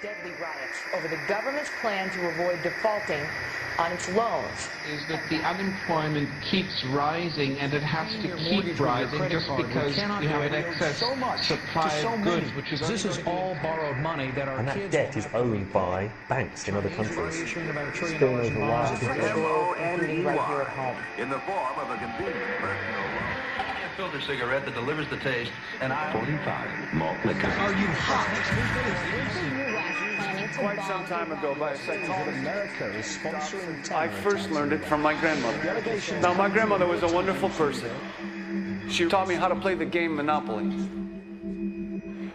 deadly riots over the government's plan to avoid defaulting on its loans. Is that the unemployment keeps rising, and it has to keep rising just because you have an excess supply of goods, which is this is all borrowed money that our and that debt is owned by banks in other countries. Including right here at home. In the form of a convenient personal loan. A filter cigarette that delivers the taste, and 45 malt liquor. Are you hot? Quite some time ago, by a psychologist, America is sponsoring I first learned it from my grandmother. Now, my grandmother was a wonderful person. She taught me how to play the game Monopoly.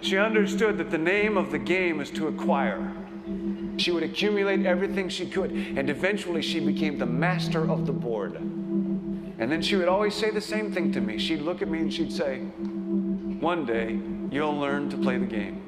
She understood that the name of the game is to acquire. She would accumulate everything she could, and eventually she became the master of the board. And then she would always say the same thing to me. She'd look at me and she'd say, "One day, you'll learn to play the game."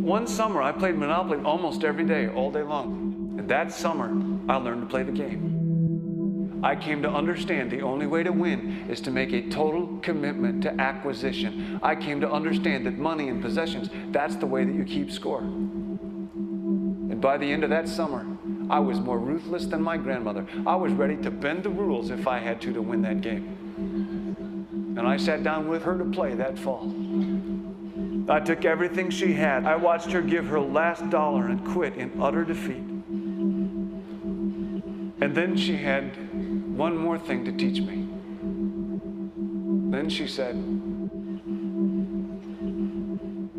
One summer, I played Monopoly almost every day, all day long. And that summer, I learned to play the game. I came to understand the only way to win is to make a total commitment to acquisition. I came to understand that money and possessions, that's the way that you keep score. And by the end of that summer, I was more ruthless than my grandmother. I was ready to bend the rules if I had to win that game. And I sat down with her to play that fall. I took everything she had. I watched her give her last dollar and quit in utter defeat. And then she had one more thing to teach me. Then she said,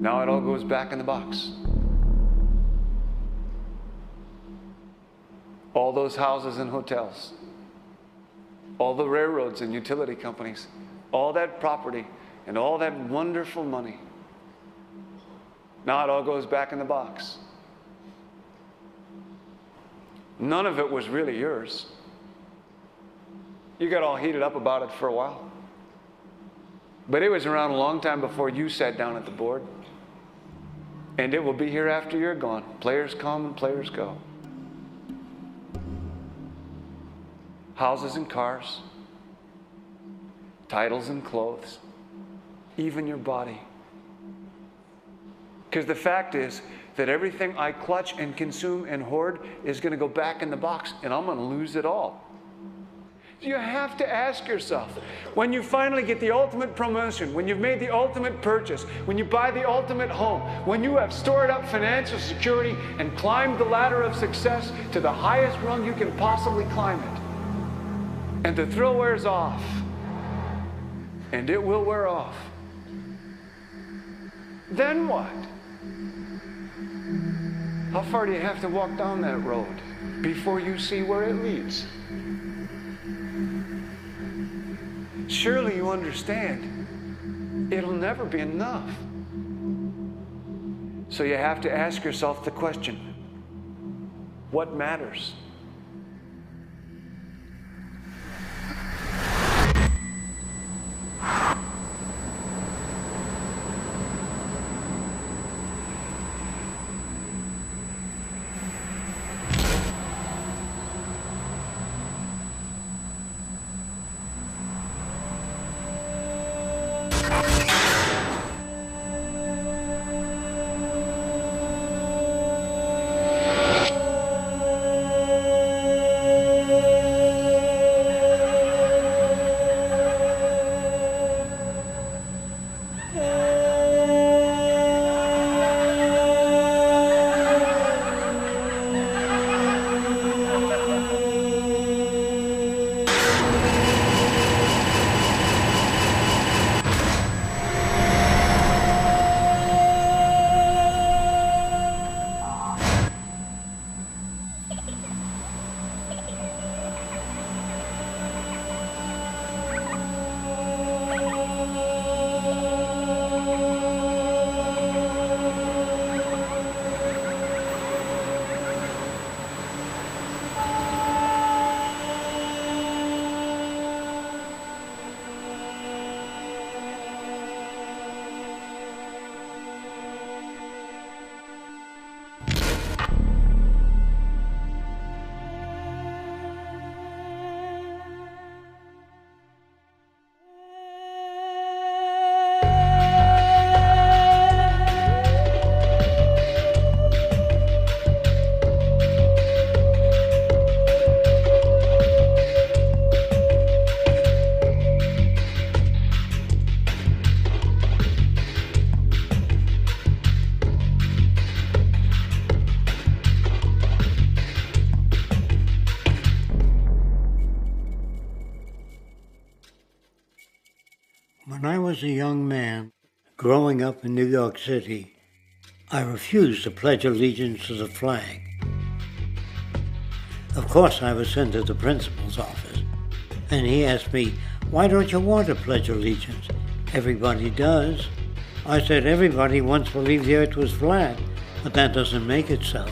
"Now it all goes back in the box." All those houses and hotels, all the railroads and utility companies, all that property and all that wonderful money. Now it all goes back in the box. None of it was really yours. You got all heated up about it for a while. But it was around a long time before you sat down at the board. And it will be here after you're gone. Players come and players go. Houses and cars, titles and clothes, even your body. Because the fact is that everything I clutch and consume and hoard is going to go back in the box, and I'm going to lose it all. You have to ask yourself, when you finally get the ultimate promotion, when you've made the ultimate purchase, when you buy the ultimate home, when you have stored up financial security and climbed the ladder of success to the highest rung you can possibly climb it, and the thrill wears off, and it will wear off, then what? How far do you have to walk down that road before you see where it leads? Surely you understand, it'll never be enough. So you have to ask yourself the question, what matters? was a young man growing up in New York City, I refused to pledge allegiance to the flag. Of course, I was sent to the principal's office, and he asked me, "Why don't you want to pledge allegiance? Everybody does." I said, "Everybody once believed the earth was flat, but that doesn't make it so."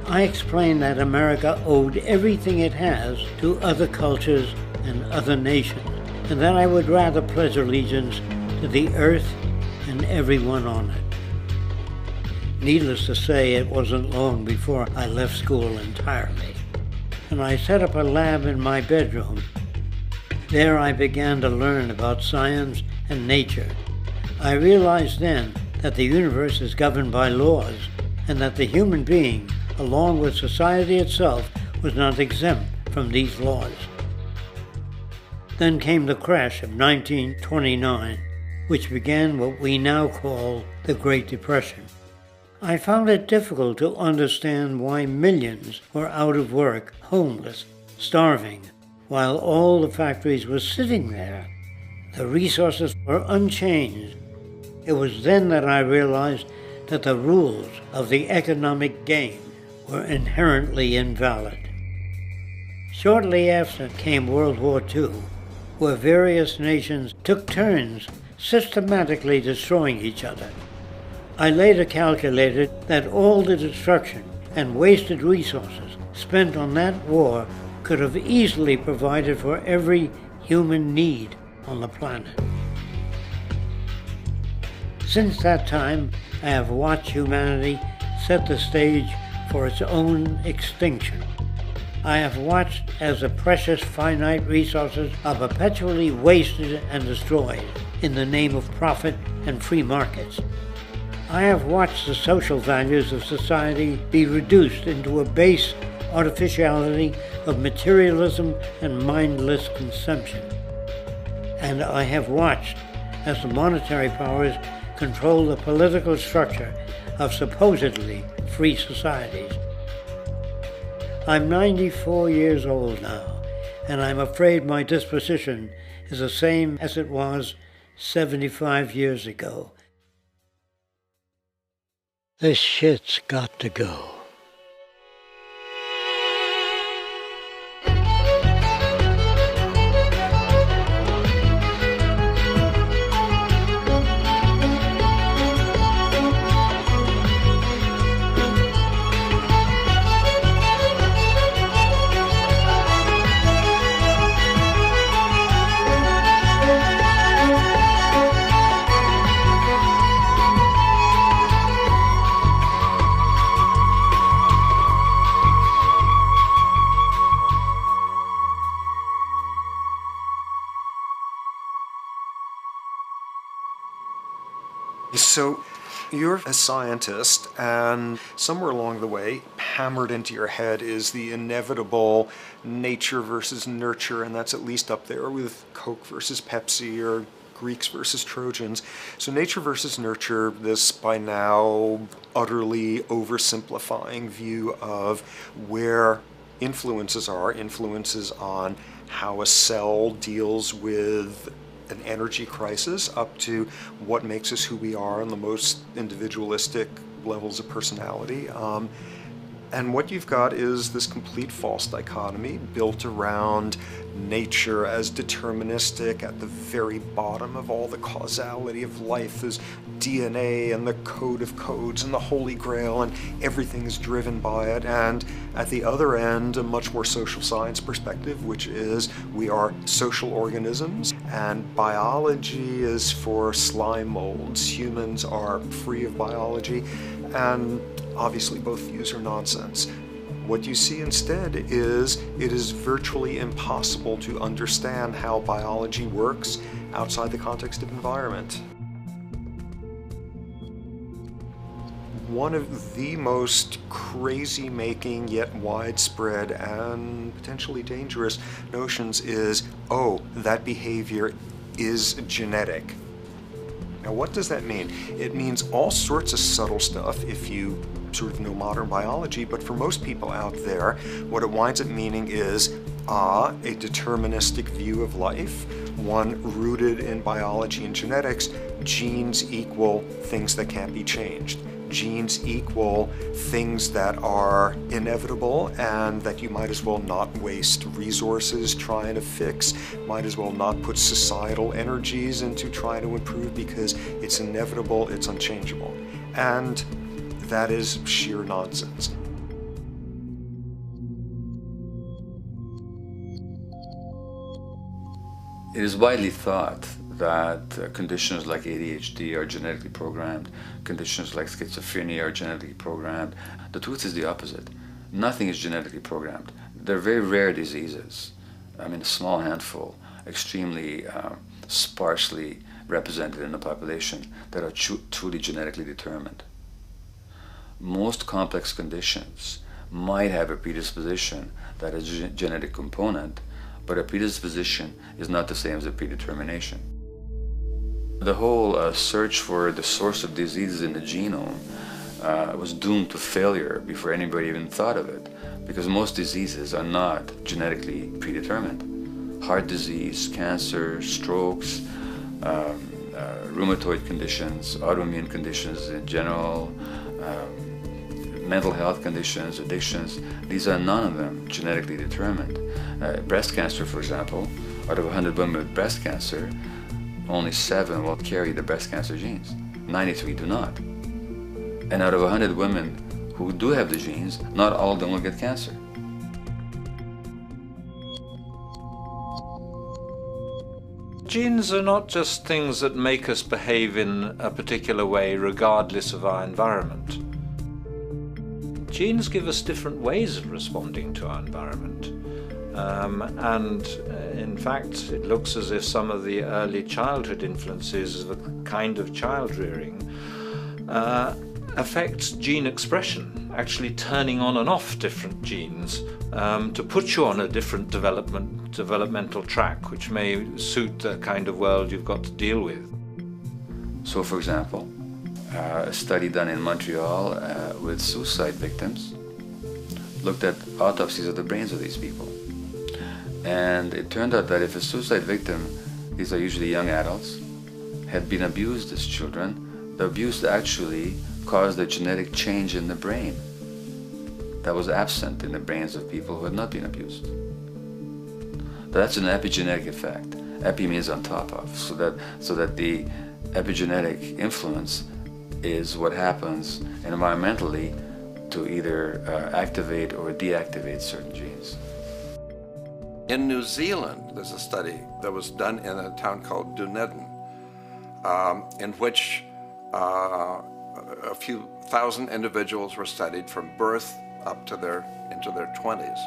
I explained that America owed everything it has to other cultures and other nations, and that I would rather pledge allegiance to the earth and everyone on it. Needless to say, it wasn't long before I left school entirely, and I set up a lab in my bedroom. There I began to learn about science and nature. I realized then that the universe is governed by laws, and that the human being, along with society itself, was not exempt from these laws. Then came the crash of 1929, which began what we now call the Great Depression. I found it difficult to understand why millions were out of work, homeless, starving, while all the factories were sitting there. The resources were unchanged. It was then that I realized that the rules of the economic game were inherently invalid. Shortly after came World War II, where various nations took turns systematically destroying each other. I later calculated that all the destruction and wasted resources spent on that war could have easily provided for every human need on the planet. Since that time, I have watched humanity set the stage for its own extinction. I have watched as the precious finite resources are perpetually wasted and destroyed in the name of profit and free markets. I have watched the social values of society be reduced into a base artificiality of materialism and mindless consumption. And I have watched as the monetary powers control the political structure of supposedly free societies. I'm 94 years old now, and I'm afraid my disposition is the same as it was 75 years ago. This shit's got to go. So you're a scientist, and somewhere along the way, hammered into your head is the inevitable nature versus nurture, and that's at least up there with Coke versus Pepsi or Greeks versus Trojans. So nature versus nurture, this by now utterly oversimplifying view of where influences are, influences on how a cell deals with an energy crisis, up to what makes us who we are on the most individualistic levels of personality. And what you've got is this complete false dichotomy built around nature as deterministic. At the very bottom of all the causality of life is DNA and the code of codes and the Holy Grail, and everything is driven by it. And at the other end, a much more social science perspective, which is we are social organisms, and biology is for slime molds. Humans are free of biology, and obviously both views are nonsense. What you see instead is it is virtually impossible to understand how biology works outside the context of environment. One of the most crazy-making yet widespread and potentially dangerous notions is, oh, that behavior is genetic. Now, what does that mean? It means all sorts of subtle stuff if you sort of know modern biology, but for most people out there, what it winds up meaning is, a deterministic view of life, one rooted in biology and genetics, genes equal things that can't be changed. Genes equal things that are inevitable and that you might as well not waste resources trying to fix, might as well not put societal energies into trying to improve because it's inevitable, it's unchangeable. And that is sheer nonsense. It is widely thought that conditions like ADHD are genetically programmed, conditions like schizophrenia are genetically programmed. The truth is the opposite. Nothing is genetically programmed. They're very rare diseases. I mean, a small handful, extremely sparsely represented in the population, that are truly genetically determined. Most complex conditions might have a predisposition that is a genetic component, but a predisposition is not the same as a predetermination. The whole search for the source of diseases in the genome was doomed to failure before anybody even thought of it, because most diseases are not genetically predetermined. Heart disease, cancer, strokes, rheumatoid conditions, autoimmune conditions in general, mental health conditions, addictions, these are none of them genetically determined. Breast cancer, for example, out of 100 women with breast cancer, only 7 will carry the breast cancer genes. 93 do not. And out of 100 women who do have the genes, not all of them will get cancer. Genes are not just things that make us behave in a particular way regardless of our environment. Genes give us different ways of responding to our environment. In fact, it looks as if some of the early childhood influences of a kind of child rearing affects gene expression, actually turning on and off different genes to put you on a different developmental track, which may suit the kind of world you've got to deal with. So, for example, a study done in Montreal with suicide victims looked at autopsies of the brains of these people. And it turned out that if a suicide victim, these are usually young adults, had been abused as children, the abuse actually caused a genetic change in the brain that was absent in the brains of people who had not been abused. That's an epigenetic effect. Epi means on top of, so that the epigenetic influence is what happens environmentally to either activate or deactivate certain genes. In New Zealand, there's a study that was done in a town called Dunedin, in which a few thousand individuals were studied from birth up to into their 20s.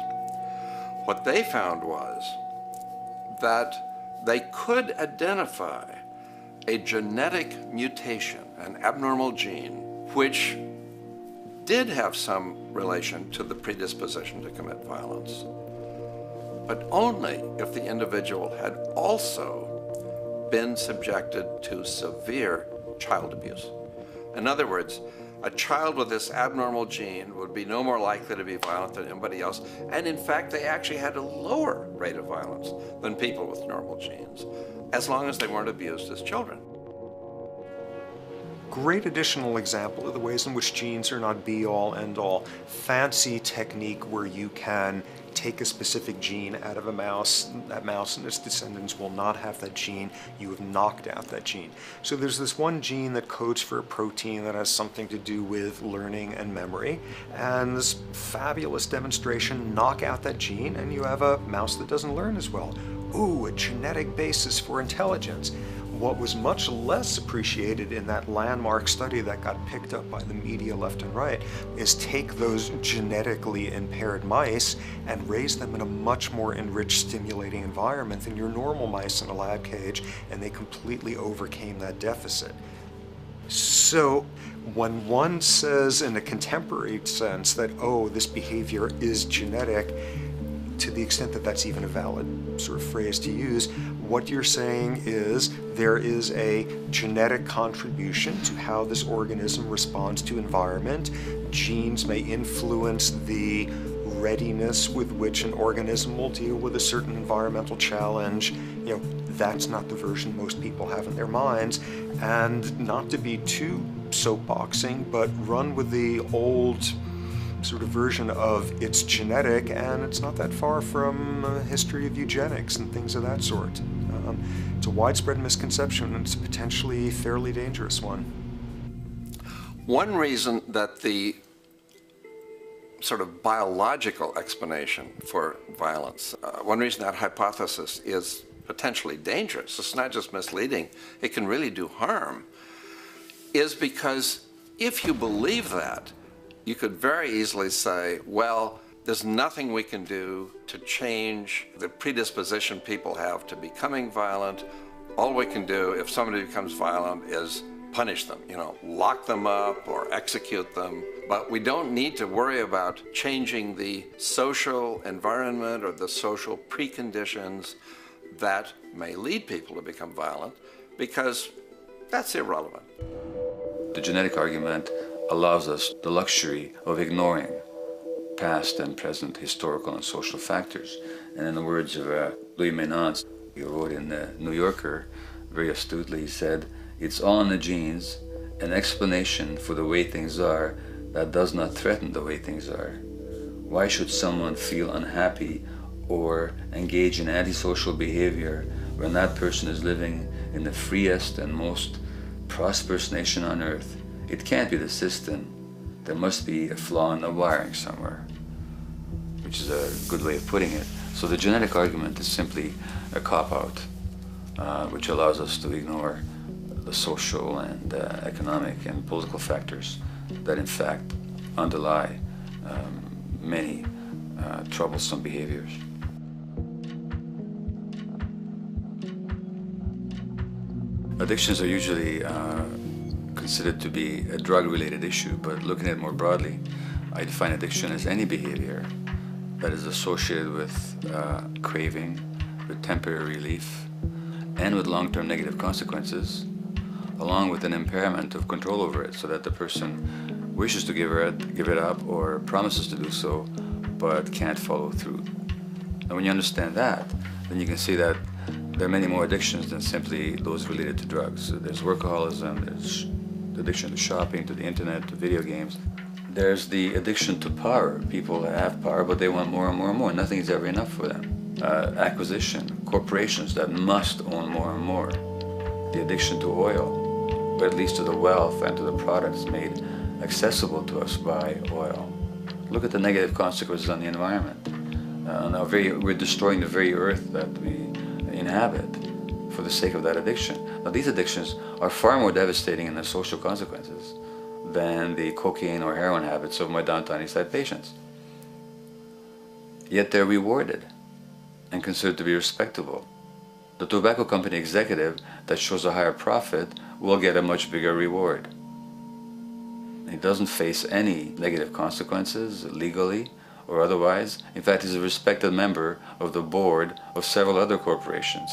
What they found was that they could identify a genetic mutation, an abnormal gene, which did have some relation to the predisposition to commit violence, but only if the individual had also been subjected to severe child abuse. In other words, a child with this abnormal gene would be no more likely to be violent than anybody else, and in fact they actually had a lower rate of violence than people with normal genes, as long as they weren't abused as children. Great additional example of the ways in which genes are not be-all, end-all. Fancy technique where you can take a specific gene out of a mouse, that mouse and its descendants will not have that gene, you have knocked out that gene. So there's this one gene that codes for a protein that has something to do with learning and memory, and this fabulous demonstration, knock out that gene and you have a mouse that doesn't learn as well. Ooh, a genetic basis for intelligence. What was much less appreciated in that landmark study that got picked up by the media left and right is take those genetically impaired mice and raise them in a much more enriched, stimulating environment than your normal mice in a lab cage, and they completely overcame that deficit. So when one says in a contemporary sense that, oh, this behavior is genetic, to the extent that that's even a valid sort of phrase to use, what you're saying is there is a genetic contribution to how this organism responds to environment. Genes may influence the readiness with which an organism will deal with a certain environmental challenge. That's not the version most people have in their minds. And not to be too soapboxing, but run with the old sort of version of it's genetic, and it's not that far from a history of eugenics and things of that sort. It's a widespread misconception, and it's a potentially fairly dangerous one. One reason that the sort of biological explanation for violence, one reason that hypothesis is potentially dangerous, it's not just misleading, it can really do harm, is because if you believe that, you could very easily say, well, there's nothing we can do to change the predisposition people have to becoming violent. All we can do if somebody becomes violent is punish them, lock them up or execute them. But we don't need to worry about changing the social environment or the social preconditions that may lead people to become violent, because that's irrelevant. The genetic argument allows us the luxury of ignoring past and present historical and social factors. And in the words of Louis Menand, he wrote in the New Yorker, very astutely, he said, "It's all in the genes, an explanation for the way things are that does not threaten the way things are. Why should someone feel unhappy or engage in antisocial behavior when that person is living in the freest and most prosperous nation on earth? It can't be the system. There must be a flaw in the wiring somewhere," which is a good way of putting it. So the genetic argument is simply a cop-out, which allows us to ignore the social and economic and political factors that in fact underlie many troublesome behaviors. Addictions are usually considered to be a drug-related issue, but looking at it more broadly, I define addiction as any behavior that is associated with craving, with temporary relief, and with long-term negative consequences, along with an impairment of control over it, so that the person wishes to give it up or promises to do so, but can't follow through. And when you understand that, then you can see that there are many more addictions than simply those related to drugs. So there's workaholism, there's addiction to shopping, to the internet, to video games. There's the addiction to power. People have power, but they want more and more and more. Nothing is ever enough for them. Acquisition, corporations that must own more and more. The addiction to oil, or at least to the wealth and to the products made accessible to us by oil. Look at the negative consequences on the environment. We're destroying the very earth that we inhabit for the sake of that addiction. Now, these addictions are far more devastating in their social consequences than the cocaine or heroin habits of my downtown East Side patients. Yet they're rewarded and considered to be respectable. The tobacco company executive that shows a higher profit will get a much bigger reward. He doesn't face any negative consequences legally or otherwise. In fact, he's a respected member of the board of several other corporations.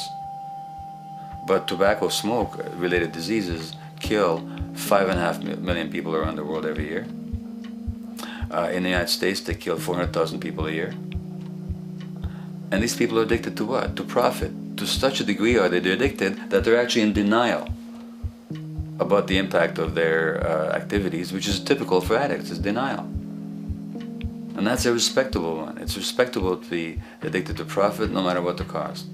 But tobacco smoke-related diseases kill 5.5 million people around the world every year. In the United States, they kill 400,000 people a year. And these people are addicted to what? To profit. To such a degree are they addicted that they're actually in denial about the impact of their activities, which is typical for addicts, is denial. And that's a respectable one. It's respectable to be addicted to profit no matter what the cost.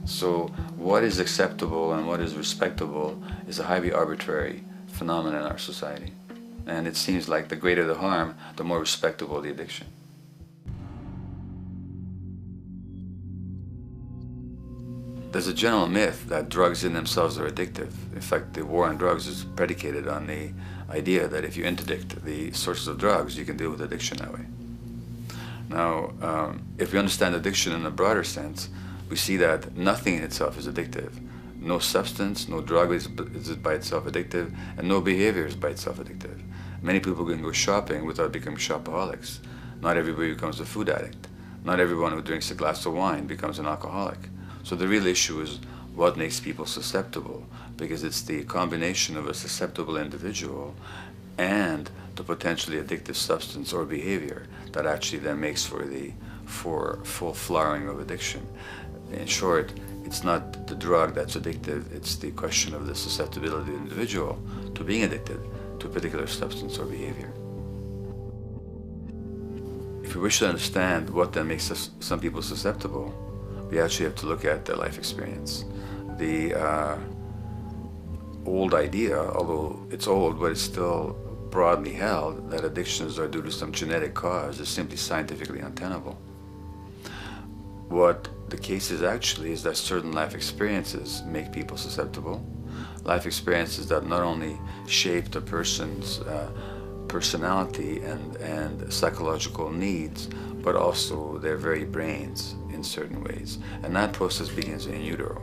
So what is acceptable and what is respectable is a highly arbitrary phenomenon in our society. And it seems like the greater the harm, the more respectable the addiction. There's a general myth that drugs in themselves are addictive. In fact, the war on drugs is predicated on the idea that if you interdict the sources of drugs, you can deal with addiction that way. Now, if we understand addiction in a broader sense, we see that nothing in itself is addictive. No substance, no drug is by itself addictive, and no behavior is by itself addictive. Many people can go shopping without becoming shopaholics. Not everybody becomes a food addict. Not everyone who drinks a glass of wine becomes an alcoholic. So the real issue is what makes people susceptible, because it's the combination of a susceptible individual and the potentially addictive substance or behavior that actually then makes for full flowering of addiction. In short, it's not the drug that's addictive, it's the question of the susceptibility of the individual to being addicted to a particular substance or behavior. If we wish to understand what then makes some people susceptible, we actually have to look at their life experience. The old idea, although it's old, but it's still broadly held, that addictions are due to some genetic cause is simply scientifically untenable. What the case is actually is that certain life experiences make people susceptible. Life experiences that not only shape the person's personality and psychological needs, but also their very brains in certain ways. And that process begins in utero.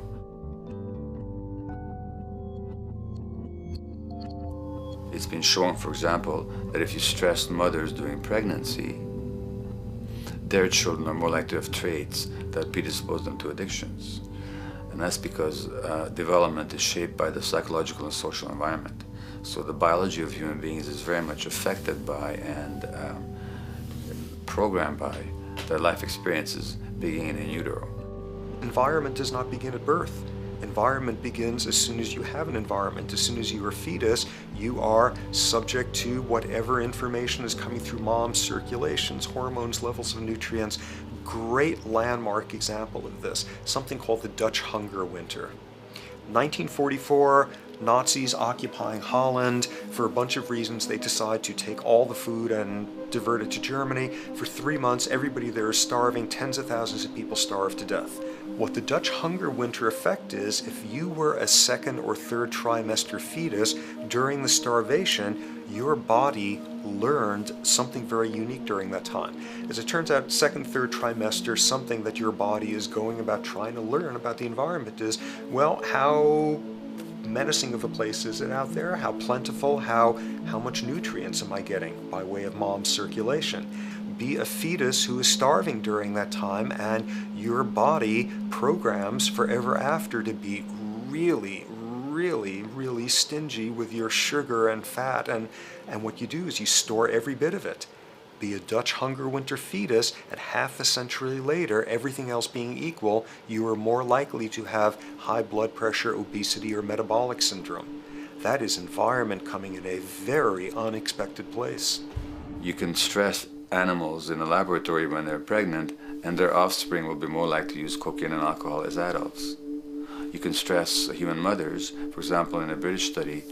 It's been shown, for example, that if you stress mothers during pregnancy, their children are more likely to have traits that predispose them to addictions. And that's because development is shaped by the psychological and social environment. So the biology of human beings is very much affected by and programmed by their life experiences beginning in utero. Environment does not begin at birth. Environment begins as soon as you have an environment. As soon as you are a fetus, you are subject to whatever information is coming through mom's circulations, hormones, levels of nutrients. Great landmark example of this, something called the Dutch hunger winter. 1944, Nazis occupying Holland. For a bunch of reasons, they decide to take all the food and divert it to Germany. For 3 months, everybody there is starving. Tens of thousands of people starve to death. What the Dutch hunger winter effect is, if you were a second or third trimester fetus during the starvation, your body learned something very unique during that time. As it turns out, second, third trimester, something that your body is going about trying to learn about the environment is, well, how menacing of a place is it out there? How plentiful? How much nutrients am I getting by way of mom's circulation? Be a fetus who is starving during that time, and your body programs forever after to be really, really, really stingy with your sugar and fat, and what you do is you store every bit of it. Be a Dutch hunger winter fetus, and half a century later, everything else being equal, you are more likely to have high blood pressure, obesity, or metabolic syndrome. That is environment coming in a very unexpected place. You can stress animals in a laboratory when they're pregnant, and their offspring will be more likely to use cocaine and alcohol as adults. You can stress human mothers. For example, in a British study,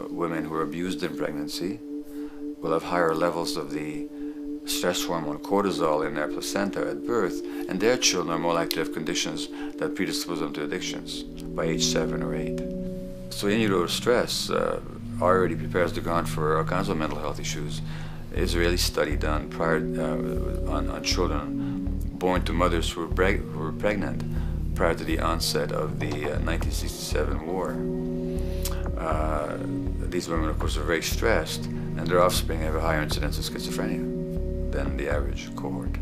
women who are abused in pregnancy will have higher levels of the stress hormone cortisol in their placenta at birth, and their children are more likely to have conditions that predispose them to addictions by age 7 or 8. So in utero stress already prepares the ground for all kinds of mental health issues. Israeli study done prior on children born to mothers who were pregnant prior to the onset of the 1967 war. These women, of course, are very stressed, and their offspring have a higher incidence of schizophrenia than the average cohort.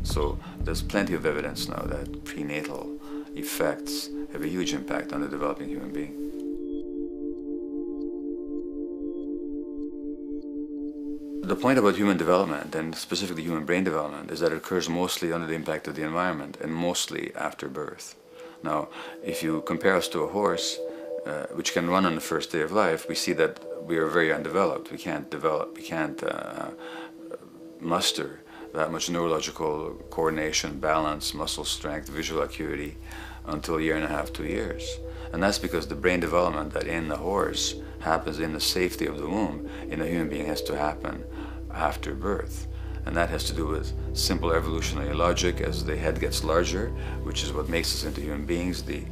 So there's plenty of evidence now that prenatal effects have a huge impact on the developing human being. The point about human development, and specifically human brain development, is that it occurs mostly under the impact of the environment and mostly after birth. Now, if you compare us to a horse, which can run on the first day of life, we see that we are very undeveloped. We can't muster that much neurological coordination, balance, muscle strength, visual acuity until a year and a half, 2 years. And that's because the brain development that in the horse happens in the safety of the womb, in a human being has to happen after birth. And that has to do with simple evolutionary logic. As the head gets larger, which is what makes us into human beings, the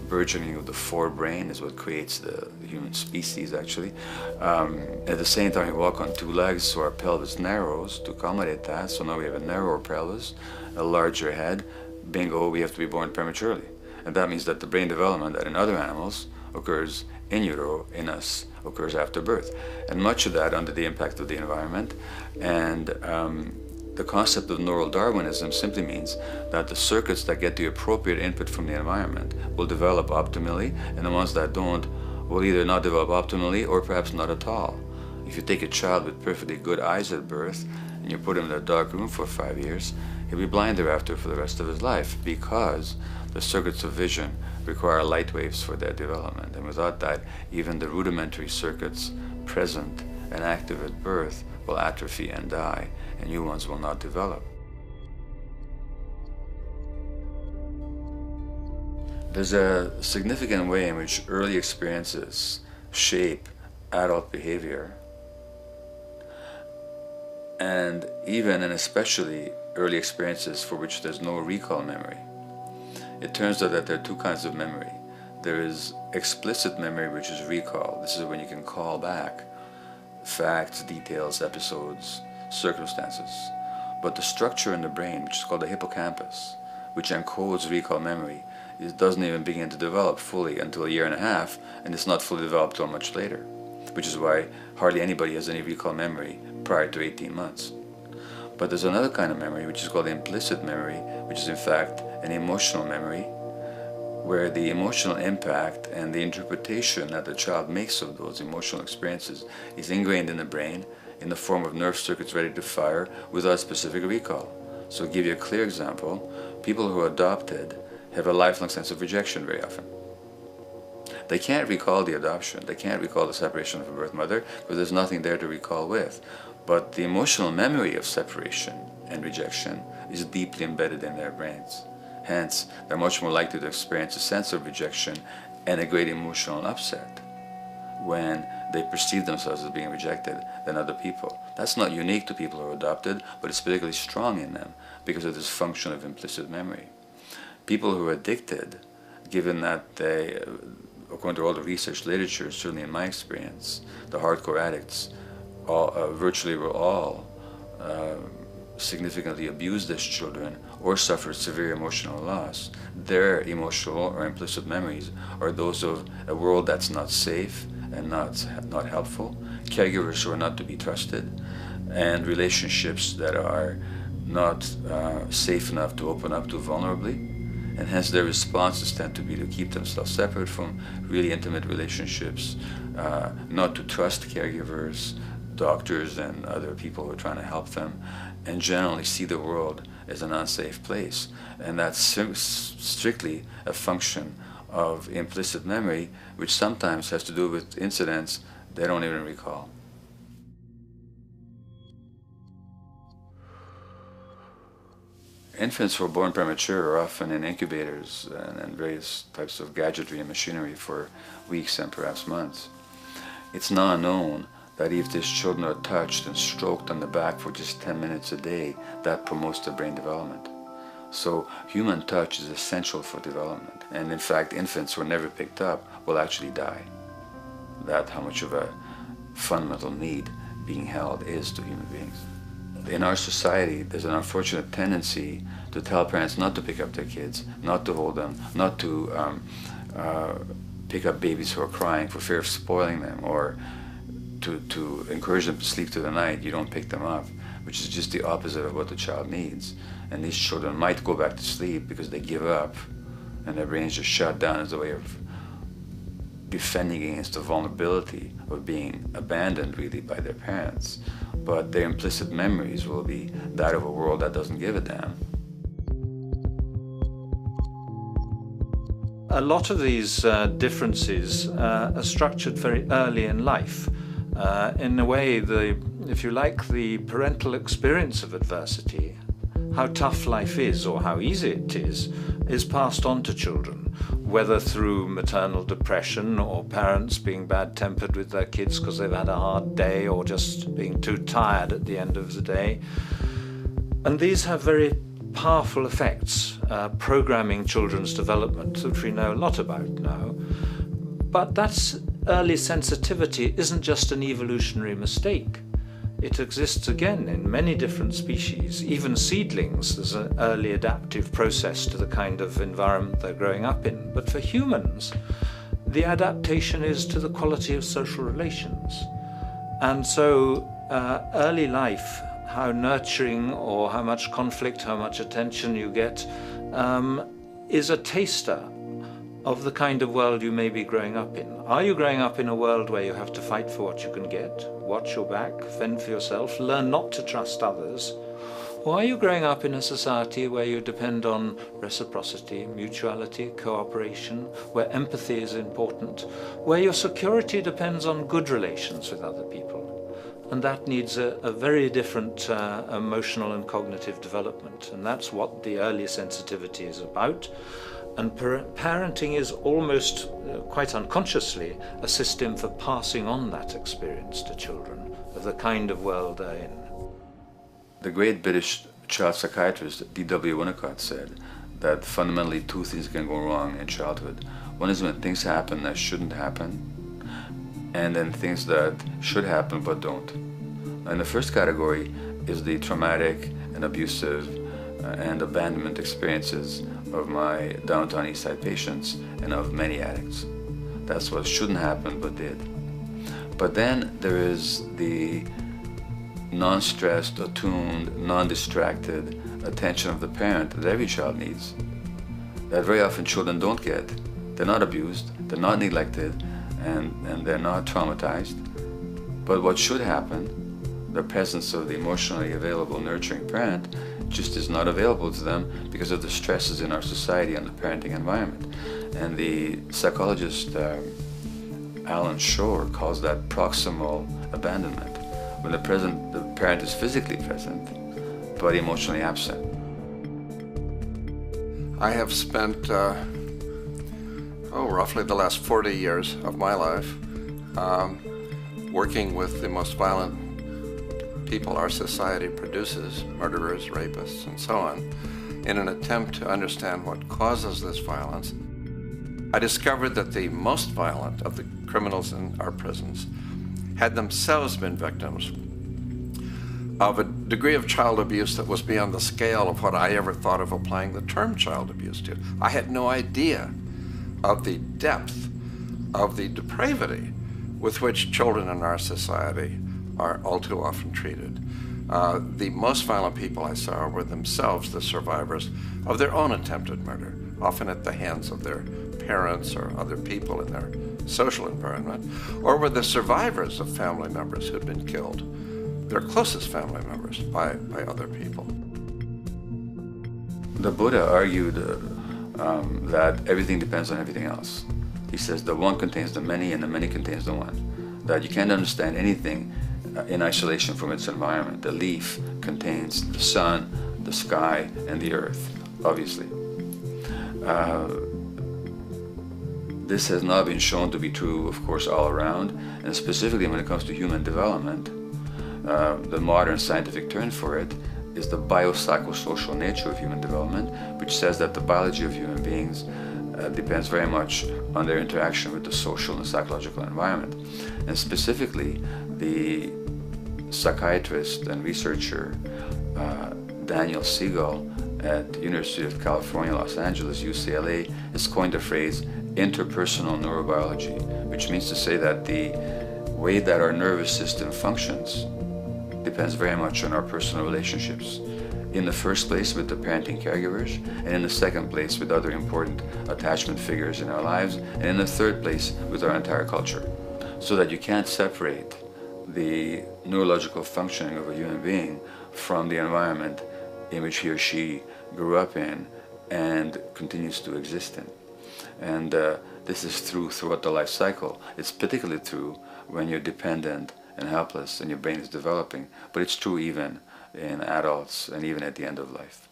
burgeoning of the forebrain is what creates the human species, actually. At the same time, we walk on 2 legs, so our pelvis narrows to accommodate that. So now we have a narrower pelvis, a larger head. Bingo, we have to be born prematurely. And that means that the brain development that in other animals occurs in utero, in us, occurs after birth. And much of that under the impact of the environment. And the concept of neural Darwinism simply means that the circuits that get the appropriate input from the environment will develop optimally, and the ones that don't will either not develop optimally or perhaps not at all. If you take a child with perfectly good eyes at birth and you put him in a dark room for 5 years, he'll be blind thereafter for the rest of his life, because the circuits of vision require light waves for their development. And without that, even the rudimentary circuits present and active at birth will atrophy and die, and new ones will not develop. There's a significant way in which early experiences shape adult behavior, and even and especially early experiences for which there's no recall memory. It turns out that there are two kinds of memory. There is explicit memory, which is recall. This is when you can call back facts, details, episodes, circumstances. But the structure in the brain, which is called the hippocampus, which encodes recall memory, it doesn't even begin to develop fully until a year and a half, and it's not fully developed till much later, which is why hardly anybody has any recall memory prior to 18 months. But there's another kind of memory, which is called implicit memory, which is in fact an emotional memory, where the emotional impact and the interpretation that the child makes of those emotional experiences is ingrained in the brain in the form of nerve circuits ready to fire without specific recall. So to give you a clear example, people who are adopted have a lifelong sense of rejection very often. They can't recall the adoption, they can't recall the separation from birth mother, because there's nothing there to recall with. But the emotional memory of separation and rejection is deeply embedded in their brains. Hence, they're much more likely to experience a sense of rejection and a great emotional upset when they perceive themselves as being rejected than other people. That's not unique to people who are adopted, but it's particularly strong in them because of this function of implicit memory. People who are addicted, given that they, according to all the research literature, certainly in my experience, the hardcore addicts virtually were all significantly abused as children or suffered severe emotional loss. Their emotional or implicit memories are those of a world that's not safe and not helpful, caregivers who are not to be trusted, and relationships that are not safe enough to open up to vulnerably. And hence their responses tend to be to keep themselves separate from really intimate relationships, not to trust caregivers, doctors and other people who are trying to help them, and generally see the world as an unsafe place. And that's strictly a function of implicit memory, which sometimes has to do with incidents they don't even recall. Infants who are born premature are often in incubators and various types of gadgetry and machinery for weeks and perhaps months. It's now known that if these children are touched and stroked on the back for just 10 minutes a day, that promotes their brain development. So human touch is essential for development. And in fact, infants who are never picked up will actually die. That's how much of a fundamental need being held is to human beings. In our society, there's an unfortunate tendency to tell parents not to pick up their kids, not to hold them, not to pick up babies who are crying for fear of spoiling them, or to encourage them to sleep through the night. You don't pick them up, which is just the opposite of what the child needs. And these children might go back to sleep because they give up and their brains just shut down as a way of defending against the vulnerability of being abandoned really by their parents. But their implicit memories will be that of a world that doesn't give a damn. A lot of these differences are structured very early in life. In a way, if you like, the parental experience of adversity, how tough life is or how easy it is passed on to children, whether through maternal depression or parents being bad-tempered with their kids because they've had a hard day or just being too tired at the end of the day. And these have very powerful effects, programming children's development, which we know a lot about now. But that's early sensitivity isn't just an evolutionary mistake. It exists again in many different species. Even seedlings, there's an early adaptive process to the kind of environment they're growing up in. But for humans, the adaptation is to the quality of social relations. And so early life, how nurturing or how much conflict, how much attention you get, is a taster of the kind of world you may be growing up in. Are you growing up in a world where you have to fight for what you can get, watch your back, fend for yourself, learn not to trust others? Or are you growing up in a society where you depend on reciprocity, mutuality, cooperation, where empathy is important, where your security depends on good relations with other people? And that needs a very different emotional and cognitive development. And that's what the early sensitivity is about. And parenting is almost, quite unconsciously, a system for passing on that experience to children of the kind of world they're in. The great British child psychiatrist D.W. Winnicott said that fundamentally two things can go wrong in childhood. One is when things happen that shouldn't happen, and then things that should happen but don't. And the first category is the traumatic and abusive and abandonment experiences of my downtown East Side patients and of many addicts. That's what shouldn't happen but did. But then there is the non-stressed, attuned, non-distracted attention of the parent that every child needs, that very often children don't get. They're not abused, they're not neglected, and they're not traumatized. But what should happen, the presence of the emotionally available, nurturing parent, just is not available to them because of the stresses in our society and the parenting environment. And the psychologist Alan Shore calls that proximal abandonment, when the parent is physically present but emotionally absent. I have spent roughly the last 40 years of my life working with the most violent people our society produces, murderers, rapists, and so on, in an attempt to understand what causes this violence. I discovered that the most violent of the criminals in our prisons had themselves been victims of a degree of child abuse that was beyond the scale of what I ever thought of applying the term child abuse to. I had no idea of the depth of the depravity with which children in our society are all too often treated. The most violent people I saw were themselves the survivors of their own attempted murder, often at the hands of their parents or other people in their social environment, or were the survivors of family members who'd been killed, their closest family members, by other people. The Buddha argued that everything depends on everything else. He says the one contains the many and the many contains the one. That you can't understand anything in isolation from its environment. The leaf contains the sun, the sky, and the earth, obviously. This has not been shown to be true, of course, all around, and specifically when it comes to human development. The modern scientific term for it is the biopsychosocial nature of human development, which says that the biology of human beings depends very much on their interaction with the social and psychological environment. And specifically, the psychiatrist and researcher Daniel Siegel at University of California, Los Angeles, UCLA, has coined the phrase interpersonal neurobiology, which means to say that the way that our nervous system functions depends very much on our personal relationships. In the first place with the parenting caregivers, and in the second place with other important attachment figures in our lives, and in the third place with our entire culture. So that you can't separate the neurological functioning of a human being from the environment in which he or she grew up in and continues to exist in. And this is true throughout the life cycle. It's particularly true when you're dependent and helpless and your brain is developing, but it's true even in adults and even at the end of life.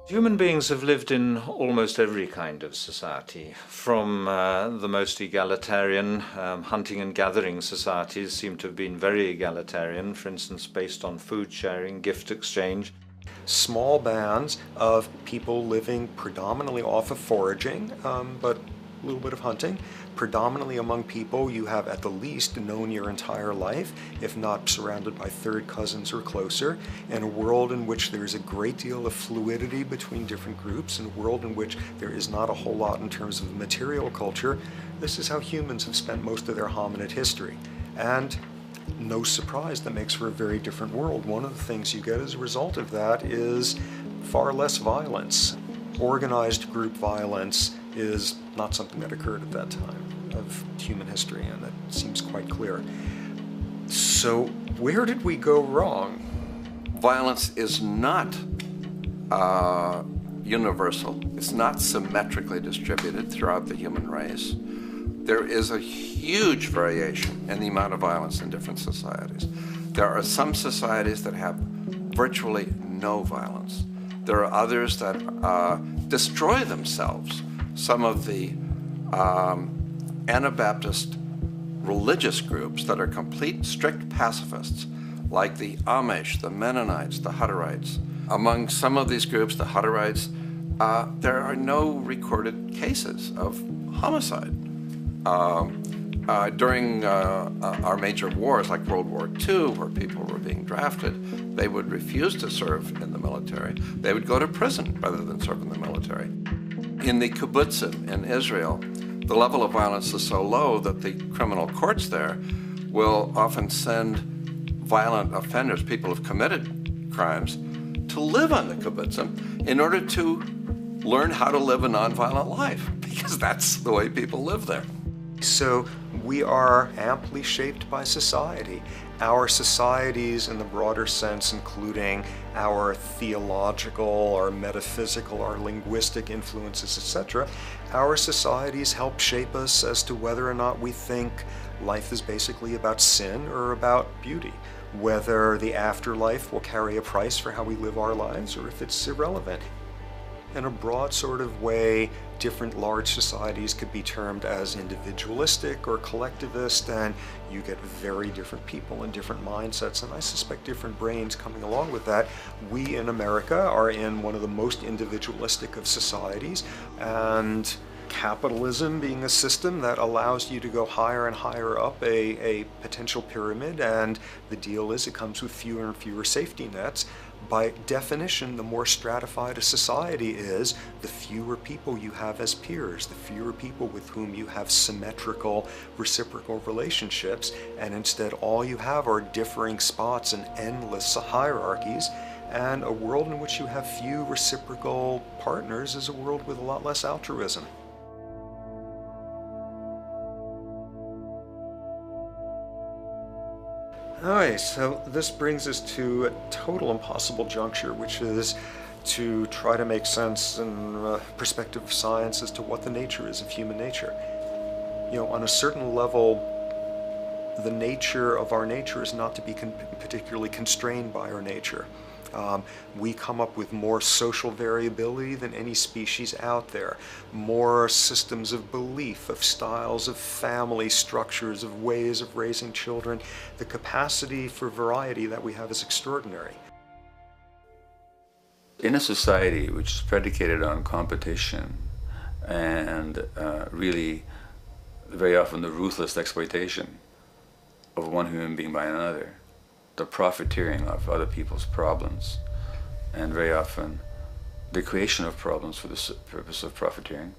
Human beings have lived in almost every kind of society, from the most egalitarian, hunting and gathering societies seem to have been very egalitarian, for instance based on food sharing, gift exchange. Small bands of people living predominantly off of foraging, but a little bit of hunting. Predominantly among people you have at the least known your entire life, if not surrounded by third cousins or closer, in a world in which there is a great deal of fluidity between different groups, in a world in which there is not a whole lot in terms of material culture. This is how humans have spent most of their hominid history. And no surprise, that makes for a very different world. One of the things you get as a result of that is far less violence. Organized group violence is not something that occurred at that time of human history, and that seems quite clear. So where did we go wrong? Violence is not universal. It's not symmetrically distributed throughout the human race. There is a huge variation in the amount of violence in different societies. There are some societies that have virtually no violence. There are others that destroy themselves. Some of the Anabaptist religious groups that are complete strict pacifists, like the Amish, the Mennonites, the Hutterites. Among some of these groups, the Hutterites, there are no recorded cases of homicide. During our major wars, like World War II, where people were being drafted, they would refuse to serve in the military. They would go to prison rather than serve in the military. In the kibbutzim in Israel, the level of violence is so low that the criminal courts there will often send violent offenders, people who've committed crimes, to live on the kibbutzim in order to learn how to live a nonviolent life, because that's the way people live there. So we are amply shaped by society. Our societies in the broader sense, including our theological, our metaphysical, our linguistic influences, etc., our societies help shape us as to whether or not we think life is basically about sin or about beauty, whether the afterlife will carry a price for how we live our lives or if it's irrelevant. In a broad sort of way, different large societies could be termed as individualistic or collectivist, and you get very different people and different mindsets, and I suspect different brains coming along with that. We in America are in one of the most individualistic of societies, and capitalism being a system that allows you to go higher and higher up a potential pyramid, and the deal is it comes with fewer and fewer safety nets. By definition, the more stratified a society is, the fewer people you have as peers, the fewer people with whom you have symmetrical, reciprocal relationships, and instead all you have are differing spots and endless hierarchies. And a world in which you have few reciprocal partners is a world with a lot less altruism. Alright, so this brings us to a total impossible juncture, which is to try to make sense in perspective of science as to what the nature is of human nature. You know, on a certain level, the nature of our nature is not to be particularly constrained by our nature. We come up with more social variability than any species out there, more systems of belief, of styles of family structures, of ways of raising children. The capacity for variety that we have is extraordinary. In a society which is predicated on competition and really very often the ruthless exploitation of one human being by another, the profiteering of other people's problems, and very often the creation of problems for the purpose of profiteering,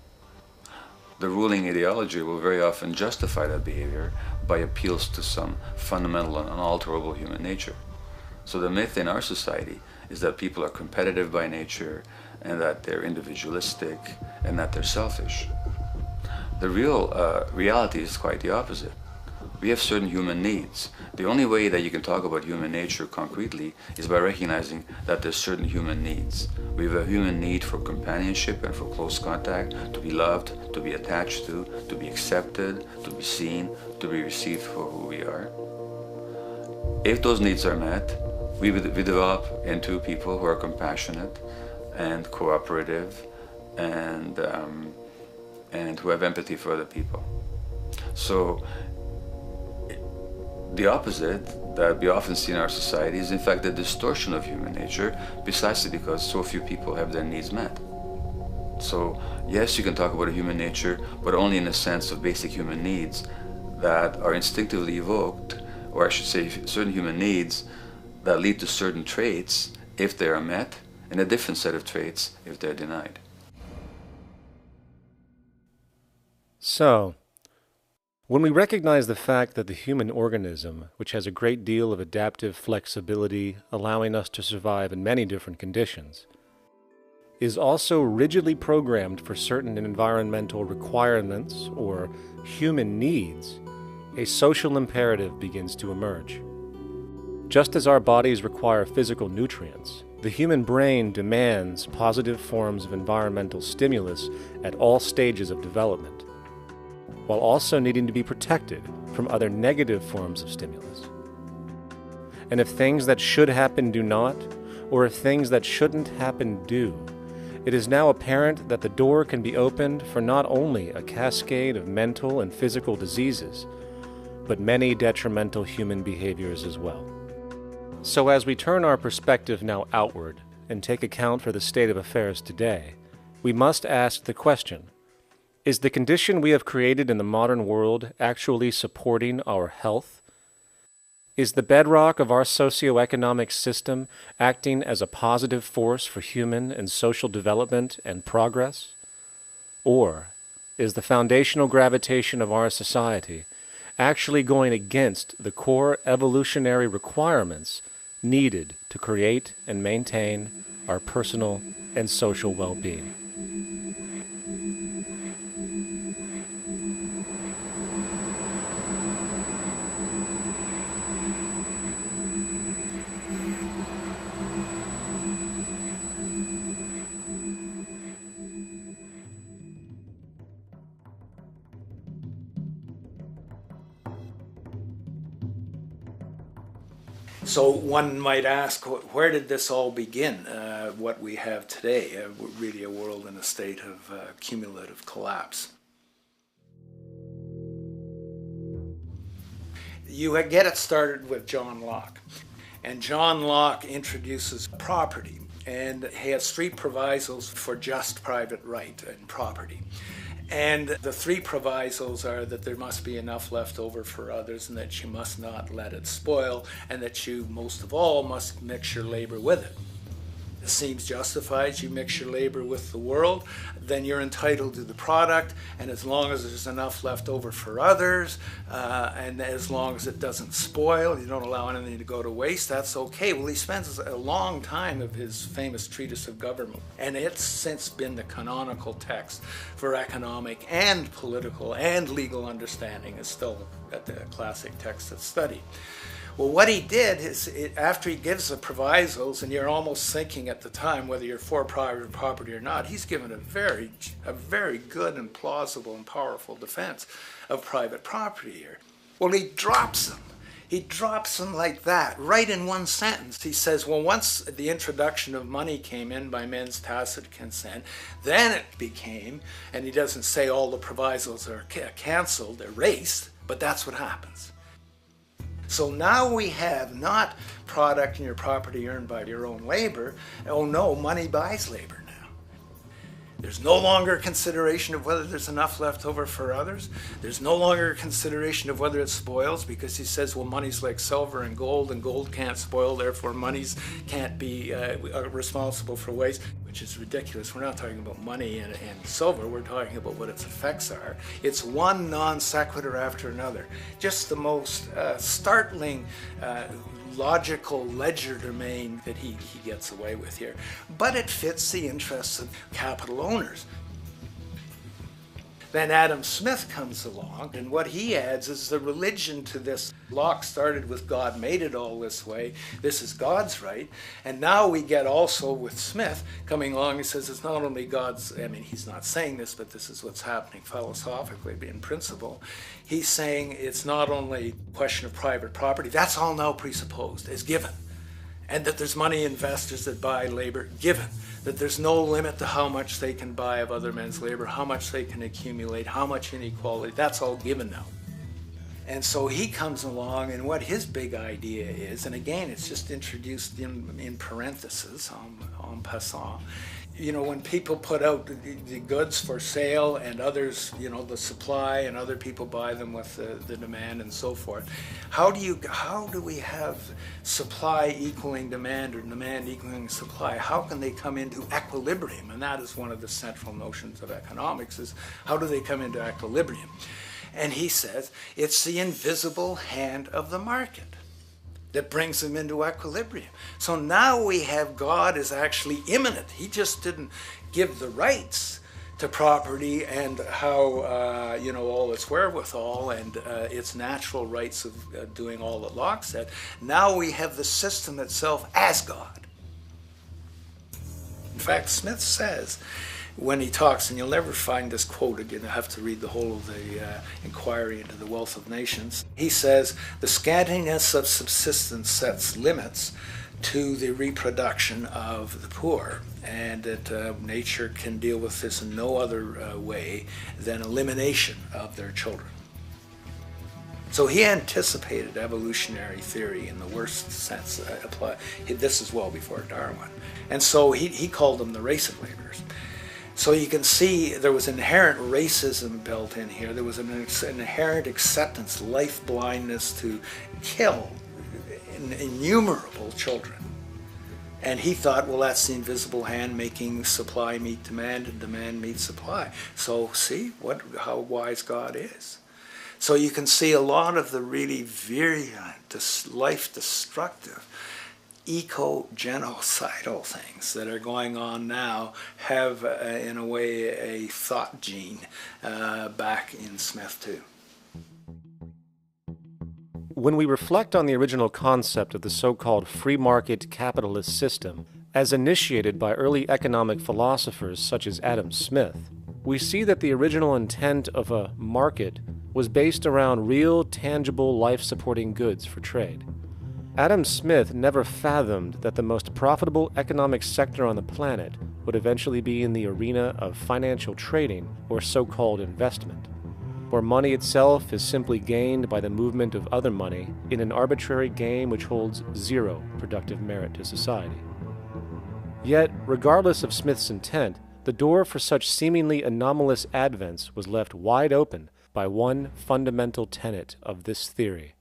the ruling ideology will very often justify that behavior by appeals to some fundamental and unalterable human nature. So the myth in our society is that people are competitive by nature, and that they're individualistic, and that they're selfish. The real reality is quite the opposite. We have certain human needs. The only way that you can talk about human nature concretely is by recognizing that there's certain human needs. We have a human need for companionship and for close contact, to be loved, to be attached to be accepted, to be seen, to be received for who we are. If those needs are met, we develop into people who are compassionate and cooperative and who have empathy for other people. So the opposite that we often see in our society is in fact the distortion of human nature, precisely because so few people have their needs met. So yes, you can talk about a human nature, but only in a sense of basic human needs that are instinctively evoked, or I should say certain human needs that lead to certain traits if they are met, and a different set of traits if they're denied. So, when we recognize the fact that the human organism, which has a great deal of adaptive flexibility, allowing us to survive in many different conditions, is also rigidly programmed for certain environmental requirements or human needs, a social imperative begins to emerge. Just as our bodies require physical nutrients, the human brain demands positive forms of environmental stimulus at all stages of development, while also needing to be protected from other negative forms of stimulus. And if things that should happen do not, or if things that shouldn't happen do, it is now apparent that the door can be opened for not only a cascade of mental and physical diseases, but many detrimental human behaviors as well. So as we turn our perspective now outward and take account for the state of affairs today, we must ask the question, is the condition we have created in the modern world actually supporting our health? Is the bedrock of our socioeconomic system acting as a positive force for human and social development and progress? Or is the foundational gravitation of our society actually going against the core evolutionary requirements needed to create and maintain our personal and social well-being? So one might ask, where did this all begin? What we have today, really a world in a state of cumulative collapse. You get it started with John Locke. And John Locke introduces property, and he has three provisos for just private right and property. And the three provisos are that there must be enough left over for others, and that you must not let it spoil, and that you, most of all, must mix your labor with it. It seems justified. You mix your labor with the world, then you're entitled to the product, and as long as there's enough left over for others, and as long as it doesn't spoil, you don't allow anything to go to waste, that's okay. Well, he spends a long time of his famous treatise of government, and it's since been the canonical text for economic and political and legal understanding. Is still the classic text of study. Well, what he did is, after he gives the provisos, and you're almost thinking at the time whether you're for private property or not, he's given a very good and plausible and powerful defense of private property here. Well, he drops them. He drops them like that, right in one sentence. He says, well, once the introduction of money came in by men's tacit consent, then it became, and he doesn't say all the provisos are canceled, erased, but that's what happens. So now we have not product and your property earned by your own labor. Oh no, money buys labor now. There's no longer consideration of whether there's enough left over for others. There's no longer consideration of whether it spoils, because he says, well, money's like silver and gold can't spoil, therefore monies can't be responsible for waste, which is ridiculous. We're not talking about money and silver, we're talking about what its effects are. It's one non sequitur after another. Just the most startling logical legerdemain that he gets away with here. But it fits the interests of capital owners. Then Adam Smith comes along, and what he adds is the religion to this. Locke started with God made it all this way. This is God's right. And now we get also with Smith coming along, he says it's not only God's, I mean, he's not saying this, but this is what's happening philosophically in principle. He's saying it's not only a question of private property, that's all now presupposed, is given. And that there's money investors that buy labor, given. That there's no limit to how much they can buy of other men's labor, how much they can accumulate, how much inequality, that's all given now. And so he comes along, and what his big idea is, and again, it's just introduced in parentheses, en passant. You know, when people put out the goods for sale and others, you know, the supply, and other people buy them with the demand and so forth, how do we have supply equaling demand or demand equaling supply? How can they come into equilibrium? And that is one of the central notions of economics, is how do they come into equilibrium? And he says it's the invisible hand of the market. that brings them into equilibrium. So now we have God is actually immanent. He just didn't give the rights to property and how, all its wherewithal and its natural rights of doing all that Locke said. Now we have the system itself as God. In fact, Smith says, when he talks, and you'll never find this quoted, you'll have to read the whole of the Inquiry into the Wealth of Nations. He says, the scantiness of subsistence sets limits to the reproduction of the poor, and that nature can deal with this in no other way than elimination of their children. So he anticipated evolutionary theory in the worst sense. This is well before Darwin. And so he called them the race of laborers. So you can see there was inherent racism built in here. There was an inherent acceptance, life blindness to kill innumerable children. And he thought, well, that's the invisible hand making supply meet demand and demand meet supply. So see how wise God is. So you can see a lot of the really virulent, life-destructive, eco-genocidal things that are going on now have, in a way, a thought gene back in Smith too. When we reflect on the original concept of the so-called free market capitalist system, as initiated by early economic philosophers such as Adam Smith, we see that the original intent of a market was based around real, tangible, life-supporting goods for trade. Adam Smith never fathomed that the most profitable economic sector on the planet would eventually be in the arena of financial trading or so-called investment, where money itself is simply gained by the movement of other money in an arbitrary game which holds zero productive merit to society. Yet, regardless of Smith's intent, the door for such seemingly anomalous advents was left wide open by one fundamental tenet of this theory.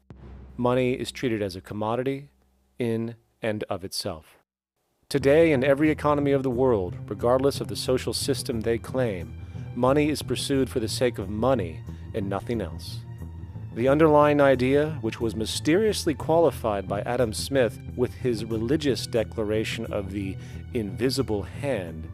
Money is treated as a commodity in and of itself. Today, in every economy of the world, regardless of the social system they claim, money is pursued for the sake of money and nothing else. The underlying idea, which was mysteriously qualified by Adam Smith with his religious declaration of the invisible hand,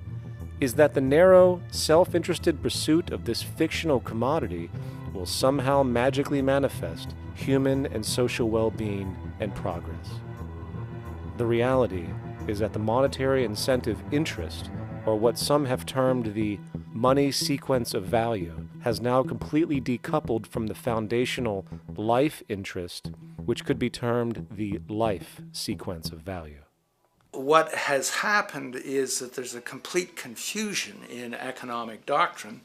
is that the narrow, self-interested pursuit of this fictional commodity will somehow magically manifest human and social well-being and progress. The reality is that the monetary incentive interest, or what some have termed the money sequence of value, has now completely decoupled from the foundational life interest, which could be termed the life sequence of value. What has happened is that there's a complete confusion in economic doctrine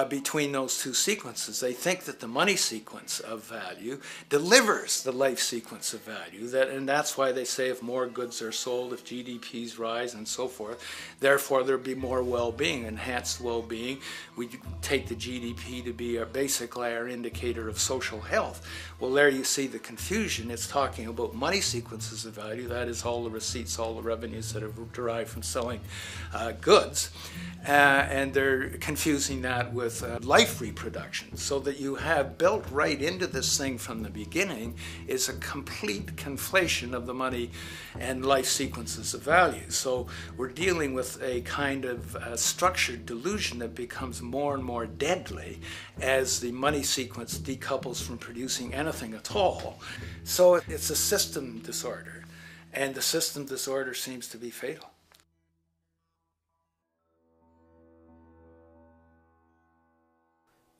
between those two sequences. They think that the money sequence of value delivers the life sequence of value, and that's why they say if more goods are sold, if GDPs rise and so forth, therefore there'll be more well-being, enhanced well-being. We take the GDP to be basically our indicator of social health. Well, there you see the confusion. It's talking about money sequences of value, that is all the receipts, all the revenues that are derived from selling goods, and they're confusing that with life reproduction, so that you have built right into this thing from the beginning is a complete conflation of the money and life sequences of value. So we're dealing with a kind of structured delusion that becomes more and more deadly as the money sequence decouples from producing anything at all. So it's a system disorder, and the system disorder seems to be fatal.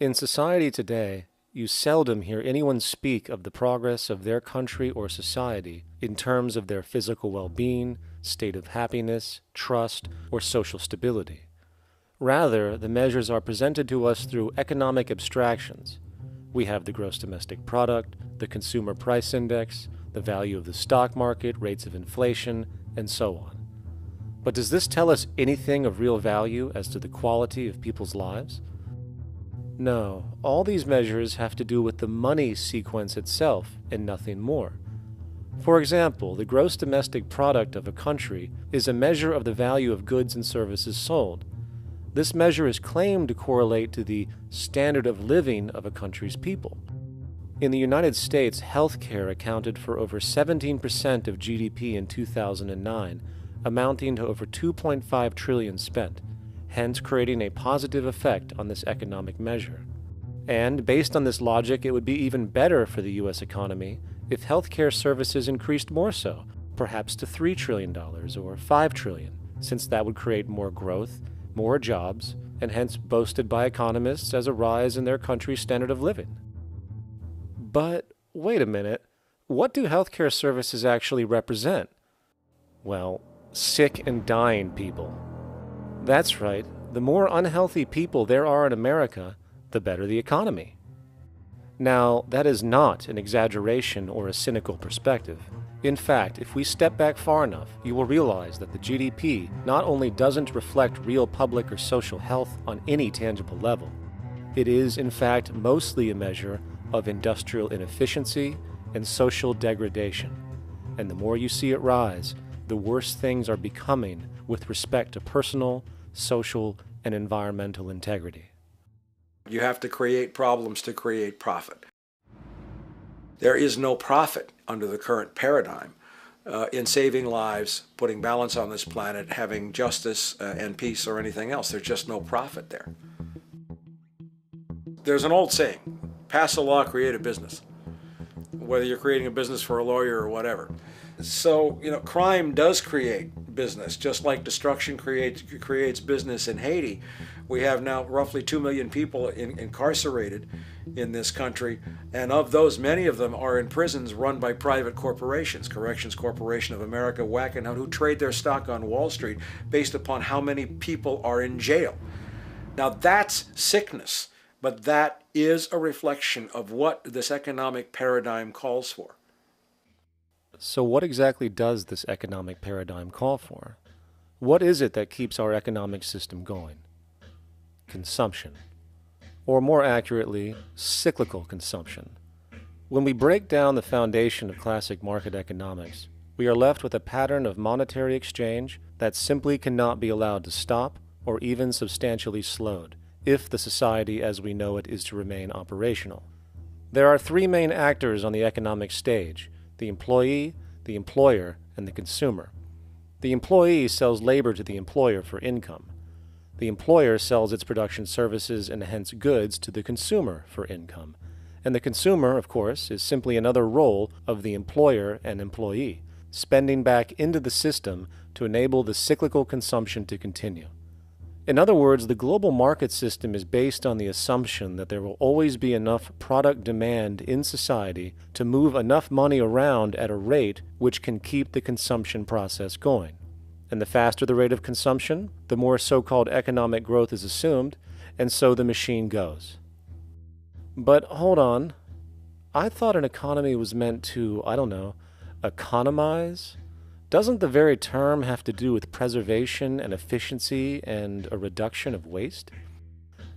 In society today, you seldom hear anyone speak of the progress of their country or society in terms of their physical well-being, state of happiness, trust, or social stability. Rather, the measures are presented to us through economic abstractions. We have the gross domestic product, the consumer price index, the value of the stock market, rates of inflation, and so on. But does this tell us anything of real value as to the quality of people's lives? No, all these measures have to do with the money sequence itself and nothing more. For example, the gross domestic product of a country is a measure of the value of goods and services sold. This measure is claimed to correlate to the standard of living of a country's people. In the United States, healthcare accounted for over 17% of GDP in 2009, amounting to over $2.5 trillion spent, hence creating a positive effect on this economic measure. And based on this logic, it would be even better for the U.S. economy if healthcare services increased more so, perhaps to $3 trillion or $5 trillion, since that would create more growth, more jobs, and hence boasted by economists as a rise in their country's standard of living. But wait a minute, what do healthcare services actually represent? Well, sick and dying people. That's right, the more unhealthy people there are in America, the better the economy. Now, that is not an exaggeration or a cynical perspective. In fact, if we step back far enough, you will realize that the GDP not only doesn't reflect real public or social health on any tangible level, it is, in fact, mostly a measure of industrial inefficiency and social degradation. And the more you see it rise, the worse things are becoming with respect to personal, social, and environmental integrity. You have to create problems to create profit. There is no profit under the current paradigm in saving lives, putting balance on this planet, having justice and peace or anything else. There's just no profit there. There's an old saying, pass a law, create a business, whether you're creating a business for a lawyer or whatever. So, crime does create business, just like destruction creates business in Haiti. We have now roughly 2 million people incarcerated in this country, and of those, many of them are in prisons run by private corporations, Corrections Corporation of America, Wackenhut, who trade their stock on Wall Street based upon how many people are in jail. Now that's sickness, but that is a reflection of what this economic paradigm calls for. So what exactly does this economic paradigm call for? What is it that keeps our economic system going? Consumption. Or more accurately, cyclical consumption. When we break down the foundation of classic market economics, we are left with a pattern of monetary exchange that simply cannot be allowed to stop or even substantially slowed, if the society as we know it is to remain operational. There are three main actors on the economic stage: the employee, the employer, and the consumer. The employee sells labor to the employer for income. The employer sells its production services and hence goods to the consumer for income. And the consumer, of course, is simply another role of the employer and employee, spending back into the system to enable the cyclical consumption to continue. In other words, the global market system is based on the assumption that there will always be enough product demand in society to move enough money around at a rate which can keep the consumption process going. And the faster the rate of consumption, the more so-called economic growth is assumed, and so the machine goes. But hold on, I thought an economy was meant to, economize? Doesn't the very term have to do with preservation and efficiency and a reduction of waste?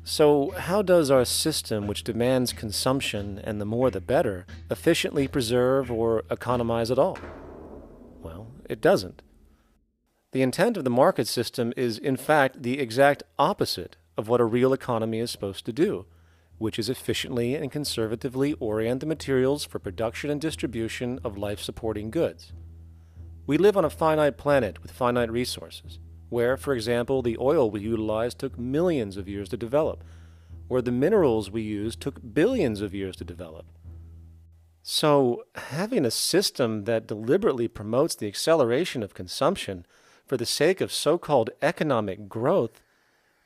So how does our system, which demands consumption and the more the better, efficiently preserve or economize at all? Well, it doesn't. The intent of the market system is, in fact, the exact opposite of what a real economy is supposed to do, which is efficiently and conservatively orient the materials for production and distribution of life-supporting goods. We live on a finite planet with finite resources, where, for example, the oil we utilize took millions of years to develop, where the minerals we use took billions of years to develop. So, having a system that deliberately promotes the acceleration of consumption for the sake of so-called economic growth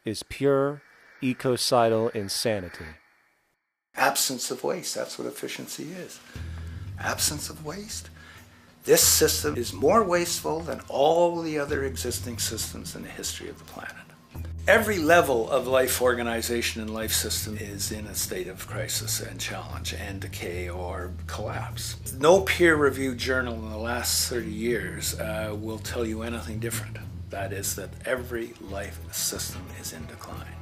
is pure ecocidal insanity. Absence of waste, that's what efficiency is. Absence of waste. This system is more wasteful than all the other existing systems in the history of the planet. Every level of life organization and life system is in a state of crisis and challenge and decay or collapse. No peer-reviewed journal in the last 30 years will tell you anything different. That is that every life system is in decline,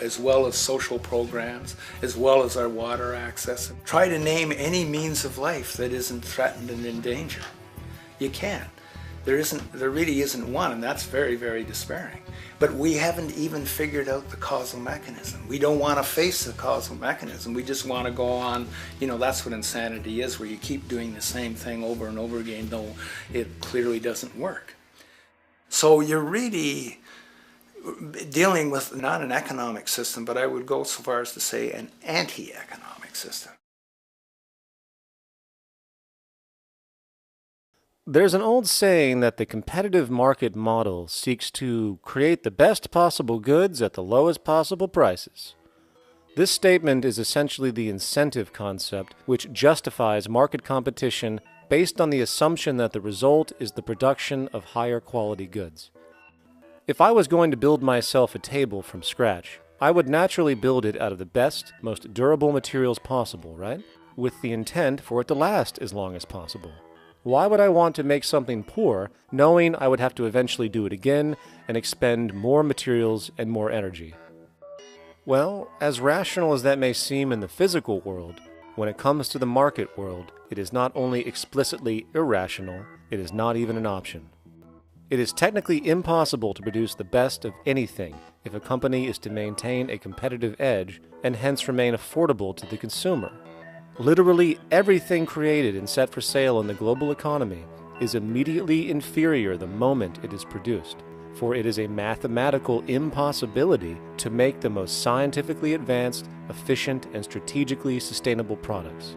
as well as social programs, as well as our water access. Try to name any means of life that isn't threatened and in danger. You can't. There really isn't one, and that's very, very despairing. But we haven't even figured out the causal mechanism. We don't want to face the causal mechanism. We just want to go on, that's what insanity is, where you keep doing the same thing over and over again, though it clearly doesn't work. So you're really dealing with not an economic system, but I would go so far as to say an anti-economic system. There's an old saying that the competitive market model seeks to create the best possible goods at the lowest possible prices. This statement is essentially the incentive concept, which justifies market competition based on the assumption that the result is the production of higher quality goods. If I was going to build myself a table from scratch, I would naturally build it out of the best, most durable materials possible, right? With the intent for it to last as long as possible. Why would I want to make something poor, knowing I would have to eventually do it again and expend more materials and more energy? Well, as rational as that may seem in the physical world, when it comes to the market world, it is not only explicitly irrational, it is not even an option. It is technically impossible to produce the best of anything if a company is to maintain a competitive edge and hence remain affordable to the consumer. Literally everything created and set for sale in the global economy is immediately inferior the moment it is produced, for it is a mathematical impossibility to make the most scientifically advanced, efficient, and strategically sustainable products.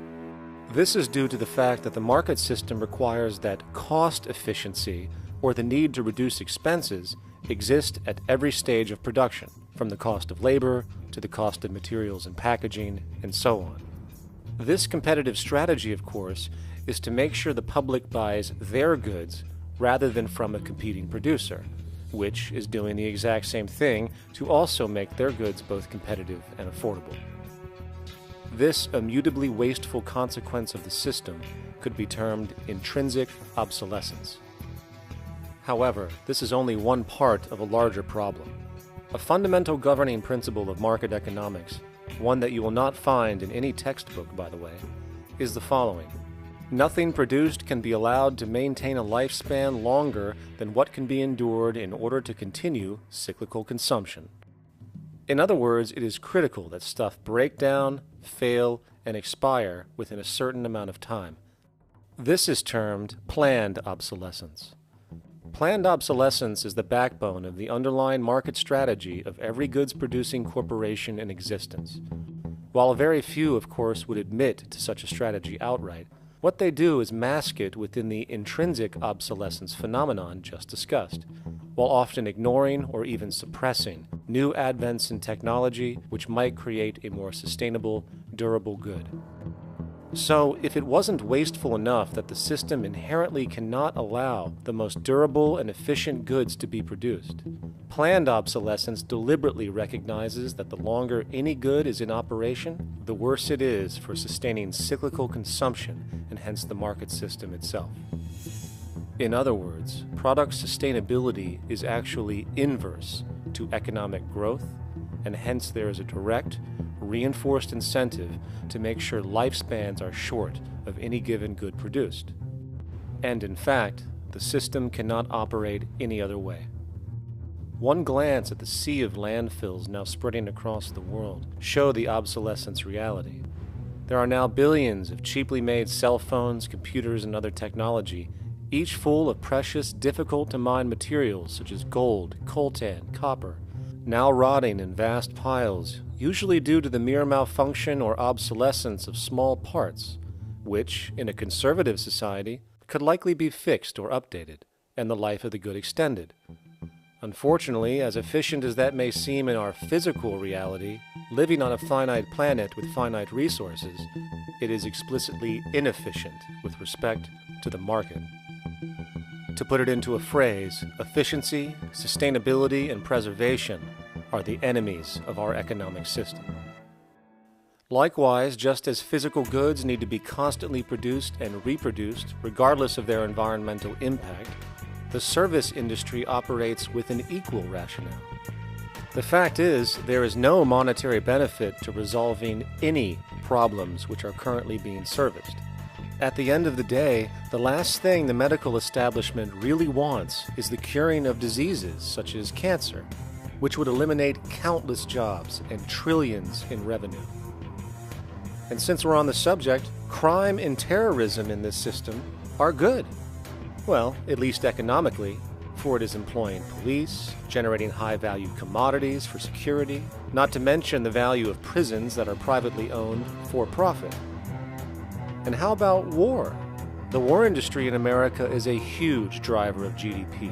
This is due to the fact that the market system requires that cost efficiency, or the need to reduce expenses, exist at every stage of production, from the cost of labor to the cost of materials and packaging, and so on. This competitive strategy, of course, is to make sure the public buys their goods rather than from a competing producer, which is doing the exact same thing to also make their goods both competitive and affordable. This immutably wasteful consequence of the system could be termed intrinsic obsolescence. However, this is only one part of a larger problem. A fundamental governing principle of market economics, one that you will not find in any textbook, by the way, is the following. Nothing produced can be allowed to maintain a lifespan longer than what can be endured in order to continue cyclical consumption. In other words, it is critical that stuff break down, fail, and expire within a certain amount of time. This is termed planned obsolescence. Planned obsolescence is the backbone of the underlying market strategy of every goods-producing corporation in existence. While very few, of course, would admit to such a strategy outright, what they do is mask it within the intrinsic obsolescence phenomenon just discussed, while often ignoring or even suppressing new advents in technology which might create a more sustainable, durable good. So, if it wasn't wasteful enough that the system inherently cannot allow the most durable and efficient goods to be produced, planned obsolescence deliberately recognizes that the longer any good is in operation, the worse it is for sustaining cyclical consumption and hence the market system itself. In other words, product sustainability is actually inverse to economic growth, and hence there is a direct, reinforced incentive to make sure lifespans are short of any given good produced. And in fact, the system cannot operate any other way. One glance at the sea of landfills now spreading across the world show the obsolescence reality. There are now billions of cheaply made cell phones, computers, and other technology, each full of precious, difficult-to-mine materials such as gold, coltan, copper, now rotting in vast piles, usually due to the mere malfunction or obsolescence of small parts, which, in a conservative society, could likely be fixed or updated, and the life of the good extended. Unfortunately, as efficient as that may seem in our physical reality, living on a finite planet with finite resources, it is explicitly inefficient with respect to the market. To put it into a phrase, efficiency, sustainability, and preservation are the enemies of our economic system. Likewise, just as physical goods need to be constantly produced and reproduced, regardless of their environmental impact, the service industry operates with an equal rationale. The fact is, there is no monetary benefit to resolving any problems which are currently being serviced. At the end of the day, the last thing the medical establishment really wants is the curing of diseases such as cancer, which would eliminate countless jobs and trillions in revenue. And since we're on the subject, crime and terrorism in this system are good. Well, at least economically, for it is employing police, generating high-value commodities for security, not to mention the value of prisons that are privately owned for profit. And how about war? The war industry in America is a huge driver of GDP,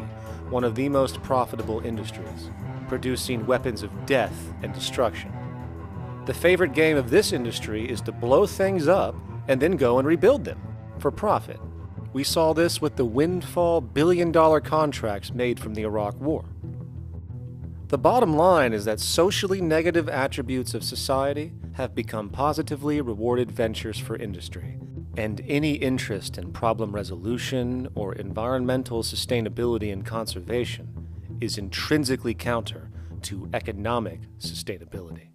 one of the most profitable industries, producing weapons of death and destruction. The favorite game of this industry is to blow things up and then go and rebuild them for profit. We saw this with the windfall billion-dollar contracts made from the Iraq War. The bottom line is that socially negative attributes of society have become positively rewarded ventures for industry, and any interest in problem resolution or environmental sustainability and conservation is intrinsically counter to economic sustainability.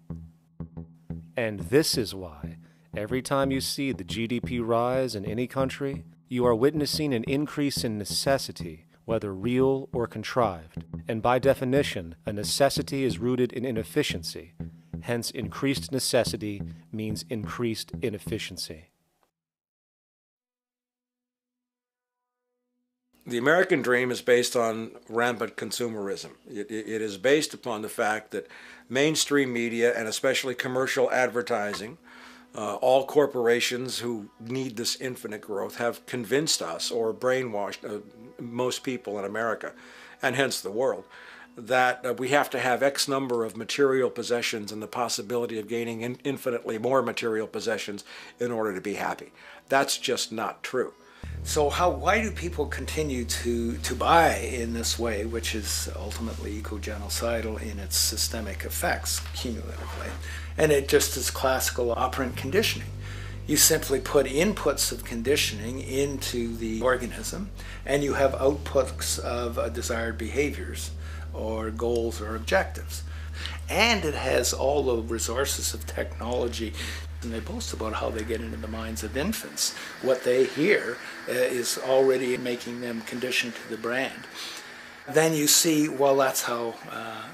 And this is why, every time you see the GDP rise in any country, you are witnessing an increase in necessity, whether real or contrived. And by definition, a necessity is rooted in inefficiency. Hence, increased necessity means increased inefficiency. The American dream is based on rampant consumerism. It is based upon the fact that mainstream media, and especially commercial advertising, all corporations who need this infinite growth have convinced us or brainwashed most people in America, and hence the world, that we have to have X number of material possessions and the possibility of gaining infinitely more material possessions in order to be happy. That's just not true. So why do people continue to buy in this way, which is ultimately eco-genocidal in its systemic effects cumulatively? And it just is classical operant conditioning. You simply put inputs of conditioning into the organism, and you have outputs of desired behaviors or goals or objectives. And it has all the resources of technology. And they boast about how they get into the minds of infants. What they hear is already making them conditioned to the brand. Then you see, well, that's how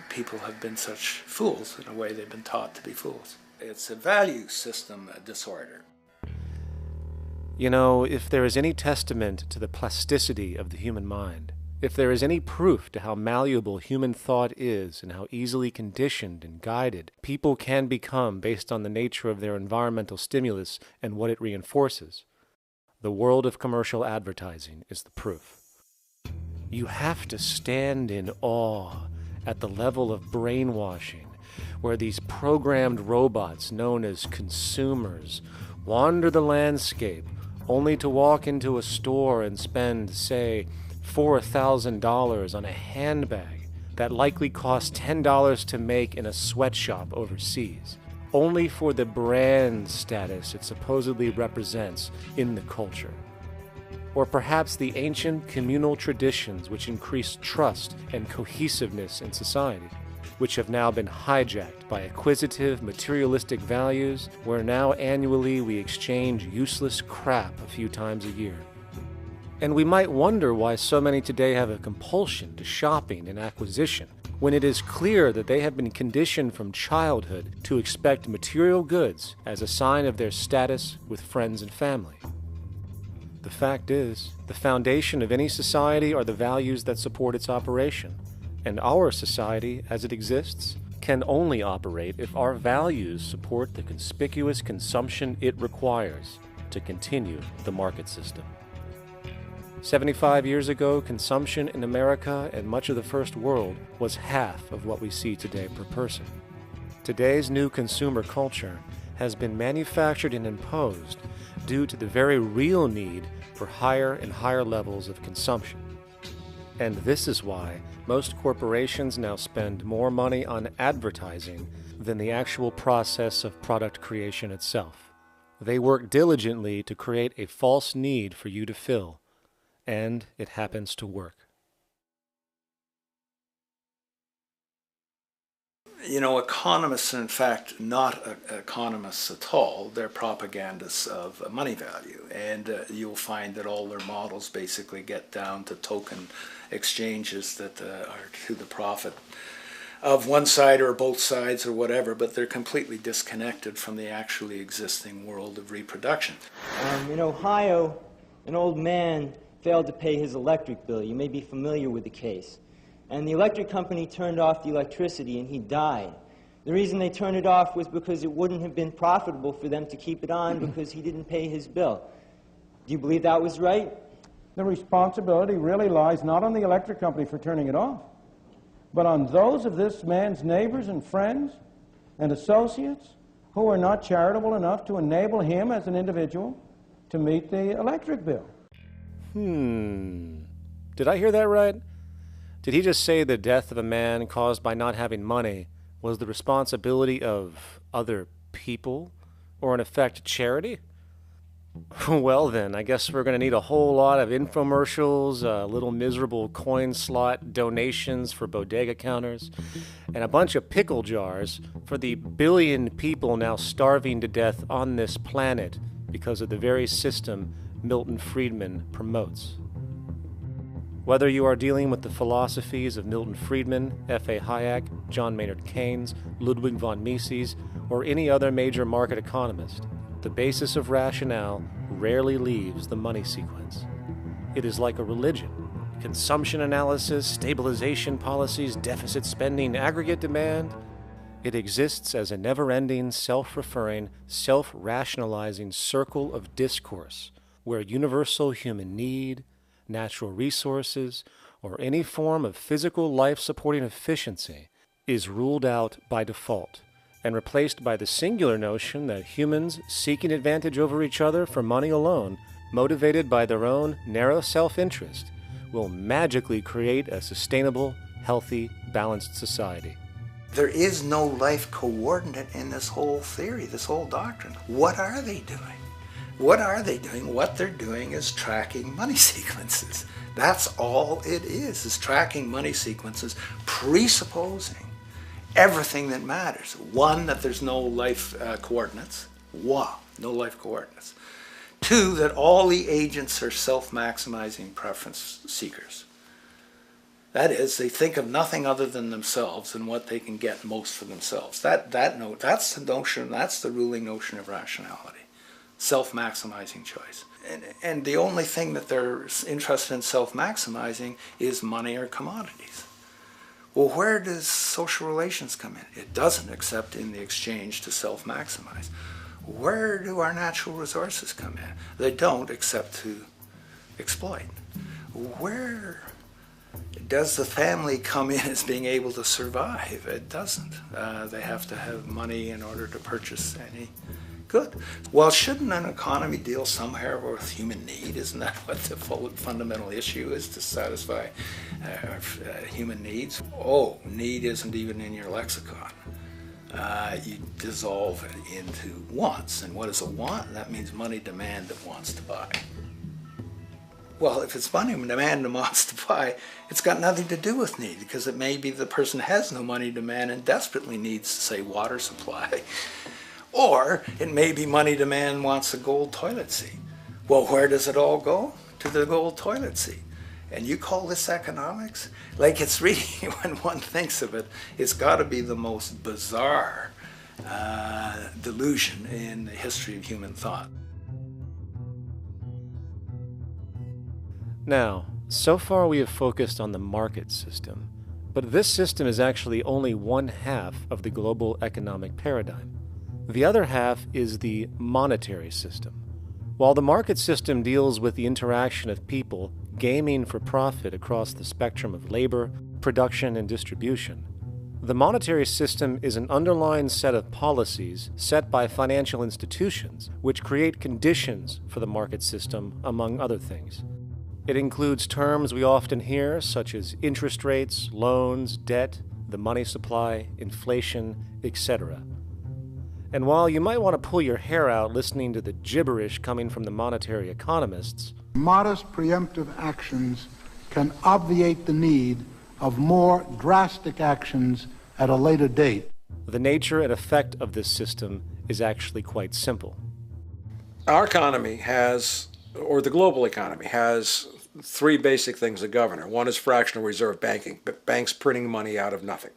people have been such fools. In a way, they've been taught to be fools. It's a value system disorder. You know, if there is any testament to the plasticity of the human mind, if there is any proof to how malleable human thought is and how easily conditioned and guided people can become based on the nature of their environmental stimulus and what it reinforces, the world of commercial advertising is the proof. You have to stand in awe at the level of brainwashing where these programmed robots known as consumers wander the landscape only to walk into a store and spend, say, $4,000 on a handbag that likely costs $10 to make in a sweatshop overseas, only for the brand status it supposedly represents in the culture. Or perhaps the ancient communal traditions which increase trust and cohesiveness in society, which have now been hijacked by acquisitive, materialistic values, where now annually we exchange useless crap a few times a year. And we might wonder why so many today have a compulsion to shopping and acquisition, when it is clear that they have been conditioned from childhood to expect material goods as a sign of their status with friends and family. The fact is, the foundation of any society are the values that support its operation, and our society, as it exists, can only operate if our values support the conspicuous consumption it requires to continue the market system. 75 years ago, consumption in America and much of the First World was half of what we see today per person. Today's new consumer culture has been manufactured and imposed due to the very real need for higher and higher levels of consumption. And this is why most corporations now spend more money on advertising than the actual process of product creation itself. They work diligently to create a false need for you to fill, and it happens to work. You know, economists are in fact not economists at all. They're propagandists of money value. And you'll find that all their models basically get down to token exchanges that are to the profit of one side or both sides or whatever, but they're completely disconnected from the actually existing world of reproduction. In Ohio, an old man failed to pay his electric bill. You may be familiar with the case. And the electric company turned off the electricity and he died. The reason they turned it off was because it wouldn't have been profitable for them to keep it on because he didn't pay his bill. Do you believe that was right? The responsibility really lies not on the electric company for turning it off, but on those of this man's neighbors and friends and associates who are not charitable enough to enable him as an individual to meet the electric bill. Did I hear that right? Did he just say the death of a man caused by not having money was the responsibility of other people, or in effect, charity? Well then, I guess we're going to need a whole lot of infomercials, little miserable coin slot donations for bodega counters, and a bunch of pickle jars for the billion people now starving to death on this planet because of the very system Milton Friedman promotes. Whether you are dealing with the philosophies of Milton Friedman, F.A. Hayek, John Maynard Keynes, Ludwig von Mises, or any other major market economist, the basis of rationale rarely leaves the money sequence. It is like a religion. Consumption analysis, stabilization policies, deficit spending, aggregate demand. It exists as a never-ending, self-referring, self-rationalizing circle of discourse where universal human need, natural resources, or any form of physical life-supporting efficiency is ruled out by default and replaced by the singular notion that humans seeking advantage over each other for money alone, motivated by their own narrow self-interest, will magically create a sustainable, healthy, balanced society. There is no life coordinate in this whole theory, this whole doctrine. What are they doing? What are they doing? What they're doing is tracking money sequences. That's all it is tracking money sequences, presupposing everything that matters. One, that there's no life coordinates. Wow, no life coordinates. Two, that all the agents are self-maximizing preference seekers. That is, they think of nothing other than themselves and what they can get most for themselves. That's the notion, that's the ruling notion of rationality. Self-maximizing choice. And the only thing that they're interested in self-maximizing is money or commodities. Well, where does social relations come in? It doesn't, except in the exchange to self-maximize. Where do our natural resources come in? They don't, except to exploit. Where does the family come in as being able to survive? It doesn't. They have to have money in order to purchase any good. Well, shouldn't an economy deal somewhere with human need? Isn't that what the fundamental issue is, to satisfy human needs? Oh, need isn't even in your lexicon. You dissolve it into wants. And what is a want? That means money demand that wants to buy. Well, if it's money demand that wants to buy, it's got nothing to do with need, because it may be the person has no money demand and desperately needs, say, water supply. Or it may be money demand wants a gold toilet seat. Well, where does it all go? To the gold toilet seat. And you call this economics? Like, it's really, when one thinks of it, it's got to be the most bizarre delusion in the history of human thought. Now, so far we have focused on the market system, but this system is actually only one half of the global economic paradigm. The other half is the monetary system. While the market system deals with the interaction of people gaming for profit across the spectrum of labor, production, and distribution, the monetary system is an underlying set of policies set by financial institutions which create conditions for the market system, among other things. It includes terms we often hear, such as interest rates, loans, debt, the money supply, inflation, etc. And while you might want to pull your hair out listening to the gibberish coming from the monetary economists, modest preemptive actions can obviate the need of more drastic actions at a later date. The nature and effect of this system is actually quite simple. Our economy has, or the global economy has, three basic things that govern it. One is fractional reserve banking, banks printing money out of nothing.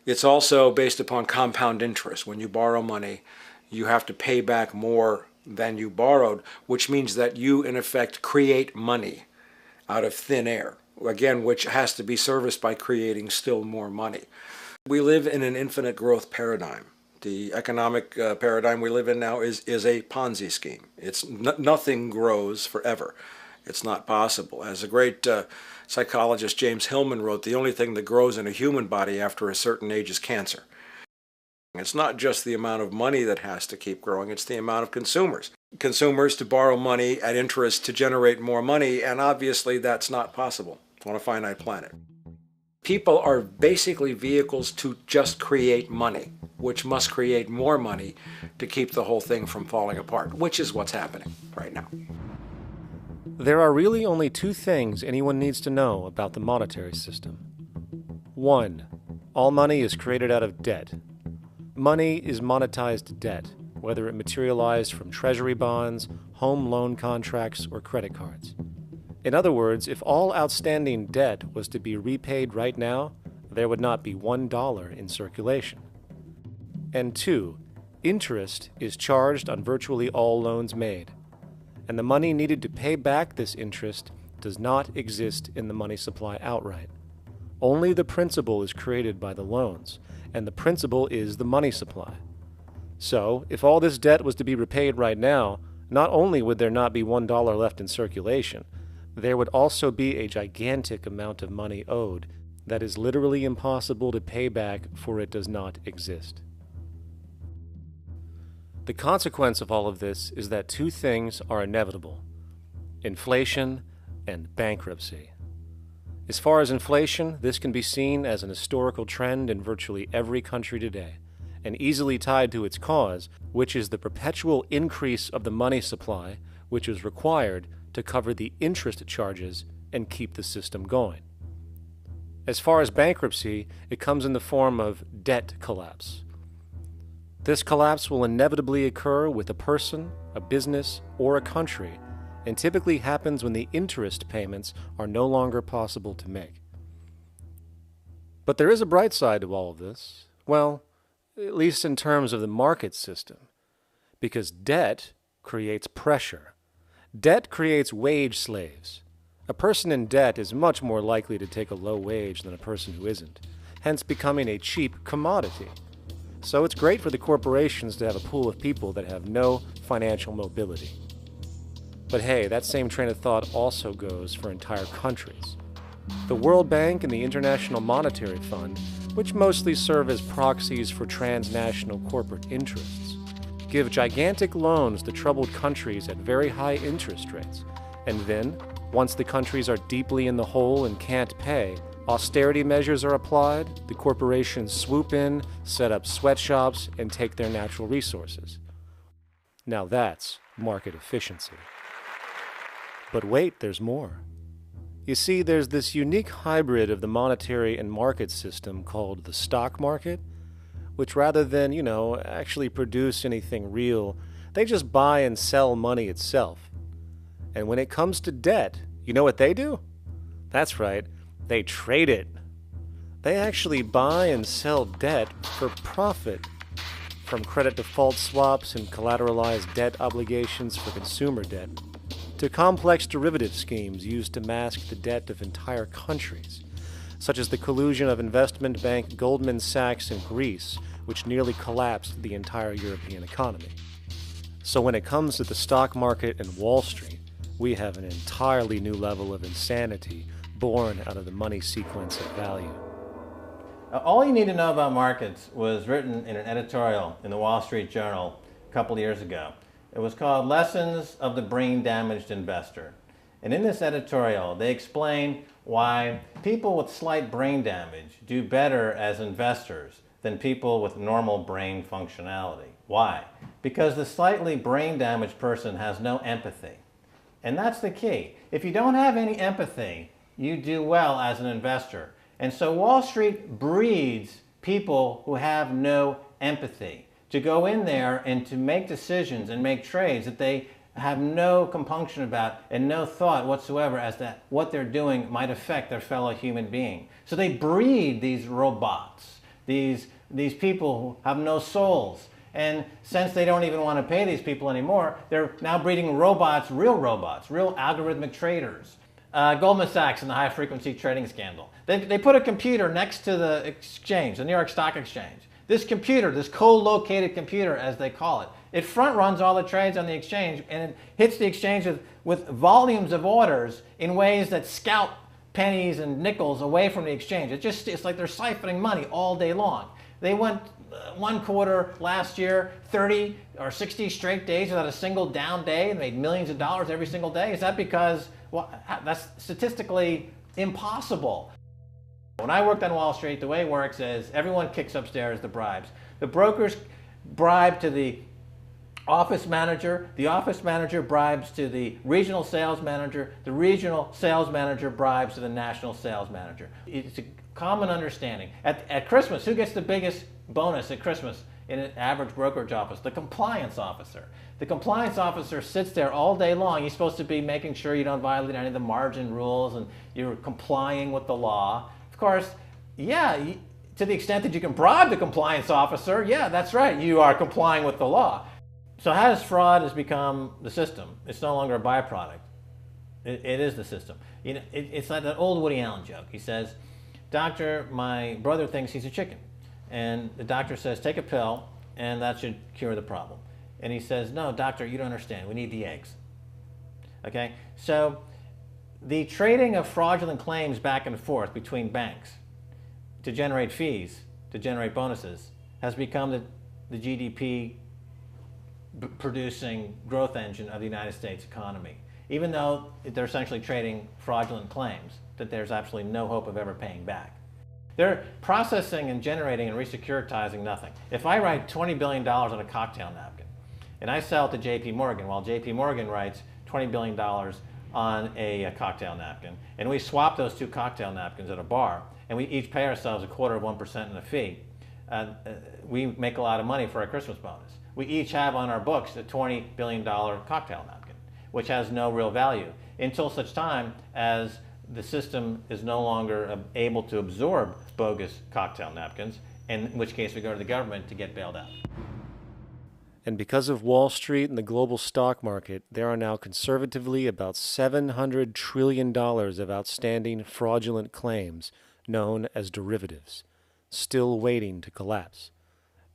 It's also based upon compound interest. When you borrow money, you have to pay back more than you borrowed, which means that you, in effect, create money out of thin air, again, which has to be serviced by creating still more money. We live in an infinite growth paradigm. The economic paradigm we live in now is a Ponzi scheme. It's nothing grows forever. It's not possible. As a great psychologist James Hillman wrote, the only thing that grows in a human body after a certain age is cancer. It's not just the amount of money that has to keep growing, it's the amount of consumers. Consumers to borrow money at interest to generate more money, and obviously that's not possible on a finite planet. People are basically vehicles to just create money, which must create more money to keep the whole thing from falling apart, which is what's happening right now. There are really only two things anyone needs to know about the monetary system. 1. All money is created out of debt. Money is monetized debt, whether it materialized from treasury bonds, home loan contracts, or credit cards. In other words, if all outstanding debt was to be repaid right now, there would not be $1 in circulation. And 2, interest is charged on virtually all loans made, and the money needed to pay back this interest does not exist in the money supply outright. Only the principal is created by the loans, and the principal is the money supply. So, if all this debt was to be repaid right now, not only would there not be $1 left in circulation, there would also be a gigantic amount of money owed that is literally impossible to pay back, for it does not exist. The consequence of all of this is that two things are inevitable: inflation and bankruptcy. As far as inflation, this can be seen as an historical trend in virtually every country today, and easily tied to its cause, which is the perpetual increase of the money supply, which is required to cover the interest charges and keep the system going. As far as bankruptcy, it comes in the form of debt collapse. This collapse will inevitably occur with a person, a business, or a country, and typically happens when the interest payments are no longer possible to make. But there is a bright side to all of this. Well, at least in terms of the market system, because debt creates pressure. Debt creates wage slaves. A person in debt is much more likely to take a low wage than a person who isn't, hence becoming a cheap commodity. So it's great for the corporations to have a pool of people that have no financial mobility. But hey, that same train of thought also goes for entire countries. The World Bank and the International Monetary Fund, which mostly serve as proxies for transnational corporate interests, give gigantic loans to troubled countries at very high interest rates, and then, once the countries are deeply in the hole and can't pay, austerity measures are applied, the corporations swoop in, set up sweatshops, and take their natural resources. Now that's market efficiency. But wait, there's more. You see, there's this unique hybrid of the monetary and market system called the stock market, which rather than, actually produce anything real, they just buy and sell money itself. And when it comes to debt, you know what they do? That's right, they trade it. They actually buy and sell debt for profit, from credit default swaps and collateralized debt obligations for consumer debt, to complex derivative schemes used to mask the debt of entire countries, such as the collusion of investment bank Goldman Sachs in Greece, which nearly collapsed the entire European economy. So when it comes to the stock market and Wall Street, we have an entirely new level of insanity born out of the money sequence of value. All you need to know about markets was written in an editorial in the Wall Street Journal a couple of years ago. It was called Lessons of the Brain-Damaged Investor. And in this editorial, they explain why people with slight brain damage do better as investors than people with normal brain functionality. Why? Because the slightly brain-damaged person has no empathy. And that's the key. If you don't have any empathy, you do well as an investor. And so Wall Street breeds people who have no empathy, to go in there and to make decisions and make trades that they have no compunction about and no thought whatsoever as to what they're doing might affect their fellow human being. So they breed these robots, these people who have no souls. And since they don't even want to pay these people anymore, they're now breeding robots, real algorithmic traders. Goldman Sachs and the high-frequency trading scandal. They put a computer next to the exchange, the New York Stock Exchange. This computer, this co-located computer, as they call it, it front-runs all the trades on the exchange, and it hits the exchange with volumes of orders in ways that scalp pennies and nickels away from the exchange. It's like they're siphoning money all day long. They went one quarter last year, 30 or 60 straight days without a single down day and made millions of dollars every single day. Is that because, well, that's statistically impossible. When I worked on Wall Street, the way it works is everyone kicks upstairs the bribes. The brokers bribe to the office manager bribes to the regional sales manager bribes to the national sales manager. It's a common understanding. At Christmas, who gets the biggest bonus at Christmas in an average brokerage office? The compliance officer. The compliance officer sits there all day long. He's supposed to be making sure you don't violate any of the margin rules and you're complying with the law. Of course, yeah, to the extent that you can bribe the compliance officer, yeah, that's right, you are complying with the law. So how does fraud has become the system? It's no longer a byproduct. It is the system. You know, it's like that old Woody Allen joke. He says, "Doctor, my brother thinks he's a chicken." And the doctor says, "Take a pill, and that should cure the problem." And he says, "No, doctor, you don't understand. We need the eggs." Okay? So the trading of fraudulent claims back and forth between banks to generate fees, to generate bonuses, has become the GDP producing growth engine of the United States economy. Even though they're essentially trading fraudulent claims that there's absolutely no hope of ever paying back. They're processing and generating and re-securitizing nothing. If I write $20 billion on a cocktail napkin and I sell it to JP Morgan while JP Morgan writes $20 billion on a cocktail napkin, and we swap those two cocktail napkins at a bar and we each pay ourselves 1/4% in a fee, we make a lot of money for our Christmas bonus. We each have on our books a $20 billion cocktail napkin, which has no real value until such time as the system is no longer able to absorb bogus cocktail napkins, in which case we go to the government to get bailed out. And because of Wall Street and the global stock market, there are now conservatively about $700 trillion of outstanding fraudulent claims known as derivatives, still waiting to collapse,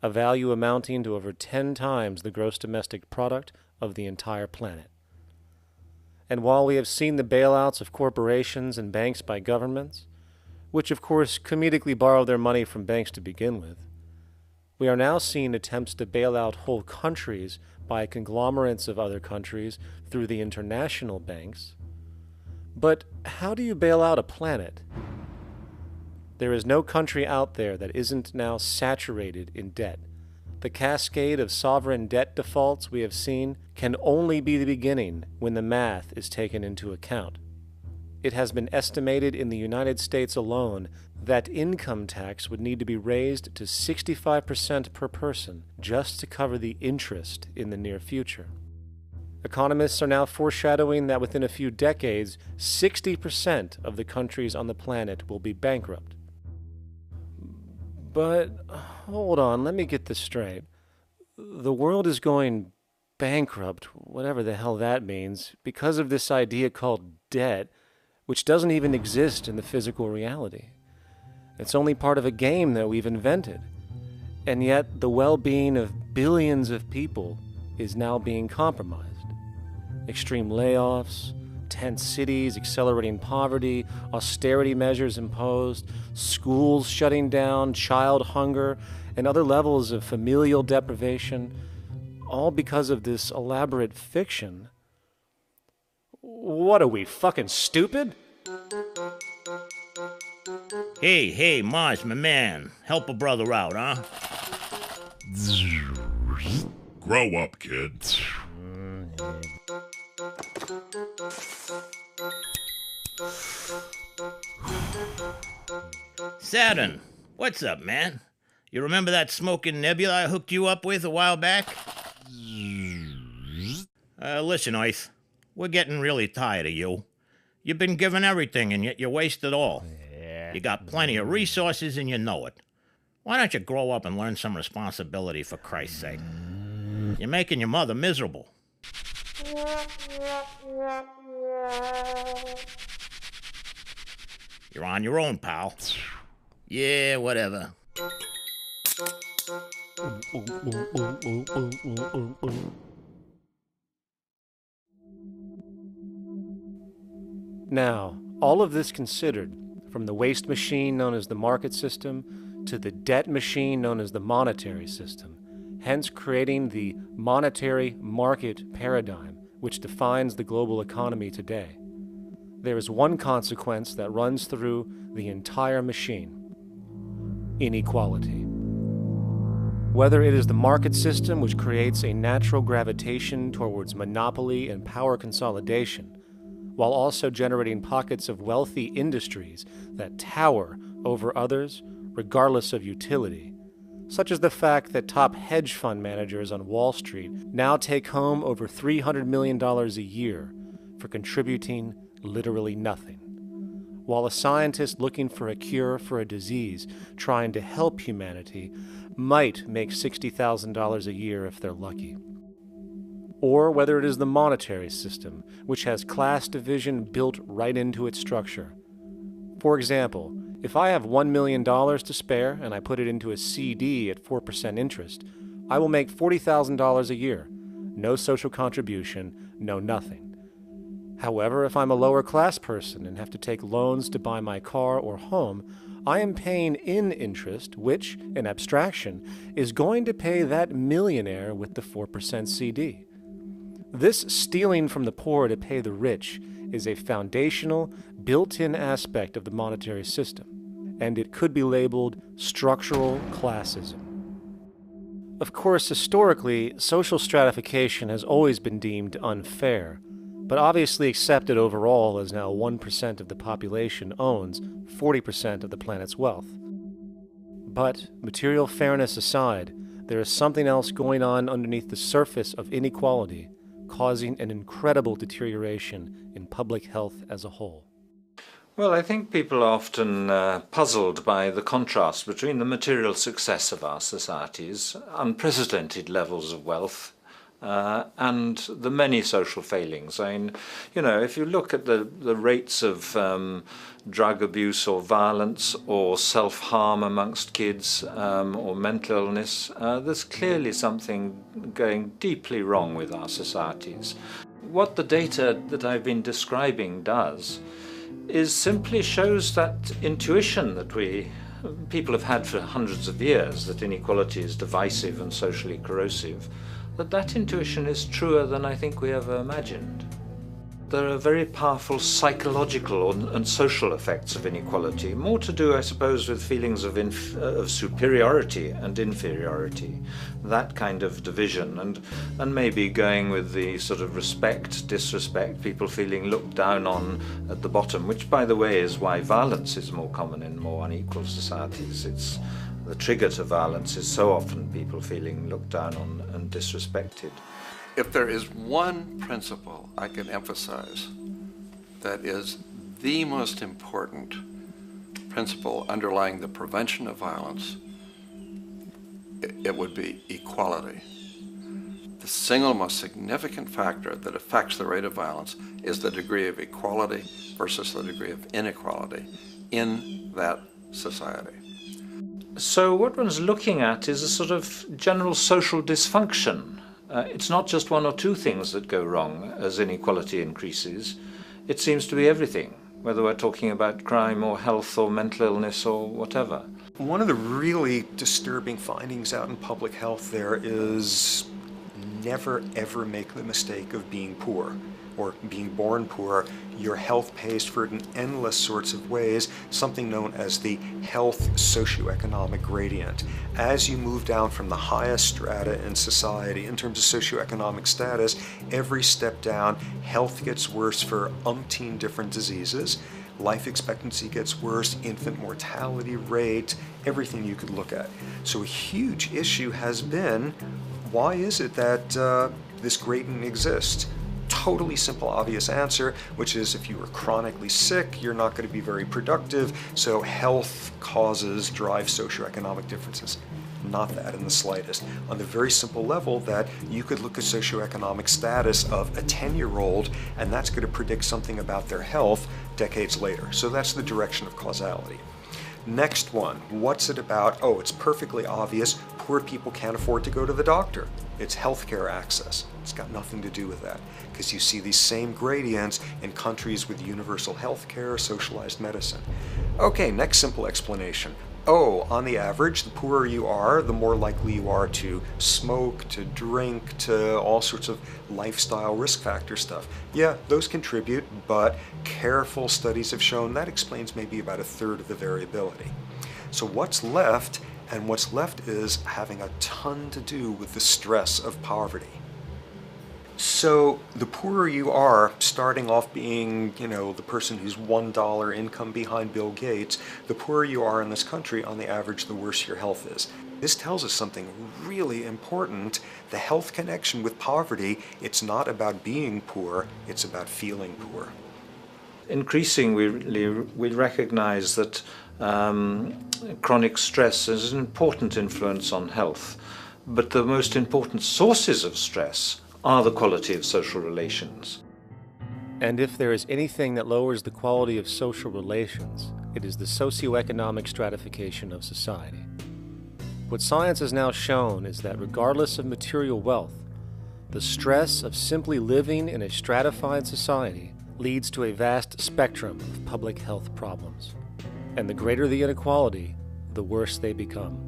a value amounting to over 10 times the gross domestic product of the entire planet. And while we have seen the bailouts of corporations and banks by governments, which of course comedically borrow their money from banks to begin with, we are now seeing attempts to bail out whole countries by conglomerates of other countries through the international banks. But how do you bail out a planet? There is no country out there that isn't now saturated in debt. The cascade of sovereign debt defaults we have seen can only be the beginning when the math is taken into account. It has been estimated in the United States alone that income tax would need to be raised to 65% per person just to cover the interest in the near future. Economists are now foreshadowing that within a few decades, 60% of the countries on the planet will be bankrupt. But hold on, let me get this straight. The world is going bankrupt, whatever the hell that means, because of this idea called debt, which doesn't even exist in the physical reality. It's only part of a game that we've invented. And yet the well-being of billions of people is now being compromised. Extreme layoffs, tent cities, accelerating poverty, austerity measures imposed, schools shutting down, child hunger, and other levels of familial deprivation, all because of this elaborate fiction. What are we, fucking stupid? Hey, Mars, my man. Help a brother out, huh? Grow up, kid. Saturn, what's up, man? You remember that smoking nebula I hooked you up with a while back? Listen, Earth, we're getting really tired of you. You've been given everything, and yet you waste it all. You got plenty of resources, and you know it. Why don't you grow up and learn some responsibility, for Christ's sake? You're making your mother miserable. You're on your own, pal. Yeah, whatever. Now, all of this considered, from the waste machine known as the market system to the debt machine known as the monetary system, hence creating the monetary market paradigm which defines the global economy today, there is one consequence that runs through the entire machine: inequality. Whether it is the market system which creates a natural gravitation towards monopoly and power consolidation, while also generating pockets of wealthy industries that tower over others regardless of utility, such as the fact that top hedge fund managers on Wall Street now take home over $300 million a year for contributing literally nothing, while a scientist looking for a cure for a disease trying to help humanity might make $60,000 a year if they're lucky. Or whether it is the monetary system, which has class division built right into its structure. For example, if I have $1 million to spare and I put it into a CD at 4% interest, I will make $40,000 a year. No social contribution, no nothing. However, if I'm a lower class person and have to take loans to buy my car or home, I am paying in interest, which, in abstraction, is going to pay that millionaire with the 4% CD. This stealing from the poor to pay the rich is a foundational, built-in aspect of the monetary system, and it could be labeled structural classism. Of course, historically, social stratification has always been deemed unfair, but obviously accepted overall as now 1% of the population owns 40% of the planet's wealth. But, material fairness aside, there is something else going on underneath the surface of inequality, causing an incredible deterioration in public health as a whole. Well, I think people are often puzzled by the contrast between the material success of our societies, unprecedented levels of wealth, and the many social failings. I mean, you know, if you look at the rates of drug abuse or violence or self-harm amongst kids or mental illness, there's clearly something going deeply wrong with our societies. What the data that I've been describing does is simply shows that intuition that people have had for hundreds of years, that inequality is divisive and socially corrosive, that intuition is truer than I think we ever imagined. There are very powerful psychological and social effects of inequality, more to do, I suppose, with feelings of superiority and inferiority, that kind of division, and maybe going with the sort of respect, disrespect, people feeling looked down on at the bottom, which, by the way, is why violence is more common in more unequal societies. It's the trigger to violence is so often people feeling looked down on and disrespected. If there is one principle I can emphasize that is the most important principle underlying the prevention of violence, it would be equality. The single most significant factor that affects the rate of violence is the degree of equality versus the degree of inequality in that society. So what one's looking at is a sort of general social dysfunction. It's not just one or two things that go wrong as inequality increases. It seems to be everything, whether we're talking about crime or health or mental illness or whatever. One of the really disturbing findings out in public health there is never ever make the mistake of being poor or being born poor. Your health pays for it in endless sorts of ways, something known as the health socioeconomic gradient. As you move down from the highest strata in society in terms of socioeconomic status, every step down, health gets worse for umpteen different diseases. Life expectancy gets worse, infant mortality rate, everything you could look at. So a huge issue has been, why is it that this gradient exists? Totally simple, obvious answer, which is if you are chronically sick, you're not going to be very productive, so health causes drive socioeconomic differences. Not that in the slightest. On the very simple level that you could look at socioeconomic status of a 10-year-old, and that's going to predict something about their health decades later. So that's the direction of causality. Next one, what's it about? Oh, it's perfectly obvious. Poor people can't afford to go to the doctor. It's healthcare access. It's got nothing to do with that, because you see these same gradients in countries with universal healthcare, socialized medicine. Okay, next simple explanation. Oh, on the average, the poorer you are, the more likely you are to smoke, to drink, to all sorts of lifestyle risk factor stuff. Yeah, those contribute, but careful studies have shown that explains maybe about a third of the variability. So what's left? And what's left is having a ton to do with the stress of poverty. So the poorer you are, starting off being, the person who's $1 income behind Bill Gates, the poorer you are in this country, on the average, the worse your health is. This tells us something really important. The health connection with poverty, it's not about being poor, it's about feeling poor. Increasingly, we recognize that chronic stress is an important influence on health, but the most important sources of stress are the quality of social relations. And if there is anything that lowers the quality of social relations, it is the socioeconomic stratification of society. What science has now shown is that regardless of material wealth, the stress of simply living in a stratified society leads to a vast spectrum of public health problems. And the greater the inequality, the worse they become.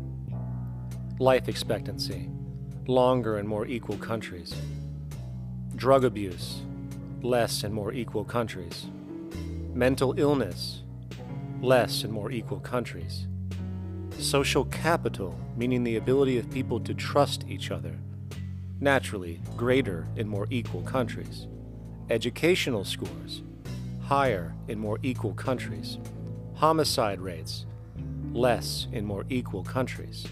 Life expectancy, longer in more equal countries. Drug abuse, less in more equal countries. Mental illness, less in more equal countries. Social capital, meaning the ability of people to trust each other, naturally greater in more equal countries. Educational scores, higher in more equal countries. Homicide rates, less in more equal countries.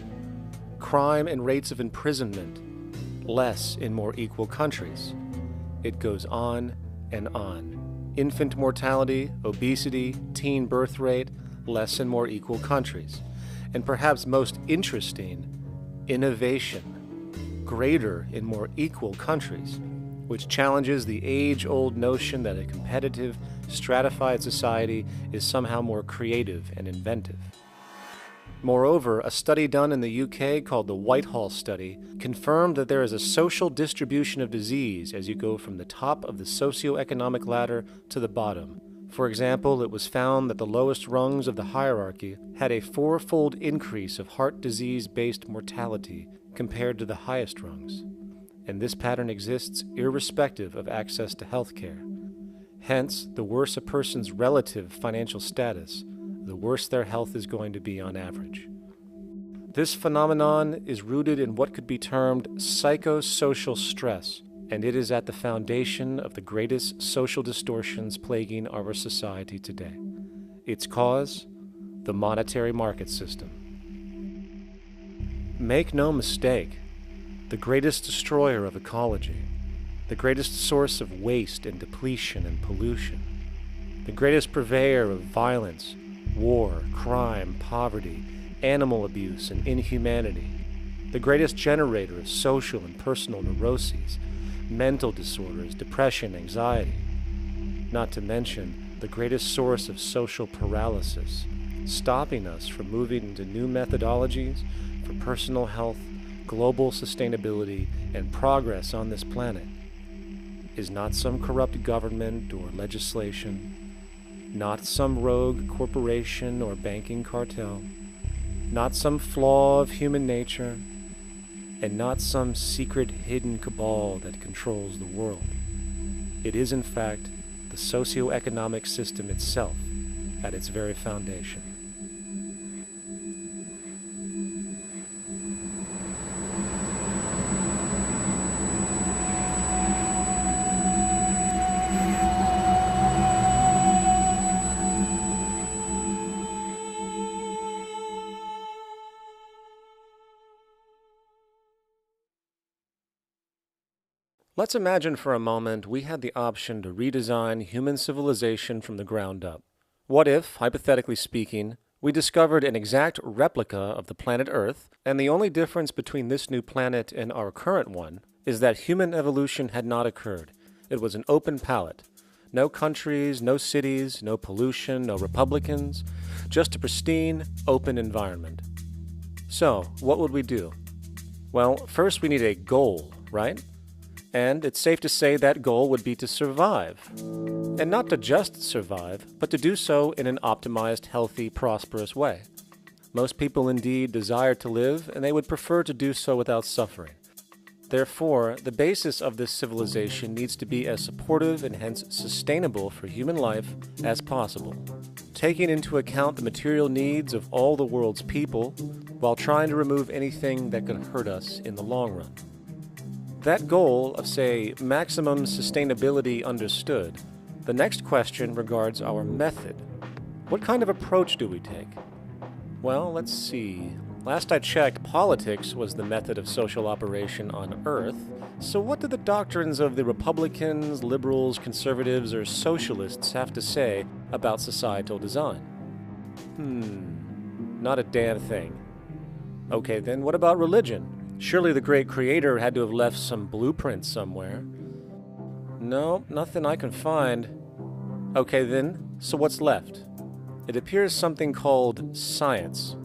Crime and rates of imprisonment, less in more equal countries. It goes on and on. Infant mortality, obesity, teen birth rate, less in more equal countries. And perhaps most interesting, innovation, greater in more equal countries, which challenges the age-old notion that a competitive, stratified society is somehow more creative and inventive. Moreover, a study done in the UK called the Whitehall Study confirmed that there is a social distribution of disease as you go from the top of the socioeconomic ladder to the bottom. For example, it was found that the lowest rungs of the hierarchy had a 4-fold increase of heart disease-based mortality compared to the highest rungs. And this pattern exists irrespective of access to health care. Hence, the worse a person's relative financial status, the worse their health is going to be on average. This phenomenon is rooted in what could be termed psychosocial stress, and it is at the foundation of the greatest social distortions plaguing our society today. Its cause? The monetary market system. Make no mistake, the greatest destroyer of ecology, the greatest source of waste and depletion and pollution, the greatest purveyor of violence, war, crime, poverty, animal abuse, and inhumanity, the greatest generator of social and personal neuroses, mental disorders, depression, anxiety, not to mention the greatest source of social paralysis, stopping us from moving into new methodologies for personal health, global sustainability, and progress on this planet, is not some corrupt government or legislation, not some rogue corporation or banking cartel, not some flaw of human nature, and not some secret hidden cabal that controls the world. It is, in fact, the the socio-economic system itself at its very foundation. Let's imagine for a moment we had the option to redesign human civilization from the ground up. What if, hypothetically speaking, we discovered an exact replica of the planet Earth, and the only difference between this new planet and our current one is that human evolution had not occurred. It was an open palette. No countries, no cities, no pollution, no Republicans, just a pristine, open environment. So, what would we do? Well, first we need a goal, right? And it's safe to say that goal would be to survive. And not to just survive, but to do so in an optimized, healthy, prosperous way. Most people indeed desire to live, and they would prefer to do so without suffering. Therefore, the basis of this civilization needs to be as supportive and hence sustainable for human life as possible, taking into account the material needs of all the world's people, while trying to remove anything that could hurt us in the long run. That goal of, say, maximum sustainability understood, the next question regards our method. What kind of approach do we take? Well, let's see. Last I checked, politics was the method of social operation on Earth. So what do the doctrines of the Republicans, liberals, conservatives, or socialists have to say about societal design? Not a damn thing. Okay, then what about religion? Surely the great creator had to have left some blueprint somewhere. No, nothing I can find. Okay then, so what's left? It appears something called science.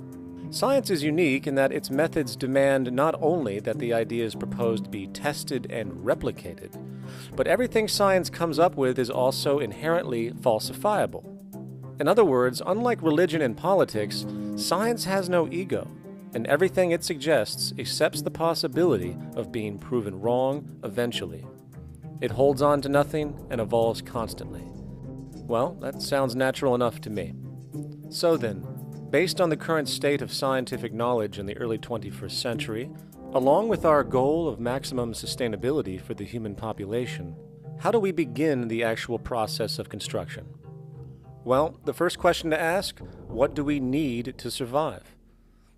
Science is unique in that its methods demand not only that the ideas proposed be tested and replicated, but everything science comes up with is also inherently falsifiable. In other words, unlike religion and politics, science has no ego, and everything it suggests accepts the possibility of being proven wrong eventually. It holds on to nothing and evolves constantly. Well, that sounds natural enough to me. So then, based on the current state of scientific knowledge in the early 21st century, along with our goal of maximum sustainability for the human population, how do we begin the actual process of construction? Well, the first question to ask, what do we need to survive?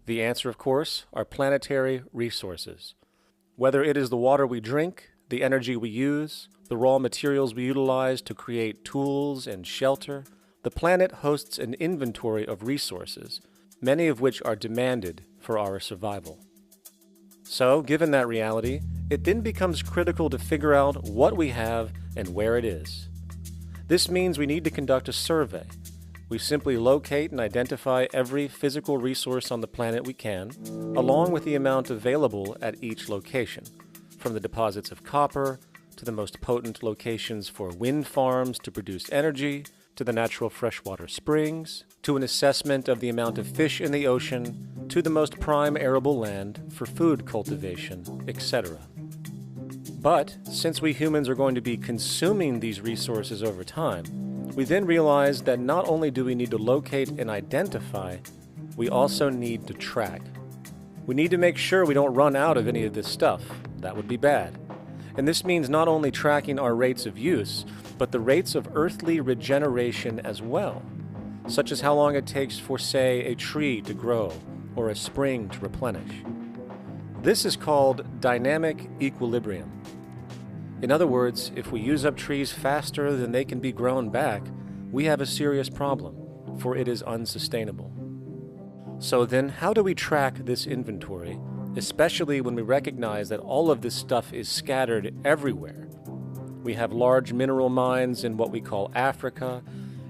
The answer, of course, are planetary resources. Whether it is the water we drink, the energy we use, the raw materials we utilize to create tools and shelter, the planet hosts an inventory of resources, many of which are demanded for our survival. So, given that reality, it then becomes critical to figure out what we have and where it is. This means we need to conduct a survey. We simply locate and identify every physical resource on the planet we can, along with the amount available at each location, from the deposits of copper, to the most potent locations for wind farms to produce energy, to the natural freshwater springs, to an assessment of the amount of fish in the ocean, to the most prime arable land for food cultivation, etc. But, since we humans are going to be consuming these resources over time, we then realize that not only do we need to locate and identify, we also need to track. We need to make sure we don't run out of any of this stuff. That would be bad. And this means not only tracking our rates of use, but the rates of earthly regeneration as well, such as how long it takes for, say, a tree to grow or a spring to replenish. This is called dynamic equilibrium. In other words, if we use up trees faster than they can be grown back, we have a serious problem, for it is unsustainable. So then, how do we track this inventory, especially when we recognize that all of this stuff is scattered everywhere? We have large mineral mines in what we call Africa,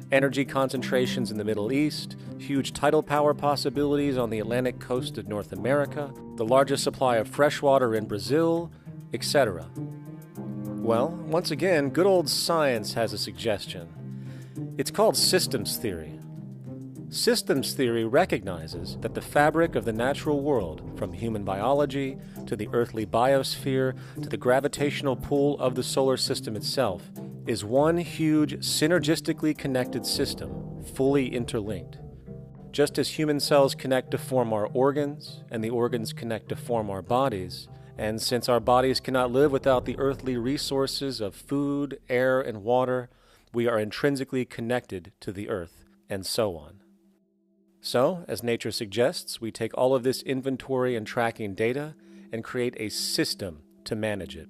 energy concentrations in the Middle East, huge tidal power possibilities on the Atlantic coast of North America, the largest supply of freshwater in Brazil, etc. Well, once again, good old science has a suggestion. It's called systems theory. Systems theory recognizes that the fabric of the natural world, from human biology to the earthly biosphere to the gravitational pull of the solar system itself, is one huge synergistically connected system, fully interlinked. Just as human cells connect to form our organs, and the organs connect to form our bodies, and since our bodies cannot live without the earthly resources of food, air, and water, we are intrinsically connected to the earth, and so on. So, as nature suggests, we take all of this inventory and tracking data and create a system to manage it.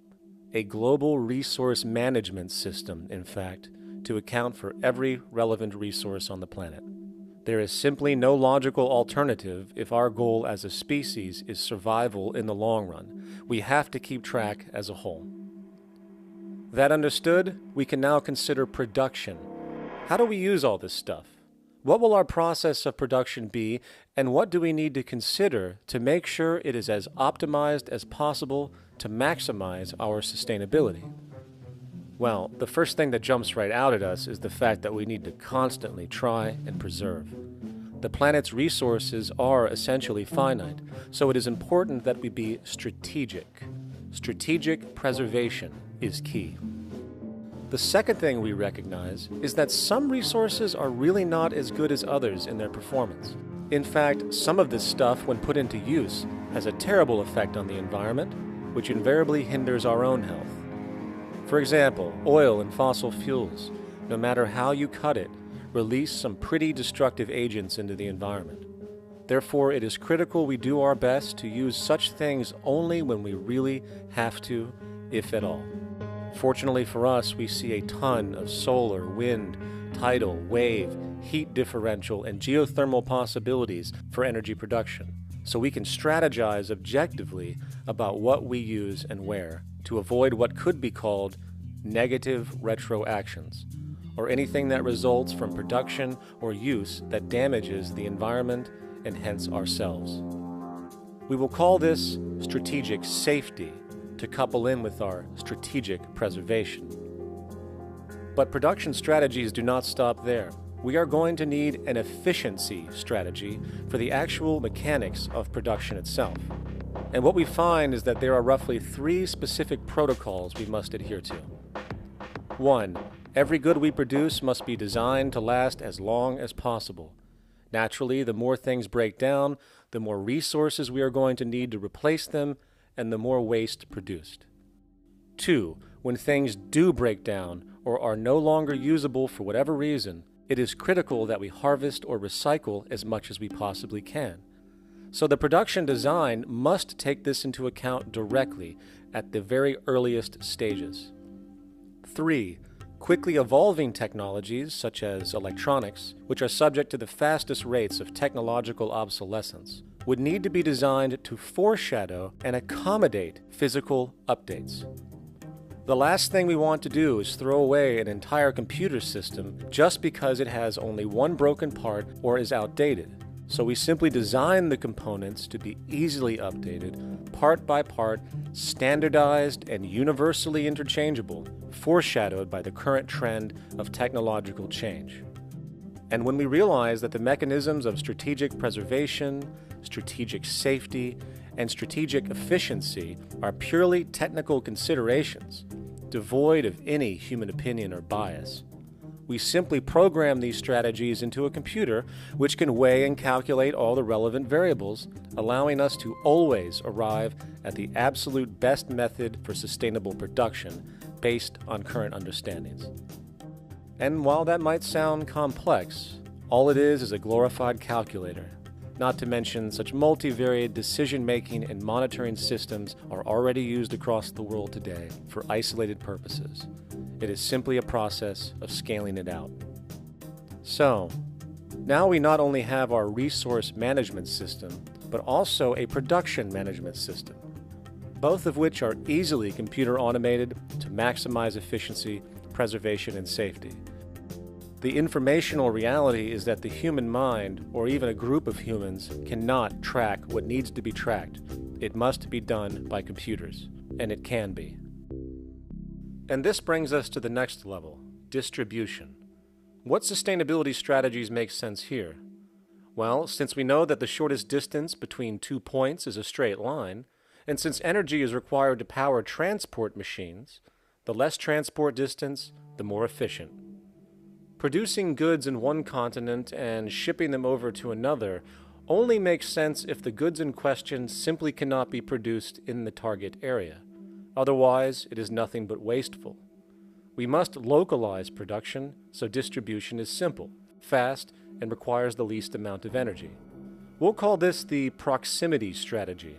A global resource management system, in fact, to account for every relevant resource on the planet. There is simply no logical alternative if our goal as a species is survival in the long run. We have to keep track as a whole. That understood, we can now consider production. How do we use all this stuff? What will our process of production be, and what do we need to consider to make sure it is as optimized as possible to maximize our sustainability? Well, the first thing that jumps right out at us is the fact that we need to constantly try and preserve. The planet's resources are essentially finite, so it is important that we be strategic. Strategic preservation is key. The second thing we recognize is that some resources are really not as good as others in their performance. In fact, some of this stuff, when put into use, has a terrible effect on the environment, which invariably hinders our own health. For example, oil and fossil fuels, no matter how you cut it, release some pretty destructive agents into the environment. Therefore, it is critical we do our best to use such things only when we really have to, if at all. Fortunately for us, we see a ton of solar, wind, tidal, wave, heat differential, and geothermal possibilities for energy production, so we can strategize objectively about what we use and where to avoid what could be called negative retroactions, or anything that results from production or use that damages the environment and hence ourselves. We will call this strategic safety to couple in with our strategic preservation. But production strategies do not stop there. We are going to need an efficiency strategy for the actual mechanics of production itself. And what we find is that there are roughly 3 specific protocols we must adhere to. 1. Every good we produce must be designed to last as long as possible. Naturally, the more things break down, the more resources we are going to need to replace them, and the more waste produced. 2. When things do break down or are no longer usable for whatever reason, it is critical that we harvest or recycle as much as we possibly can. So the production design must take this into account directly at the very earliest stages. 3. Quickly evolving technologies, such as electronics, which are subject to the fastest rates of technological obsolescence, would need to be designed to foreshadow and accommodate physical updates. The last thing we want to do is throw away an entire computer system just because it has only one broken part or is outdated. So we simply design the components to be easily updated, part by part, standardized and universally interchangeable, foreshadowed by the current trend of technological change. And when we realize that the mechanisms of strategic preservation, strategic safety, and strategic efficiency are purely technical considerations, devoid of any human opinion or bias, we simply program these strategies into a computer which can weigh and calculate all the relevant variables, allowing us to always arrive at the absolute best method for sustainable production based on current understandings. And while that might sound complex, all it is a glorified calculator. Not to mention such multivariate decision-making and monitoring systems are already used across the world today for isolated purposes. It is simply a process of scaling it out. So, now we not only have our resource management system, but also a production management system, both of which are easily computer automated to maximize efficiency, preservation, and safety. The informational reality is that the human mind, or even a group of humans, cannot track what needs to be tracked. It must be done by computers, and it can be. And this brings us to the next level, distribution. What sustainability strategies make sense here? Well, since we know that the shortest distance between 2 points is a straight line, and since energy is required to power transport machines, the less transport distance, the more efficient. Producing goods in one continent and shipping them over to another only makes sense if the goods in question simply cannot be produced in the target area. Otherwise, it is nothing but wasteful. We must localize production so distribution is simple, fast, and requires the least amount of energy. We'll call this the proximity strategy,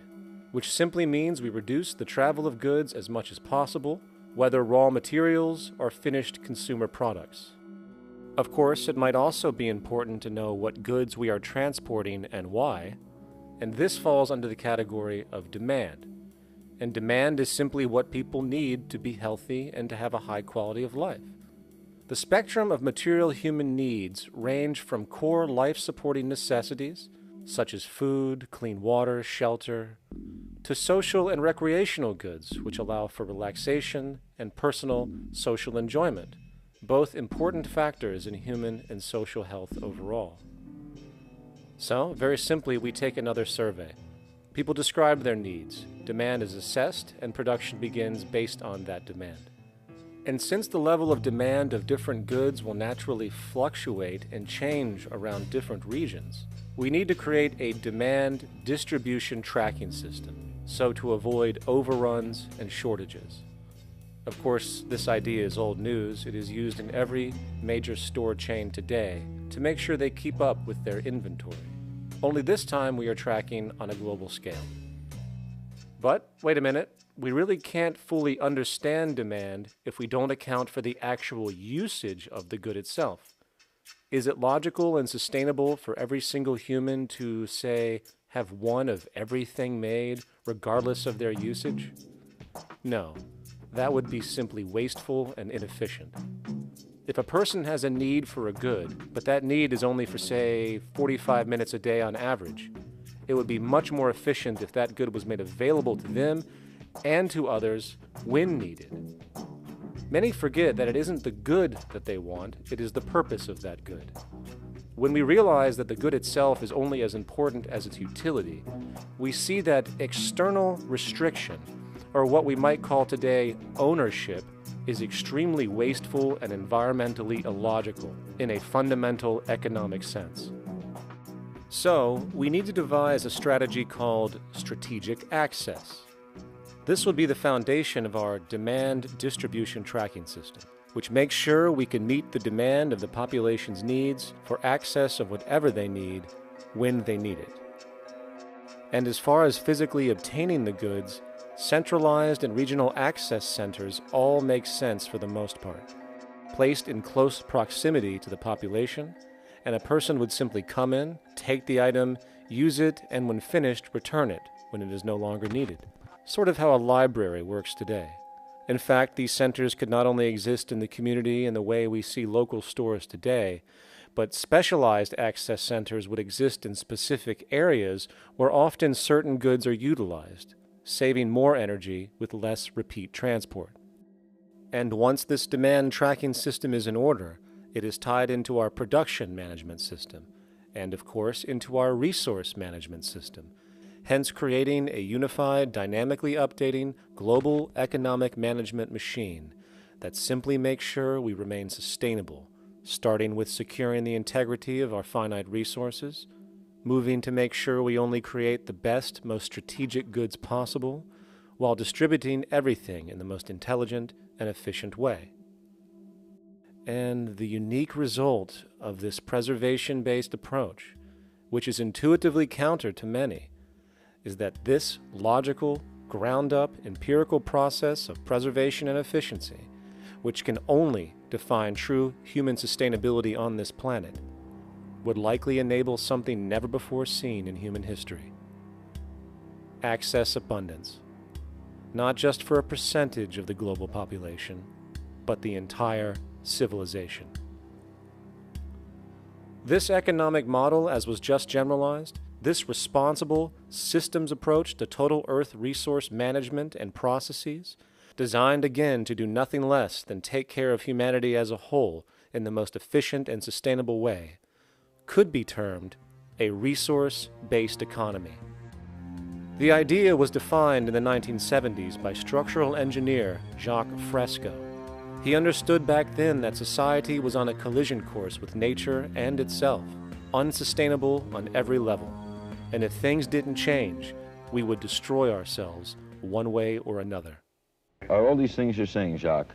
which simply means we reduce the travel of goods as much as possible, whether raw materials or finished consumer products. Of course, it might also be important to know what goods we are transporting and why, and this falls under the category of demand. And demand is simply what people need to be healthy and to have a high quality of life. The spectrum of material human needs range from core life-supporting necessities, such as food, clean water, shelter, to social and recreational goods, which allow for relaxation and personal social enjoyment, both important factors in human and social health overall. So, very simply, we take another survey. People describe their needs, demand is assessed, and production begins based on that demand. And since the level of demand of different goods will naturally fluctuate and change around different regions, we need to create a demand distribution tracking system, so to avoid overruns and shortages. Of course, this idea is old news. It is used in every major store chain today to make sure they keep up with their inventory. Only this time we are tracking on a global scale. But, wait a minute, we really can't fully understand demand if we don't account for the actual usage of the good itself. Is it logical and sustainable for every single human to, say, have one of everything made, regardless of their usage? No. That would be simply wasteful and inefficient. If a person has a need for a good, but that need is only for, say, 45 minutes a day on average, it would be much more efficient if that good was made available to them and to others when needed. Many forget that it isn't the good that they want, it is the purpose of that good. When we realize that the good itself is only as important as its utility, we see that external restriction, or what we might call today ownership, is extremely wasteful and environmentally illogical in a fundamental economic sense. So, we need to devise a strategy called strategic access. This will be the foundation of our demand distribution tracking system, which makes sure we can meet the demand of the population's needs for access of whatever they need when they need it. And as far as physically obtaining the goods, centralized and regional access centers all make sense for the most part, placed in close proximity to the population, and a person would simply come in, take the item, use it, and when finished, return it when it is no longer needed. Sort of how a library works today. In fact, these centers could not only exist in the community in the way we see local stores today, but specialized access centers would exist in specific areas where often certain goods are utilized, saving more energy with less repeat transport. And once this demand tracking system is in order, it is tied into our production management system, and of course into our resource management system, hence creating a unified, dynamically updating global economic management machine that simply makes sure we remain sustainable, starting with securing the integrity of our finite resources, moving to make sure we only create the best, most strategic goods possible, while distributing everything in the most intelligent and efficient way. And the unique result of this preservation-based approach, which is intuitively counter to many, is that this logical, ground-up, empirical process of preservation and efficiency, which can only define true human sustainability on this planet, would likely enable something never before seen in human history. Access abundance, not just for a percentage of the global population, but the entire civilization. This economic model, as was just generalized, this responsible systems approach to total Earth resource management and processes, designed again to do nothing less than take care of humanity as a whole in the most efficient and sustainable way, could be termed a resource-based economy. The idea was defined in the 1970s by structural engineer Jacques Fresco, He understood back then that society was on a collision course with nature and itself, unsustainable on every level. And if things didn't change, we would destroy ourselves one way or another. Are all these things you're saying, Jacques,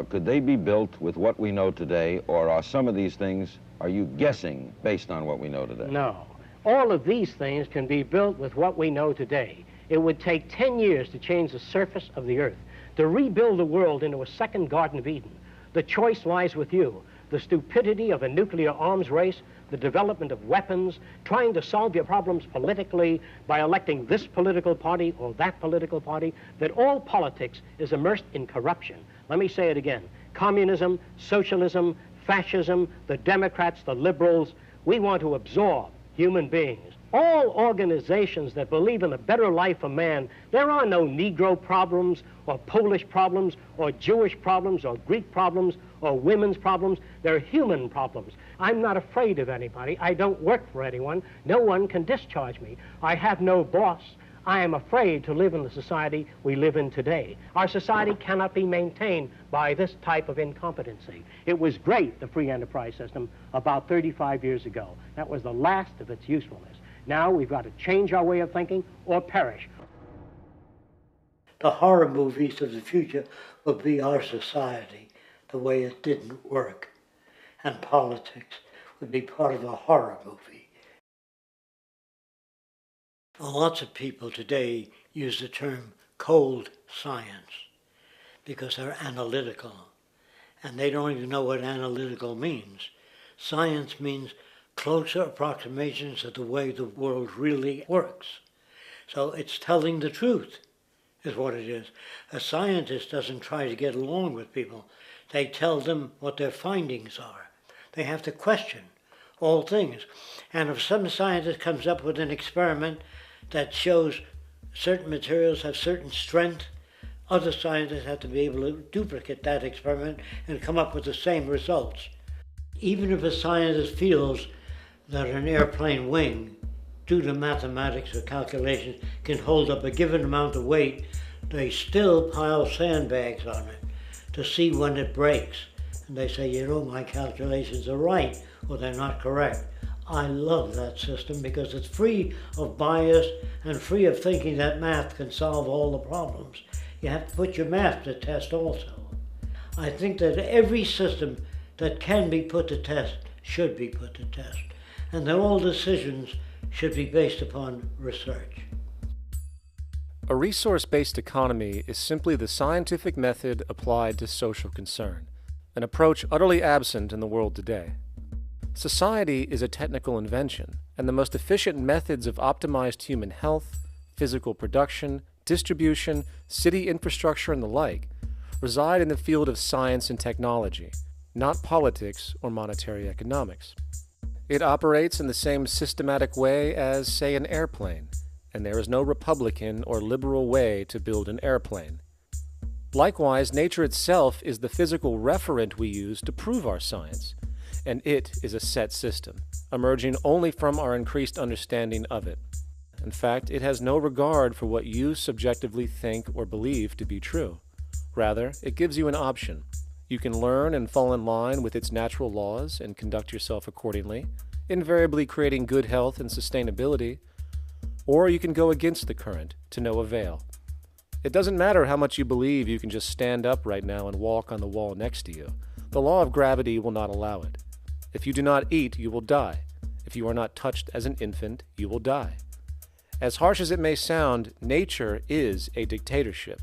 could they be built with what we know today, or are some of these things, are you guessing based on what we know today? No. All of these things can be built with what we know today. It would take 10 years to change the surface of the earth, to rebuild the world into a second Garden of Eden. The choice lies with you. The stupidity of a nuclear arms race, the development of weapons, trying to solve your problems politically by electing this political party or that political party, that all politics is immersed in corruption. Let me say it again. Communism, socialism, fascism, the Democrats, the liberals, we want to absorb human beings. All organizations that believe in a better life for man, there are no Negro problems or Polish problems or Jewish problems or Greek problems or women's problems. They're human problems. I'm not afraid of anybody. I don't work for anyone. No one can discharge me. I have no boss. I am afraid to live in the society we live in today. Our society cannot be maintained by this type of incompetency. It was great, the free enterprise system, about 35 years ago. That was the last of its usefulness. Now we've got to change our way of thinking or perish. The horror movies of the future will be our society, the way it didn't work. And politics would be part of a horror movie. Lots of people today use the term cold science because they're analytical. And they don't even know what analytical means. Science means closer approximations of the way the world really works. So it's telling the truth, is what it is. A scientist doesn't try to get along with people. They tell them what their findings are. They have to question all things. And if some scientist comes up with an experiment that shows certain materials have certain strength, other scientists have to be able to duplicate that experiment and come up with the same results. Even if a scientist feels that an airplane wing, due to mathematics or calculations, can hold up a given amount of weight, they still pile sandbags on it to see when it breaks. And they say, you know, my calculations are right, or they're not correct. I love that system because it's free of bias and free of thinking that math can solve all the problems. You have to put your math to test also. I think that every system that can be put to test should be put to test, and that all decisions should be based upon research. A resource-based economy is simply the scientific method applied to social concern, an approach utterly absent in the world today. Society is a technical invention, and the most efficient methods of optimized human health, physical production, distribution, city infrastructure, and the like reside in the field of science and technology, not politics or monetary economics. It operates in the same systematic way as, say, an airplane, and there is no Republican or liberal way to build an airplane. Likewise, nature itself is the physical referent we use to prove our science, and it is a set system, emerging only from our increased understanding of it. In fact, it has no regard for what you subjectively think or believe to be true. Rather, it gives you an option. You can learn and fall in line with its natural laws and conduct yourself accordingly, invariably creating good health and sustainability, or you can go against the current to no avail. It doesn't matter how much you believe you can just stand up right now and walk on the wall next to you. The law of gravity will not allow it. If you do not eat, you will die. If you are not touched as an infant, you will die. As harsh as it may sound, nature is a dictatorship,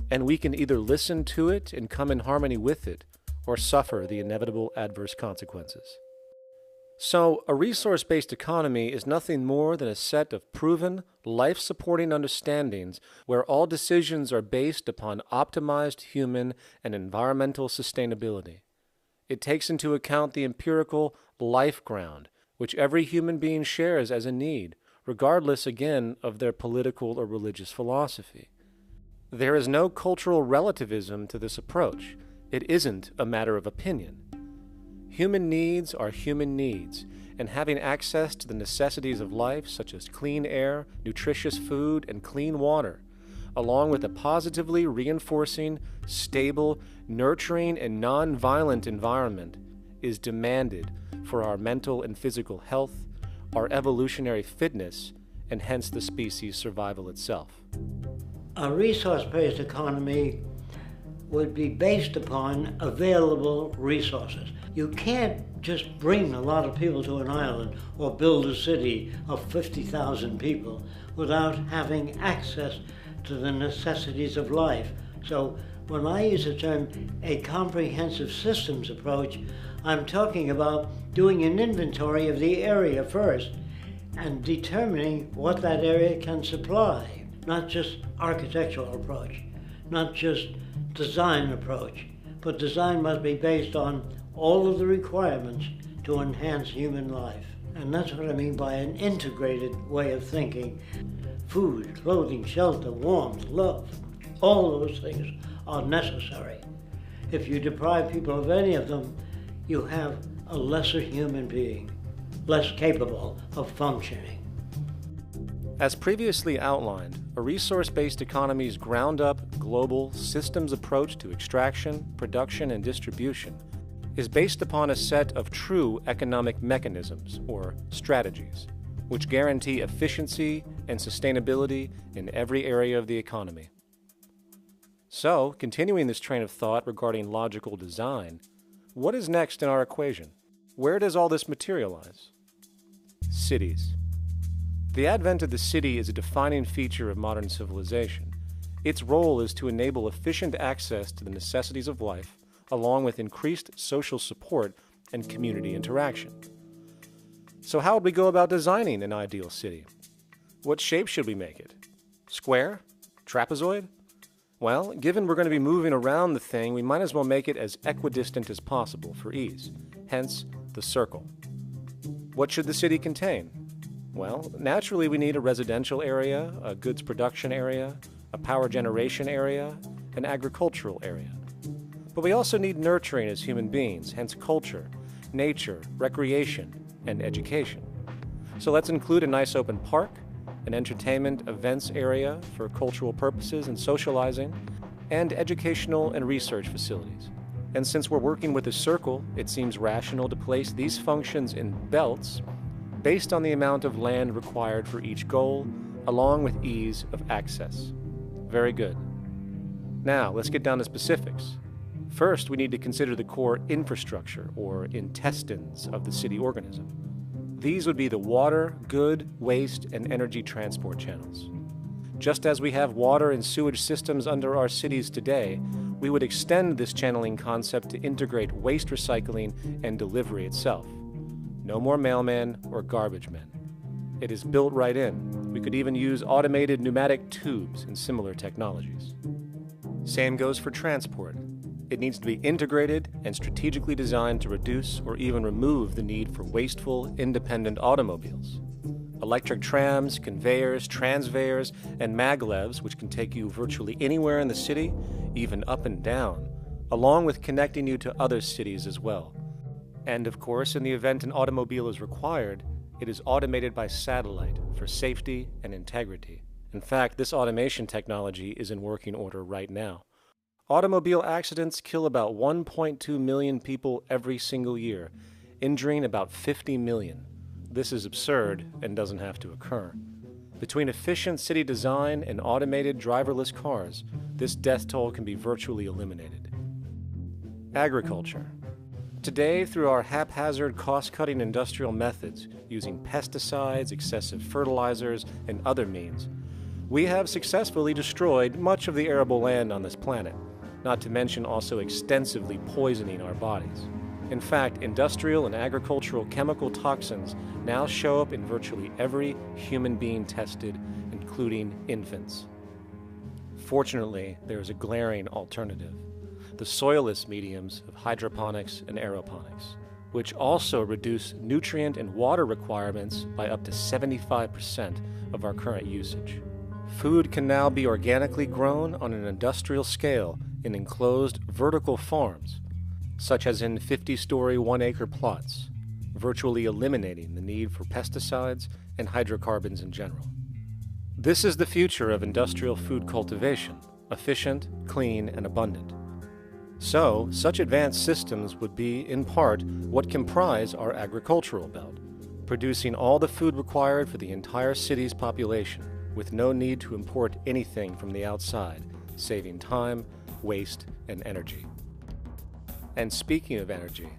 and we can either listen to it and come in harmony with it, or suffer the inevitable adverse consequences. So, a resource-based economy is nothing more than a set of proven, life-supporting understandings where all decisions are based upon optimized human and environmental sustainability. It takes into account the empirical life ground, which every human being shares as a need, regardless, again, of their political or religious philosophy. There is no cultural relativism to this approach. It isn't a matter of opinion. Human needs are human needs, and having access to the necessities of life, such as clean air, nutritious food, and clean water, along with a positively reinforcing, stable, nurturing, and non-violent environment, is demanded for our mental and physical health, our evolutionary fitness, and hence the species' survival itself. A resource-based economy would be based upon available resources. You can't just bring a lot of people to an island or build a city of 50,000 people without having access to the necessities of life. So when I use the term a comprehensive systems approach, I'm talking about doing an inventory of the area first and determining what that area can supply, not just architectural approach, not just design approach, but design must be based on all of the requirements to enhance human life. And that's what I mean by an integrated way of thinking. Food, clothing, shelter, warmth, love, all those things are necessary. If you deprive people of any of them, you have a lesser human being, less capable of functioning. As previously outlined, a resource-based economy's ground-up, global, systems approach to extraction, production, and distribution is based upon a set of true economic mechanisms, or strategies, which guarantee efficiency and sustainability in every area of the economy. So, continuing this train of thought regarding logical design, what is next in our equation? Where does all this materialize? Cities. The advent of the city is a defining feature of modern civilization. Its role is to enable efficient access to the necessities of life, along with increased social support and community interaction. So how would we go about designing an ideal city? What shape should we make it? Square? Trapezoid? Well, given we're going to be moving around the thing, we might as well make it as equidistant as possible for ease, hence the circle. What should the city contain? Well, naturally we need a residential area, a goods production area, a power generation area, an agricultural area. But we also need nurturing as human beings, hence culture, nature, recreation, and education. So let's include a nice open park, an entertainment events area for cultural purposes and socializing, and educational and research facilities. And since we're working with a circle, it seems rational to place these functions in belts based on the amount of land required for each goal, along with ease of access. Very good. Now, let's get down to specifics. First, we need to consider the core infrastructure, or intestines, of the city organism. These would be the water, good, waste, and energy transport channels. Just as we have water and sewage systems under our cities today, we would extend this channeling concept to integrate waste recycling and delivery itself. No more mailmen or garbage men. It is built right in. We could even use automated pneumatic tubes and similar technologies. Same goes for transport. It needs to be integrated and strategically designed to reduce or even remove the need for wasteful, independent automobiles. Electric trams, conveyors, transveyors, and maglevs, which can take you virtually anywhere in the city, even up and down, along with connecting you to other cities as well. And of course, in the event an automobile is required, it is automated by satellite for safety and integrity. In fact, this automation technology is in working order right now. Automobile accidents kill about 1.2 million people every single year, injuring about 50 million. This is absurd and doesn't have to occur. Between efficient city design and automated driverless cars, this death toll can be virtually eliminated. Agriculture. Today, through our haphazard, cost-cutting industrial methods, using pesticides, excessive fertilizers, and other means, we have successfully destroyed much of the arable land on this planet, not to mention also extensively poisoning our bodies. In fact, industrial and agricultural chemical toxins now show up in virtually every human being tested, including infants. Fortunately, there is a glaring alternative: the soilless mediums of hydroponics and aeroponics, which also reduce nutrient and water requirements by up to 75% of our current usage. Food can now be organically grown on an industrial scale in enclosed vertical farms, such as in 50-story 1-acre plots, virtually eliminating the need for pesticides and hydrocarbons in general. This is the future of industrial food cultivation, efficient, clean, and abundant. So, such advanced systems would be, in part, what comprise our agricultural belt, producing all the food required for the entire city's population, with no need to import anything from the outside, saving time, waste, and energy. And speaking of energy,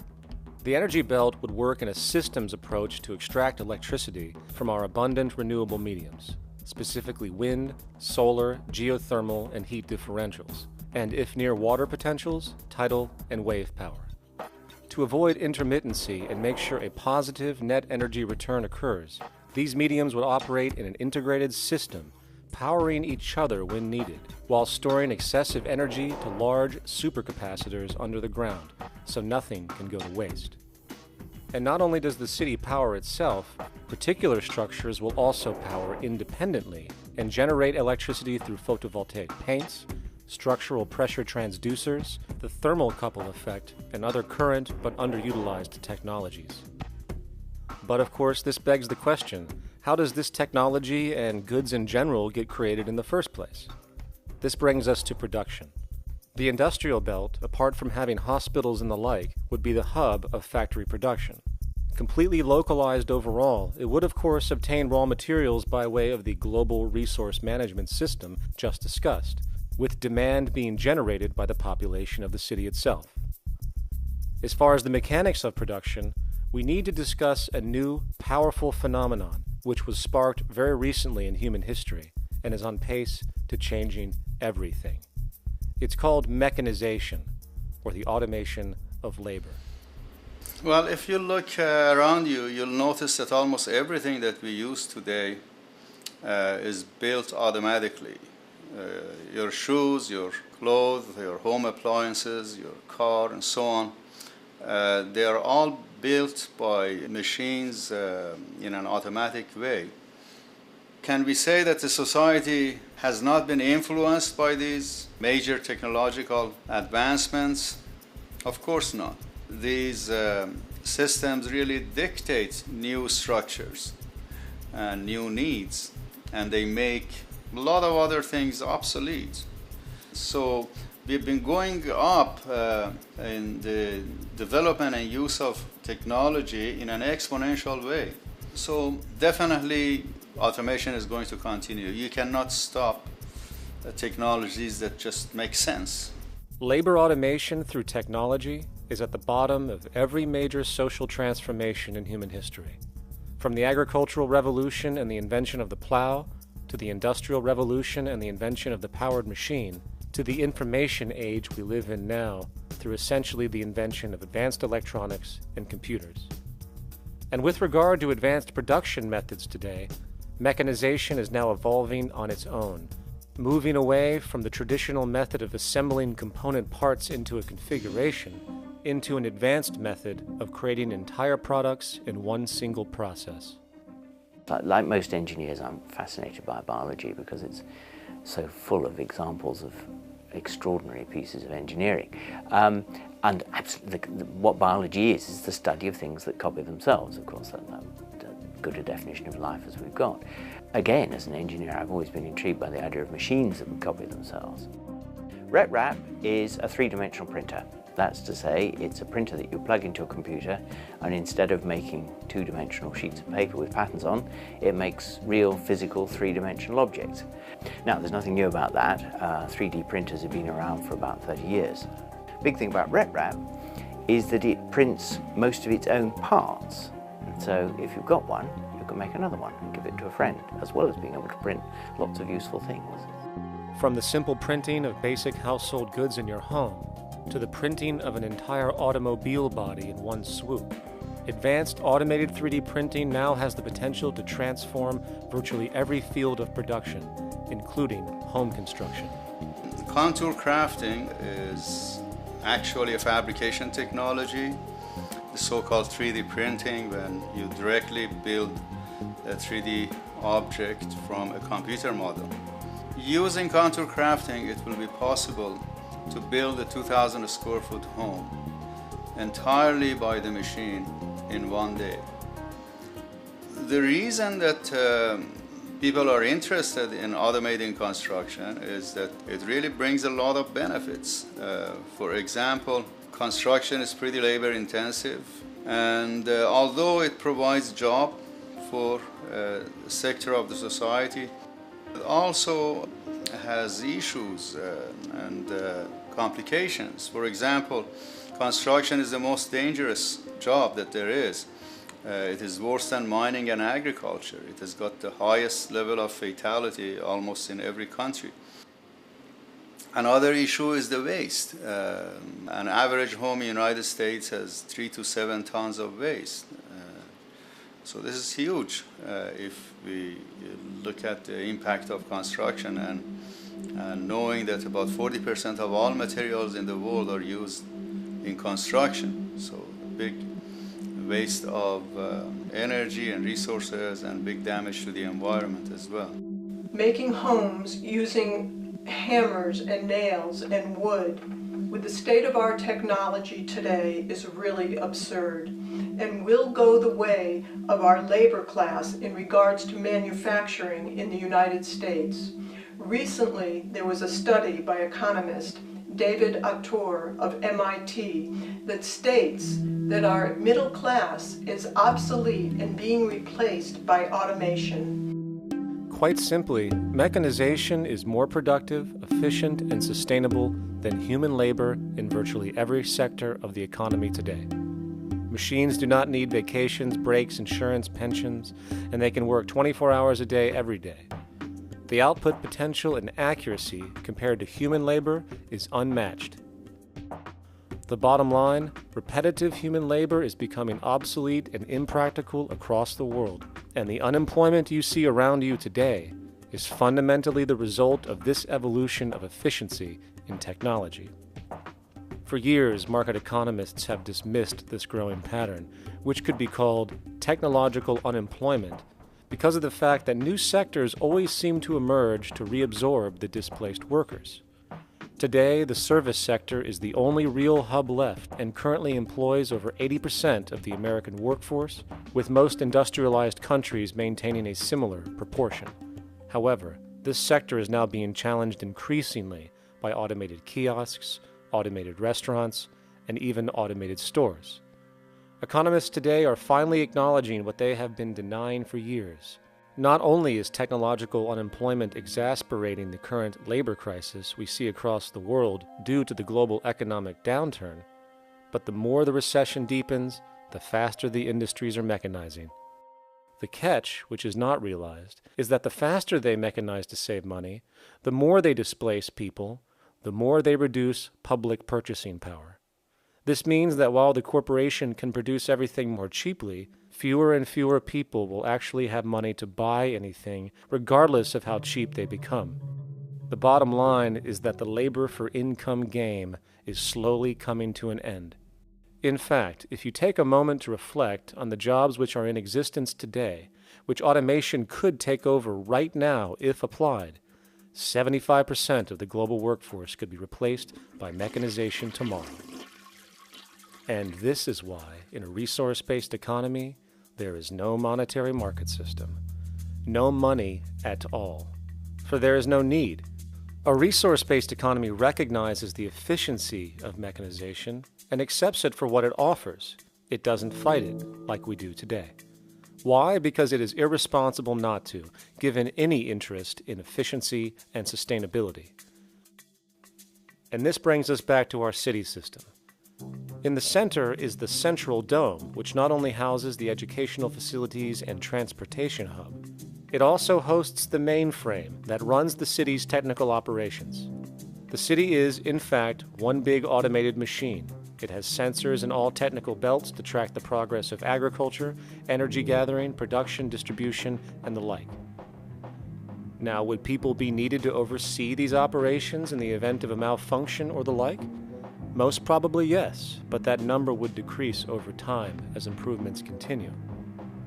the energy belt would work in a systems approach to extract electricity from our abundant renewable mediums, specifically wind, solar, geothermal, and heat differentials, and if near water potentials, tidal and wave power. To avoid intermittency and make sure a positive net energy return occurs, these mediums would operate in an integrated system, powering each other when needed, while storing excessive energy to large supercapacitors under the ground, so nothing can go to waste. And not only does the city power itself, particular structures will also power independently and generate electricity through photovoltaic paints, structural pressure transducers, the thermocouple effect, and other current but underutilized technologies. But of course, this begs the question, how does this technology and goods in general get created in the first place? This brings us to production. The industrial belt, apart from having hospitals and the like, would be the hub of factory production. Completely localized overall, it would of course obtain raw materials by way of the global resource management system just discussed, with demand being generated by the population of the city itself. As far as the mechanics of production, we need to discuss a new, powerful phenomenon, which was sparked very recently in human history and is on pace to changing everything. It's called mechanization, or the automation of labor. Well, if you look around you, you'll notice that almost everything that we use today is built automatically. Your shoes, your clothes, your home appliances, your car, and so on. They are all built by machines in an automatic way. Can we say that the society has not been influenced by these major technological advancements? Of course not. These systems really dictate new structures and new needs, and they make a lot of other things obsolete. So we've been going up in the development and use of technology in an exponential way. So definitely automation is going to continue. You cannot stop technologies that just make sense. Labor automation through technology is at the bottom of every major social transformation in human history. From the agricultural revolution and the invention of the plow, to the industrial revolution and the invention of the powered machine, to the information age we live in now, through essentially the invention of advanced electronics and computers. And with regard to advanced production methods today, mechanization is now evolving on its own, moving away from the traditional method of assembling component parts into a configuration into an advanced method of creating entire products in one single process. Like most engineers, I'm fascinated by biology because it's so full of examples of extraordinary pieces of engineering. And what biology is the study of things that copy themselves. Of course, that's good a definition of life as we've got. Again, as an engineer, I've always been intrigued by the idea of machines that would copy themselves. RetRap is a three-dimensional printer. That's to say, it's a printer that you plug into a computer, and instead of making two-dimensional sheets of paper with patterns on, it makes real, physical, three-dimensional objects. Now, there's nothing new about that. 3D printers have been around for about 30 years. Big thing about RetRap is that it prints most of its own parts. And so if you've got one, you can make another one and give it to a friend, as well as being able to print lots of useful things. From the simple printing of basic household goods in your home, to the printing of an entire automobile body in one swoop, advanced automated 3D printing now has the potential to transform virtually every field of production, including home construction. Contour crafting is actually a fabrication technology, the so-called 3D printing, when you directly build a 3D object from a computer model. Using contour crafting, it will be possible to build a 2,000 square foot home entirely by the machine in one day. The reason that people are interested in automating construction is that it really brings a lot of benefits. For example, construction is pretty labor intensive, and although it provides job for a sector of the society, it also has issues and complications. For example, construction is the most dangerous job that there is. It is worse than mining and agriculture. It has got the highest level of fatality almost in every country. Another issue is the waste. An average home in the United States has 3 to 7 tons of waste. So this is huge if we look at the impact of construction and knowing that about 40% of all materials in the world are used in construction. So big waste of energy and resources and big damage to the environment as well. Making homes using hammers and nails and wood with the state of our technology today is really absurd and will go the way of our labor class in regards to manufacturing in the United States. Recently, there was a study by economist David Autor of MIT that states that our middle class is obsolete and being replaced by automation. Quite simply, mechanization is more productive, efficient, and sustainable than human labor in virtually every sector of the economy today. Machines do not need vacations, breaks, insurance, pensions, and they can work 24 hours a day every day. The output potential and accuracy compared to human labor is unmatched. The bottom line, repetitive human labor is becoming obsolete and impractical across the world, and the unemployment you see around you today is fundamentally the result of this evolution of efficiency in technology. For years, market economists have dismissed this growing pattern, which could be called technological unemployment, because of the fact that new sectors always seem to emerge to reabsorb the displaced workers. Today, the service sector is the only real hub left and currently employs over 80% of the American workforce, with most industrialized countries maintaining a similar proportion. However, this sector is now being challenged increasingly by automated kiosks, automated restaurants, and even automated stores. Economists today are finally acknowledging what they have been denying for years. Not only is technological unemployment exasperating the current labor crisis we see across the world due to the global economic downturn, but the more the recession deepens, the faster the industries are mechanizing. The catch, which is not realized, is that the faster they mechanize to save money, the more they displace people, the more they reduce public purchasing power. This means that while the corporation can produce everything more cheaply, fewer and fewer people will actually have money to buy anything, regardless of how cheap they become. The bottom line is that the labor for income game is slowly coming to an end. In fact, if you take a moment to reflect on the jobs which are in existence today, which automation could take over right now if applied, 75% of the global workforce could be replaced by mechanization tomorrow. And this is why, in a resource-based economy, there is no monetary market system, no money at all, for there is no need. A resource-based economy recognizes the efficiency of mechanization and accepts it for what it offers. It doesn't fight it like we do today. Why? Because it is irresponsible not to, given any interest in efficiency and sustainability. And this brings us back to our city system. In the center is the central dome, which not only houses the educational facilities and transportation hub, it also hosts the mainframe that runs the city's technical operations. The city is, in fact, one big automated machine. It has sensors in all technical belts to track the progress of agriculture, energy gathering, production, distribution, and the like. Now, would people be needed to oversee these operations in the event of a malfunction or the like? Most probably yes, but that number would decrease over time as improvements continue.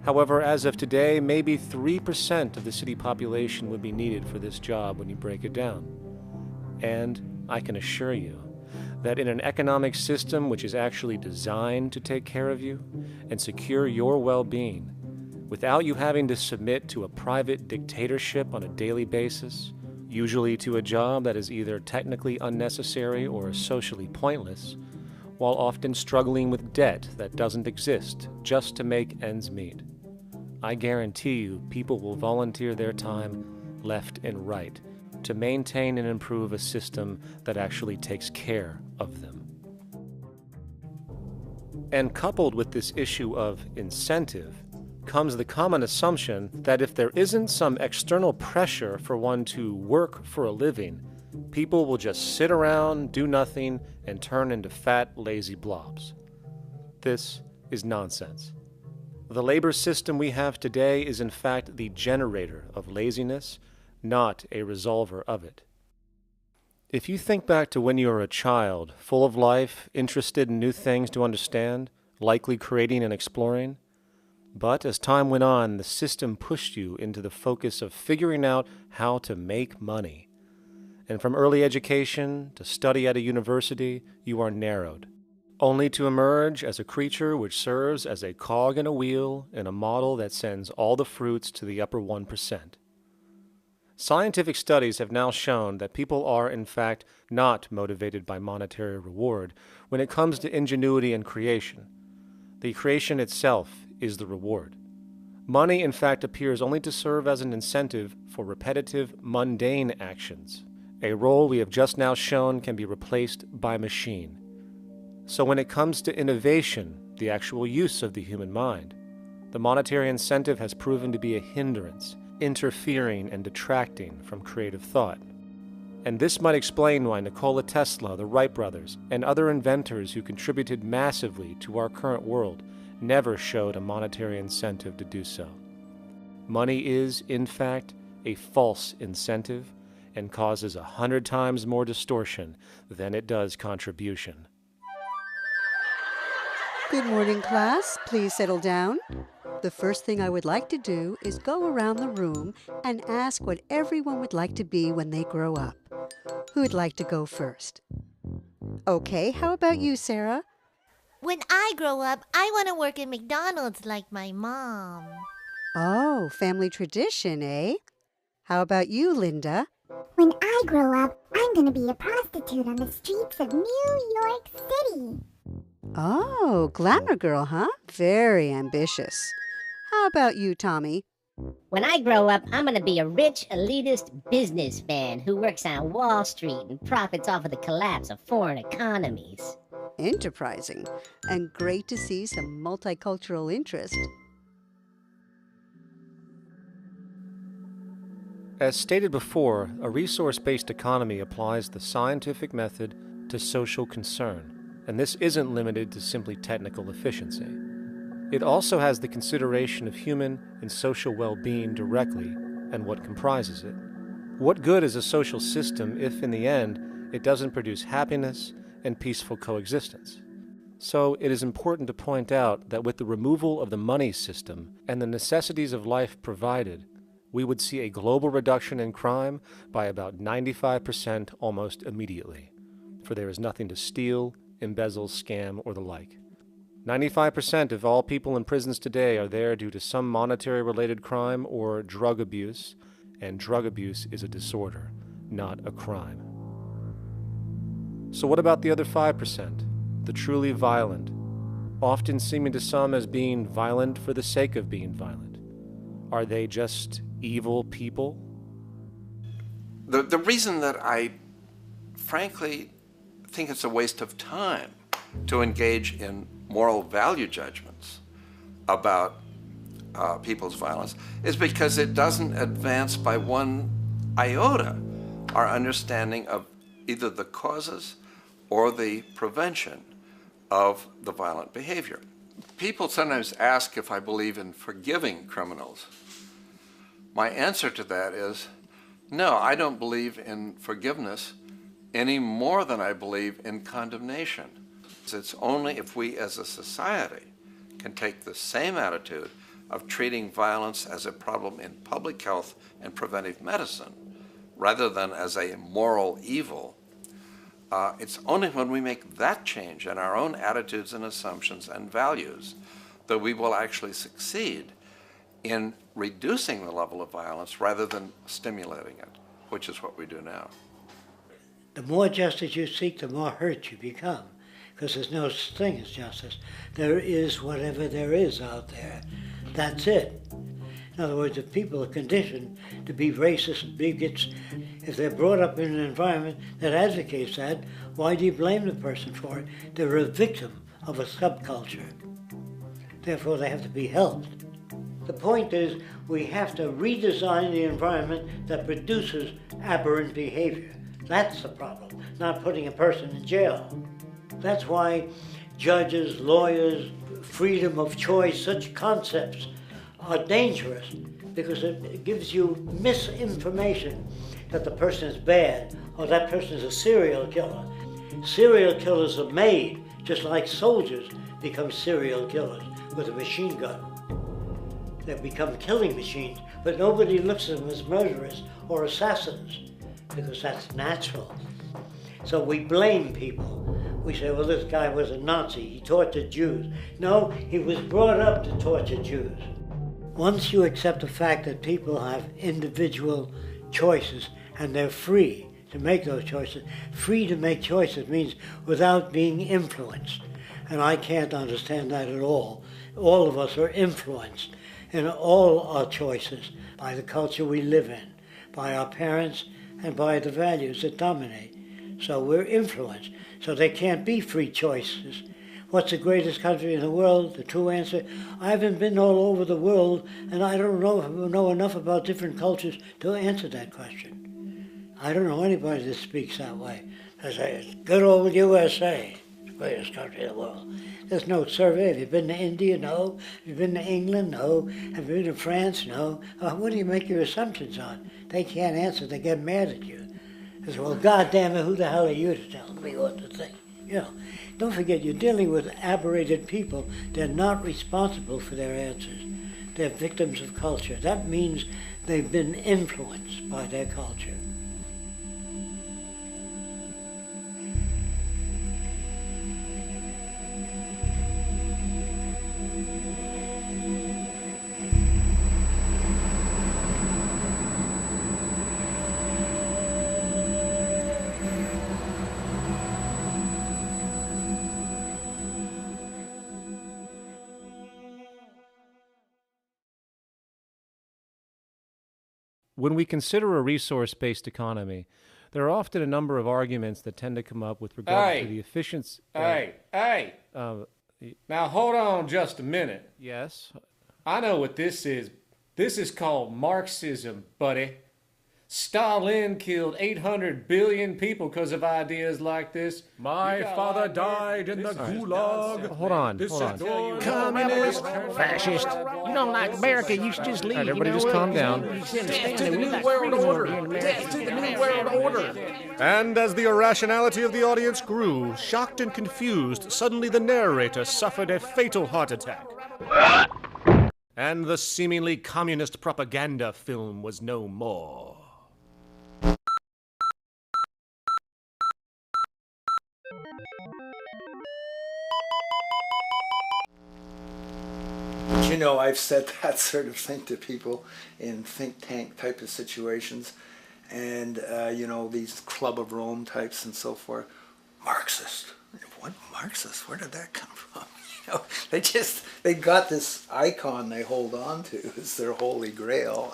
However, as of today, maybe 3% of the city population would be needed for this job when you break it down. And I can assure you that in an economic system which is actually designed to take care of you and secure your well-being, without you having to submit to a private dictatorship on a daily basis, usually to a job that is either technically unnecessary or socially pointless, while often struggling with debt that doesn't exist just to make ends meet. I guarantee you people will volunteer their time left and right to maintain and improve a system that actually takes care of them. And coupled with this issue of incentive comes the common assumption that if there isn't some external pressure for one to work for a living, people will just sit around, do nothing, and turn into fat, lazy blobs. This is nonsense. The labor system we have today is in fact the generator of laziness, not a resolver of it. If you think back to when you were a child, full of life, interested in new things to understand, likely creating and exploring, but as time went on, the system pushed you into the focus of figuring out how to make money. And from early education to study at a university, you are narrowed, only to emerge as a creature which serves as a cog in a wheel in a model that sends all the fruits to the upper 1%. Scientific studies have now shown that people are, in fact, not motivated by monetary reward when it comes to ingenuity and creation. The creation itself is the reward. Money, in fact, appears only to serve as an incentive for repetitive, mundane actions, a role we have just now shown can be replaced by machine. So when it comes to innovation, the actual use of the human mind, the monetary incentive has proven to be a hindrance, interfering and detracting from creative thought. And this might explain why Nikola Tesla, the Wright brothers, and other inventors who contributed massively to our current world never showed a monetary incentive to do so. Money is, in fact, a false incentive and causes 100 times more distortion than it does contribution. Good morning, class. Please settle down. The first thing I would like to do is go around the room and ask what everyone would like to be when they grow up. Who would like to go first? Okay, how about you, Sarah? When I grow up, I want to work at McDonald's like my mom. Oh, family tradition, eh? How about you, Linda? When I grow up, I'm going to be a prostitute on the streets of New York City. Oh, glamour girl, huh? Very ambitious. How about you, Tommy? When I grow up, I'm going to be a rich, elitist businessman who works on Wall Street and profits off of the collapse of foreign economies. Enterprising, and great to see some multicultural interest. As stated before, a resource-based economy applies the scientific method to social concern, and this isn't limited to simply technical efficiency. It also has the consideration of human and social well-being directly and what comprises it. What good is a social system if, in the end, it doesn't produce happiness and peaceful coexistence? So it is important to point out that with the removal of the money system and the necessities of life provided, we would see a global reduction in crime by about 95% almost immediately, for there is nothing to steal, embezzle, scam, or the like. 95% of all people in prisons today are there due to some monetary-related crime or drug abuse, and drug abuse is a disorder, not a crime. So what about the other 5%, the truly violent, often seeming to some as being violent for the sake of being violent? Are they just evil people? The reason that I frankly think it's a waste of time to engage in moral value judgments about people's violence is because it doesn't advance by one iota our understanding of either the causes or the prevention of the violent behavior. People sometimes ask if I believe in forgiving criminals. My answer to that is, no, I don't believe in forgiveness any more than I believe in condemnation. It's only if we as a society can take the same attitude of treating violence as a problem in public health and preventive medicine rather than as a moral evil. It's only when we make that change in our own attitudes and assumptions and values that we will actually succeed in reducing the level of violence rather than stimulating it, which is what we do now. The more justice you seek, the more hurt you become, because there's no such thing as justice. There is whatever there is out there. That's it. In other words, if people are conditioned to be racist and bigots, if they're brought up in an environment that advocates that, why do you blame the person for it? They're a victim of a subculture. Therefore, they have to be helped. The point is, we have to redesign the environment that produces aberrant behavior. That's the problem, not putting a person in jail. That's why judges, lawyers, freedom of choice, such concepts are dangerous, because it gives you misinformation that the person is bad or that person is a serial killer. Serial killers are made, just like soldiers become serial killers with a machine gun. They become killing machines, but nobody looks at them as murderers or assassins, because that's natural. So we blame people. We say, well, this guy was a Nazi, he tortured Jews. No, he was brought up to torture Jews. Once you accept the fact that people have individual choices and they're free to make those choices, free to make choices means without being influenced. And I can't understand that at all. All of us are influenced in all our choices by the culture we live in, by our parents, and by the values that dominate. So we're influenced. So there can't be free choices. What's the greatest country in the world? The true answer, I haven't been all over the world, and I don't know enough about different cultures to answer that question. I don't know anybody that speaks that way. They say, good old USA, the greatest country in the world. There's no survey. Have you been to India? No. Have you been to England? No. Have you been to France? No. What do you make your assumptions on? They can't answer. They get mad at you. They say, well, goddamn it, who the hell are you to tell me what to think? You know, don't forget, you're dealing with aberrated people. They're not responsible for their answers. They're victims of culture. That means they've been influenced by their culture. When we consider a resource-based economy, there are often a number of arguments that tend to come up with regard to the efficiency. Now hold on just a minute. Yes? I know what this is. This is called Marxism, buddy. Stalin killed 800 billion people because of ideas like this. My father died in the gulag. Hold on. Communist, fascist. You don't like America, you should just leave. All right, everybody just calm down. Death to the New World Order. Death to the New World Order. And as the irrationality of the audience grew, shocked and confused, suddenly the narrator suffered a fatal heart attack. And the seemingly communist propaganda film was no more. You know, I've said that sort of thing to people in think tank type of situations, and you know, these Club of Rome types and so forth. Marxist. What Marxist? Where did that come from? You know, they got this icon they hold on to as their holy grail,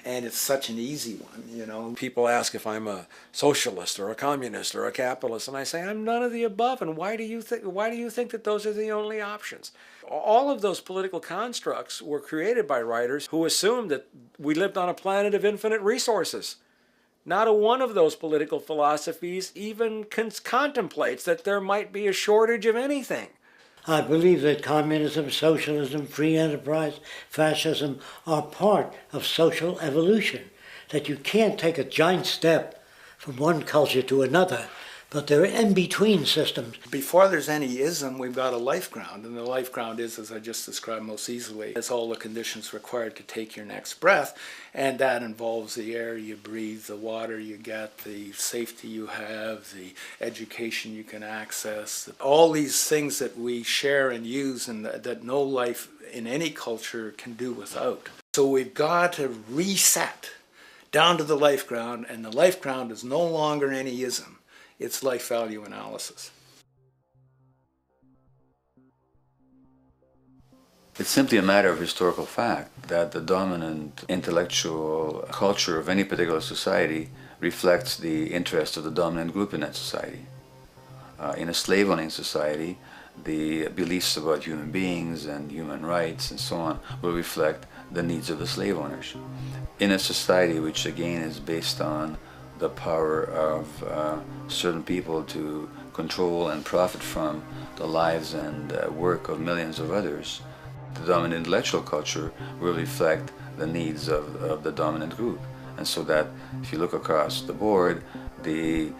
and it's such an easy one. You know, People ask if I'm a socialist or a communist or a capitalist, and I say I'm none of the above. And why do you think that those are the only options? All of those political constructs were created by writers who assumed that we lived on a planet of infinite resources. Not a one of those political philosophies even contemplates that there might be a shortage of anything. I believe that communism, socialism, free enterprise, fascism are part of social evolution, that you can't take a giant step from one culture to another But they're in-between systems. Before there's any ism, we've got a life ground, and the life ground is, as I just described most easily, it's all the conditions required to take your next breath, and that involves the air you breathe, the water you get, the safety you have, the education you can access, all these things that we share and use and that no life in any culture can do without. So we've got to reset down to the life ground, and the life ground is no longer any ism. It's life value analysis. It's simply a matter of historical fact that the dominant intellectual culture of any particular society reflects the interests of the dominant group in that society. In a slave-owning society, the beliefs about human beings and human rights and so on will reflect the needs of the slave owners. In a society which again is based on the power of certain people to control and profit from the lives and work of millions of others, the dominant intellectual culture will reflect the needs of the dominant group. And so that if you look across the board, the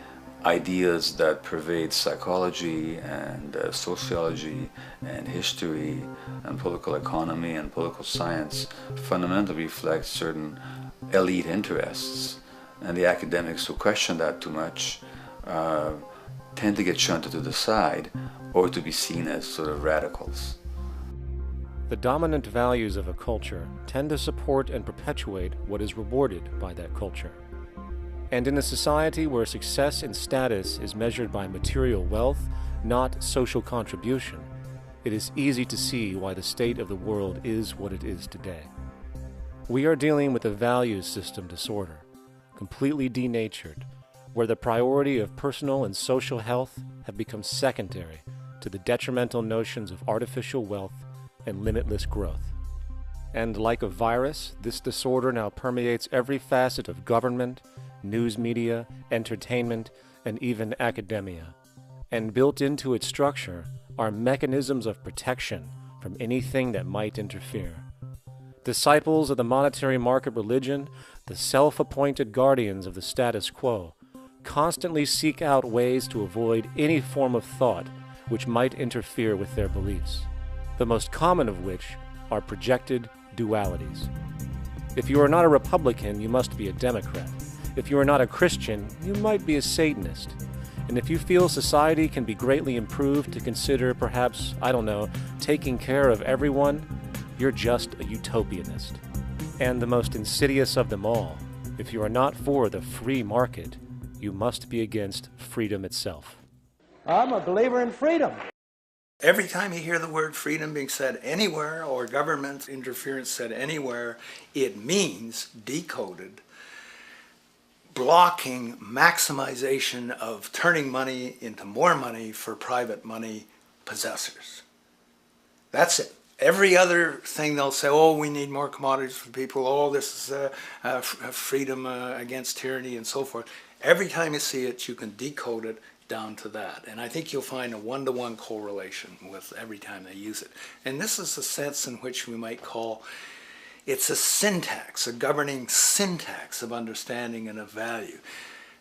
ideas that pervade psychology and sociology and history and political economy and political science fundamentally reflect certain elite interests. And the academics who question that too much tend to get shunted to the side or to be seen as sort of radicals. The dominant values of a culture tend to support and perpetuate what is rewarded by that culture. And in a society where success and status is measured by material wealth, not social contribution, it is easy to see why the state of the world is what it is today. We are dealing with a values system disorder, completely denatured, where the priority of personal and social health have become secondary to the detrimental notions of artificial wealth and limitless growth. And like a virus, this disorder now permeates every facet of government, news media, entertainment, and even academia. And built into its structure are mechanisms of protection from anything that might interfere. Disciples of the monetary market religion, the self-appointed guardians of the status quo, constantly seek out ways to avoid any form of thought which might interfere with their beliefs, the most common of which are projected dualities. If you are not a Republican, you must be a Democrat. If you are not a Christian, you might be a Satanist. And if you feel society can be greatly improved to consider perhaps, taking care of everyone, you're just a utopianist. And the most insidious of them all, if you are not for the free market, you must be against freedom itself. I'm a believer in freedom. Every time you hear the word freedom being said anywhere or government interference said anywhere, it means, decoded, blocking maximization of turning money into more money for private money possessors. That's it. Every other thing they'll say, oh, we need more commodities for people, oh, this is freedom against tyranny and so forth. Every time you see it, you can decode it down to that. And I think you'll find a one-to-one correlation with every time they use it. And this is a sense in which we might call it's a syntax, a governing syntax of understanding and of value,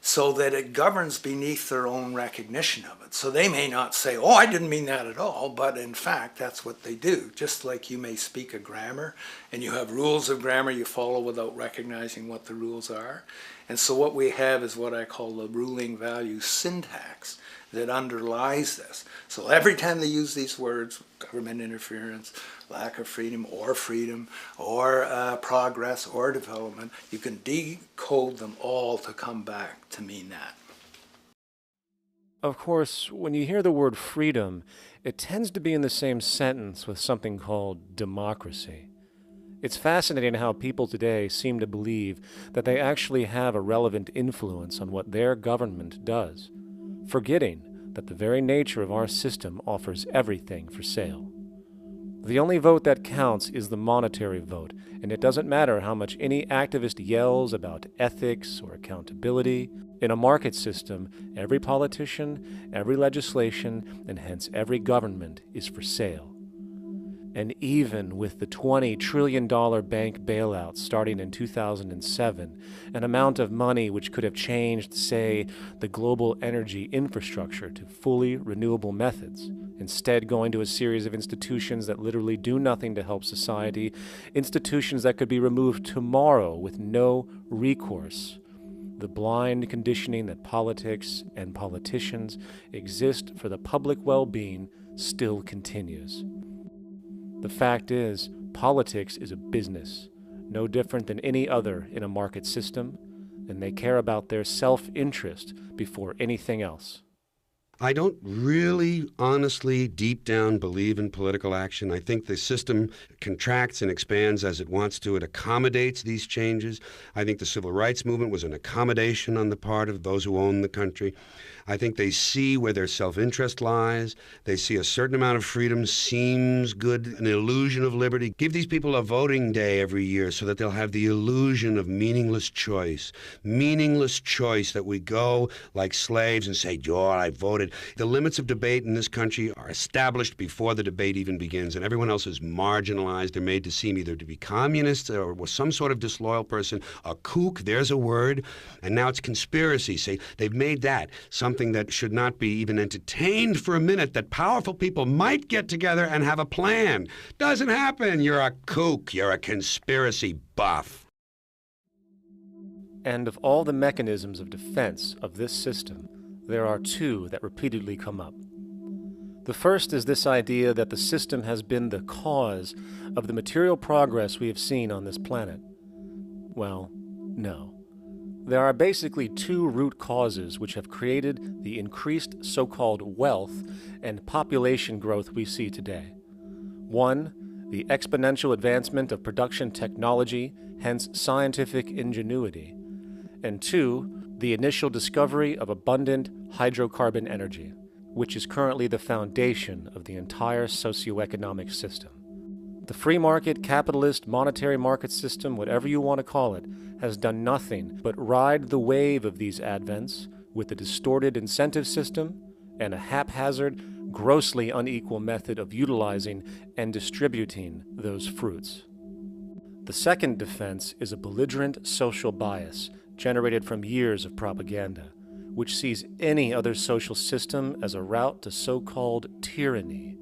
so that it governs beneath their own recognition of it. So they may not say, oh, I didn't mean that at all, but in fact, that's what they do. Just like you may speak a grammar, and you have rules of grammar you follow without recognizing what the rules are. And so what we have is what I call the ruling value syntax that underlies this. So every time they use these words, government interference, lack of freedom, or progress, or development, you can decode them all to come back to mean that. Of course, when you hear the word freedom, it tends to be in the same sentence with something called democracy. It's fascinating how people today seem to believe that they actually have a relevant influence on what their government does, forgetting that the very nature of our system offers everything for sale. The only vote that counts is the monetary vote, and it doesn't matter how much any activist yells about ethics or accountability. In a market system, every politician, every legislation, and hence every government is for sale. And even with the $20 trillion bank bailout starting in 2007, an amount of money which could have changed, say, the global energy infrastructure to fully renewable methods, instead going to a series of institutions that literally do nothing to help society, institutions that could be removed tomorrow with no recourse. The blind conditioning that politics and politicians exist for the public well-being still continues. The fact is, politics is a business, no different than any other in a market system, and they care about their self-interest before anything else. I don't really, honestly, deep down believe in political action. I think the system contracts and expands as it wants to. It accommodates these changes. I think the civil rights movement was an accommodation on the part of those who own the country. I think they see where their self-interest lies. They see a certain amount of freedom seems good, an illusion of liberty. Give these people a voting day every year so that they'll have the illusion of meaningless choice. Meaningless choice that we go like slaves and say, "Oh, I voted." The limits of debate in this country are established before the debate even begins, and everyone else is marginalized. They're made to seem either to be communists or some sort of disloyal person, a kook, there's a word, and now it's conspiracy. Say, they've made that something that should not be even entertained for a minute, that powerful people might get together and have a plan. Doesn't happen. You're a kook. You're a conspiracy buff. And of all the mechanisms of defense of this system, there are two that repeatedly come up. The first is this idea that the system has been the cause of the material progress we have seen on this planet. Well, no. There are basically two root causes which have created the increased so-called wealth and population growth we see today. One, the exponential advancement of production technology, hence scientific ingenuity. And two, the initial discovery of abundant hydrocarbon energy, which is currently the foundation of the entire socioeconomic system. The free market, capitalist, monetary market system, whatever you want to call it, has done nothing but ride the wave of these advents with a distorted incentive system and a haphazard, grossly unequal method of utilizing and distributing those fruits. The second defense is a belligerent social bias generated from years of propaganda, which sees any other social system as a route to so-called tyranny,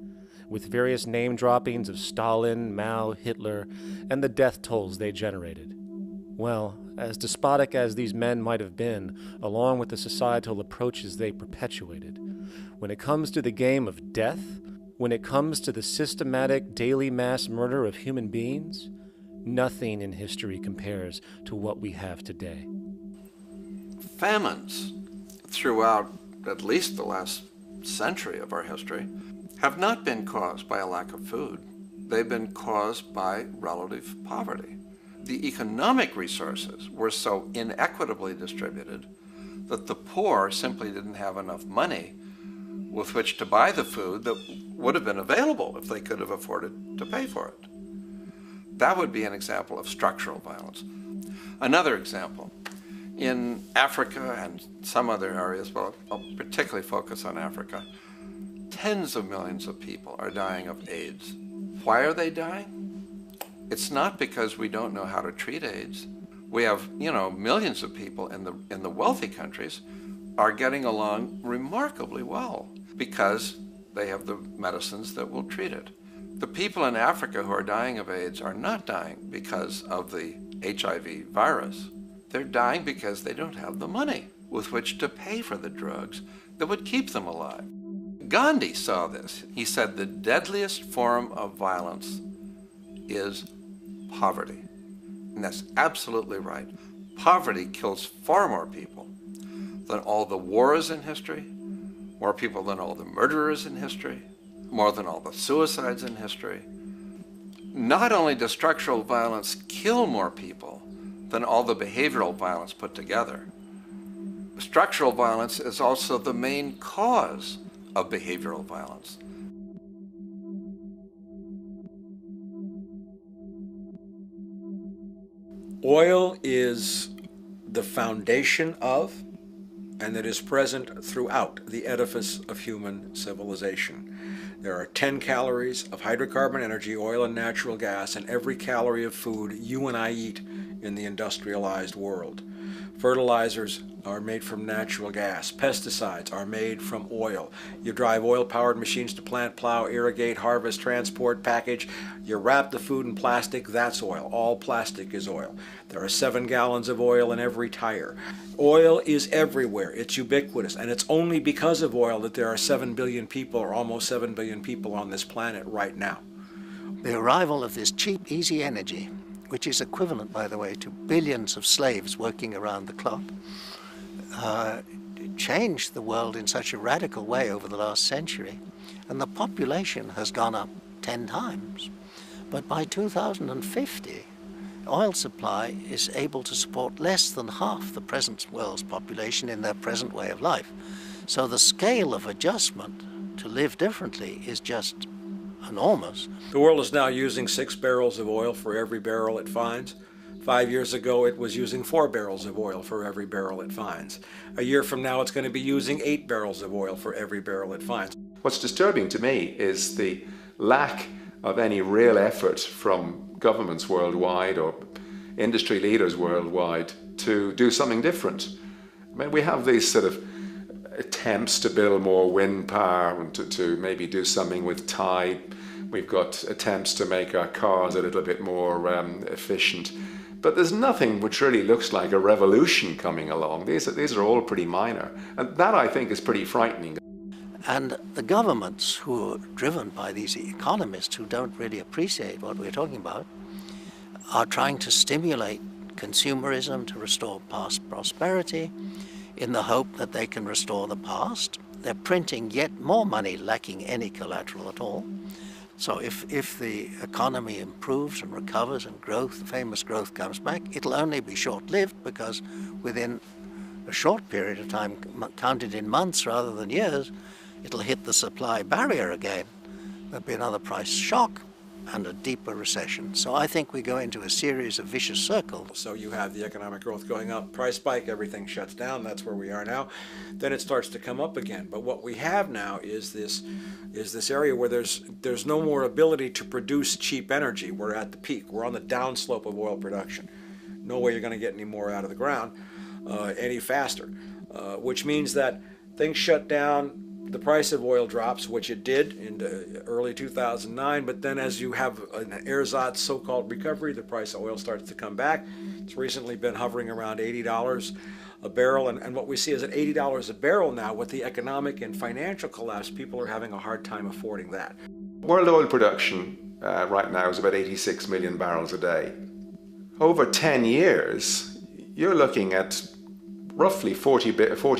with various name droppings of Stalin, Mao, Hitler, and the death tolls they generated. Well, as despotic as these men might have been, along with the societal approaches they perpetuated, when it comes to the game of death, when it comes to the systematic daily mass murder of human beings, nothing in history compares to what we have today. Famines throughout at least the last century of our history have not been caused by a lack of food. They've been caused by relative poverty. The economic resources were so inequitably distributed that the poor simply didn't have enough money with which to buy the food that would have been available if they could have afforded to pay for it. That would be an example of structural violence. Another example, in Africa and some other areas, but I'll particularly focus on Africa, tens of millions of people are dying of AIDS. Why are they dying? It's not because we don't know how to treat AIDS. We have, millions of people in the wealthy countries are getting along remarkably well because they have the medicines that will treat it. The people in Africa who are dying of AIDS are not dying because of the HIV virus. They're dying because they don't have the money with which to pay for the drugs that would keep them alive. Gandhi saw this. He said the deadliest form of violence is poverty. And that's absolutely right. Poverty kills far more people than all the wars in history, more people than all the murderers in history, more than all the suicides in history. Not only does structural violence kill more people than all the behavioral violence put together, structural violence is also the main cause of behavioral violence. Oil is the foundation of, and it is present throughout the edifice of human civilization. There are 10 calories of hydrocarbon energy, oil and natural gas, in every calorie of food you and I eat in the industrialized world. Fertilizers are made from natural gas. Pesticides are made from oil. You drive oil-powered machines to plant, plow, irrigate, harvest, transport, package. You wrap the food in plastic, that's oil. All plastic is oil. There are 7 gallons of oil in every tire. Oil is everywhere. It's ubiquitous. And it's only because of oil that there are 7 billion people, or almost 7 billion people on this planet right now. The arrival of this cheap, easy energy, which is equivalent, by the way, to billions of slaves working around the clock, changed the world in such a radical way over the last century, and the population has gone up 10 times. But by 2050, oil supply is able to support less than half the present world's population in their present way of life. So the scale of adjustment to live differently is just enormous. The world is now using 6 barrels of oil for every barrel it finds. 5 years ago, it was using 4 barrels of oil for every barrel it finds. A year from now, it's going to be using 8 barrels of oil for every barrel it finds. What's disturbing to me is the lack of any real effort from governments worldwide or industry leaders worldwide to do something different. I mean, we have these sort of attempts to build more wind power and to maybe do something with tide. We've got attempts to make our cars a little bit more efficient. But there's nothing which really looks like a revolution coming along. These are all pretty minor. And that, I think, is pretty frightening. And the governments who are driven by these economists who don't really appreciate what we're talking about are trying to stimulate consumerism to restore past prosperity in the hope that they can restore the past. They're printing yet more money lacking any collateral at all. So if the economy improves and recovers and growth, famous growth comes back, it'll only be short-lived because within a short period of time, counted in months rather than years, it'll hit the supply barrier again. There'll be another price shock and a deeper recession. So I think we go into a series of vicious circles. So you have the economic growth going up, price spike, everything shuts down, that's where we are now. Then it starts to come up again. But what we have now is this area where there's no more ability to produce cheap energy. We're at the peak. We're on the downslope of oil production. No way you're going to get any more out of the ground any faster, which means that things shut down. The price of oil drops, which it did in early 2009, but then as you have an ersatz so-called recovery, the price of oil starts to come back. It's recently been hovering around $80 a barrel, and what we see is at $80 a barrel now, with the economic and financial collapse, people are having a hard time affording that. World oil production right now is about 86 million barrels a day. Over 10 years, you're looking at roughly 40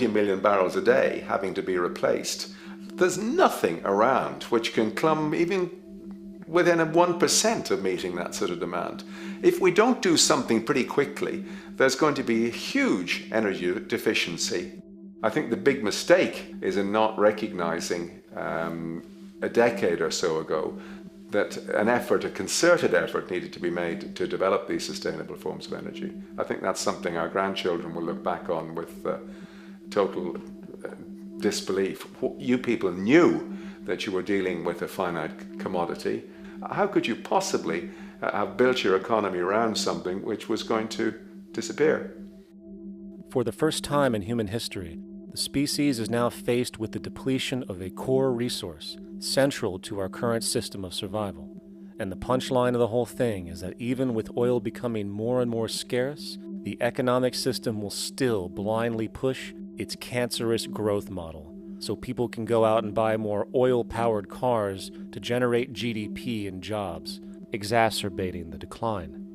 million barrels a day having to be replaced. There's nothing around which can come even within 1% of meeting that sort of demand. If we don't do something pretty quickly, there's going to be a huge energy deficiency. I think the big mistake is in not recognizing a decade or so ago that a concerted effort needed to be made to develop these sustainable forms of energy. I think that's something our grandchildren will look back on with total disbelief. You people knew that you were dealing with a finite commodity. How could you possibly have built your economy around something which was going to disappear? For the first time in human history, the species is now faced with the depletion of a core resource central to our current system of survival. And the punchline of the whole thing is that even with oil becoming more and more scarce, the economic system will still blindly push its cancerous growth model, so people can go out and buy more oil-powered cars to generate GDP and jobs, exacerbating the decline.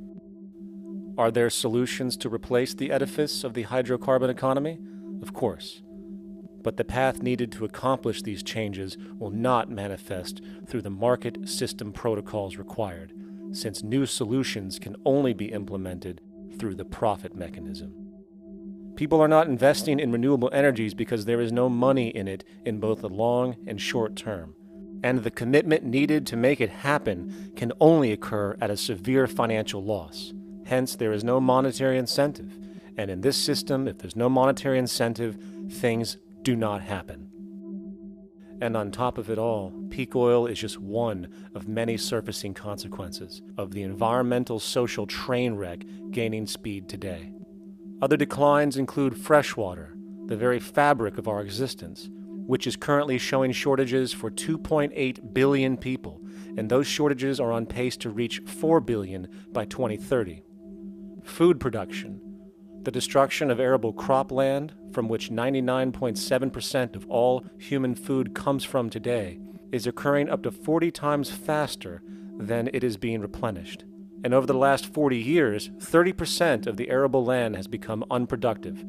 Are there solutions to replace the edifice of the hydrocarbon economy? Of course. But the path needed to accomplish these changes will not manifest through the market system protocols required, since new solutions can only be implemented through the profit mechanism. People are not investing in renewable energies because there is no money in it in both the long and short term, and the commitment needed to make it happen can only occur at a severe financial loss. Hence, there is no monetary incentive, and in this system, if there's no monetary incentive, things do not happen. And on top of it all, peak oil is just one of many surfacing consequences of the environmental social train wreck gaining speed today. Other declines include freshwater, the very fabric of our existence, which is currently showing shortages for 2.8 billion people, and those shortages are on pace to reach 4 billion by 2030. Food production, the destruction of arable cropland, from which 99.7% of all human food comes from today, is occurring up to 40 times faster than it is being replenished. And over the last 40 years, 30% of the arable land has become unproductive.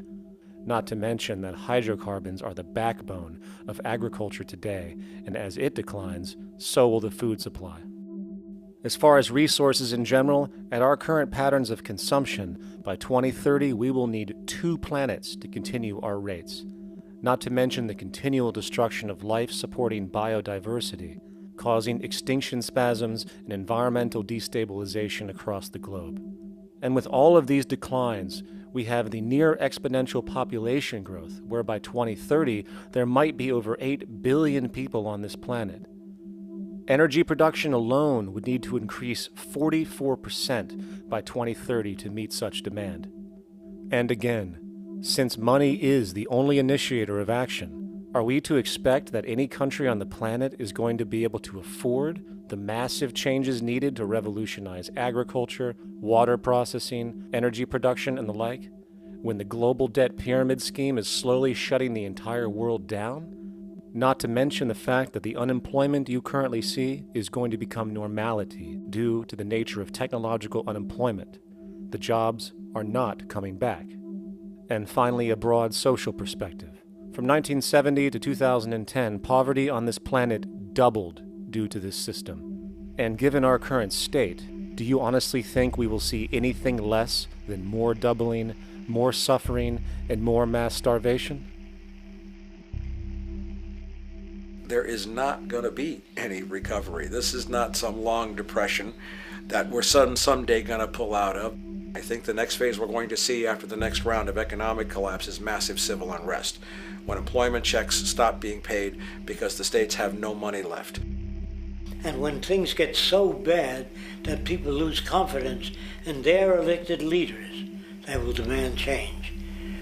Not to mention that hydrocarbons are the backbone of agriculture today, and as it declines, so will the food supply. As far as resources in general, at our current patterns of consumption, by 2030 we will need 2 planets to continue our rates, not to mention the continual destruction of life-supporting biodiversity, causing extinction spasms and environmental destabilization across the globe. And with all of these declines, we have the near exponential population growth, where by 2030 there might be over 8 billion people on this planet. Energy production alone would need to increase 44% by 2030 to meet such demand. And again, since money is the only initiator of action, are we to expect that any country on the planet is going to be able to afford the massive changes needed to revolutionize agriculture, water processing, energy production, and the like, when the global debt pyramid scheme is slowly shutting the entire world down? Not to mention the fact that the unemployment you currently see is going to become normality due to the nature of technological unemployment. The jobs are not coming back. And finally, a broad social perspective. From 1970 to 2010, poverty on this planet doubled due to this system. And given our current state, do you honestly think we will see anything less than more doubling, more suffering, and more mass starvation? There is not going to be any recovery. This is not some long depression that we're someday going to pull out of. I think the next phase we're going to see after the next round of economic collapse is massive civil unrest, when employment checks stop being paid because the states have no money left. And when things get so bad that people lose confidence in their elected leaders, they will demand change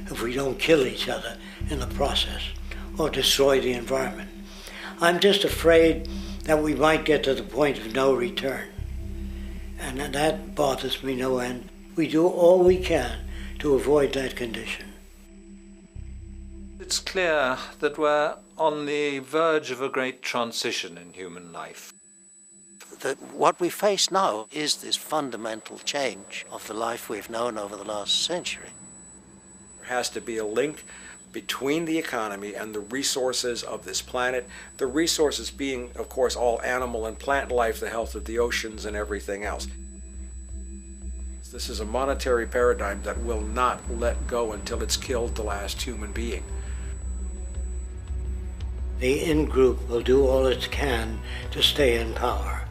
if we don't kill each other in the process or destroy the environment. I'm just afraid that we might get to the point of no return. And that bothers me no end. We do all we can to avoid that condition. It's clear that we're on the verge of a great transition in human life. What we face now is this fundamental change of the life we've known over the last century. There has to be a link between the economy and the resources of this planet, the resources being, of course, all animal and plant life, the health of the oceans and everything else. This is a monetary paradigm that will not let go until it's killed the last human being. The in-group will do all it can to stay in power.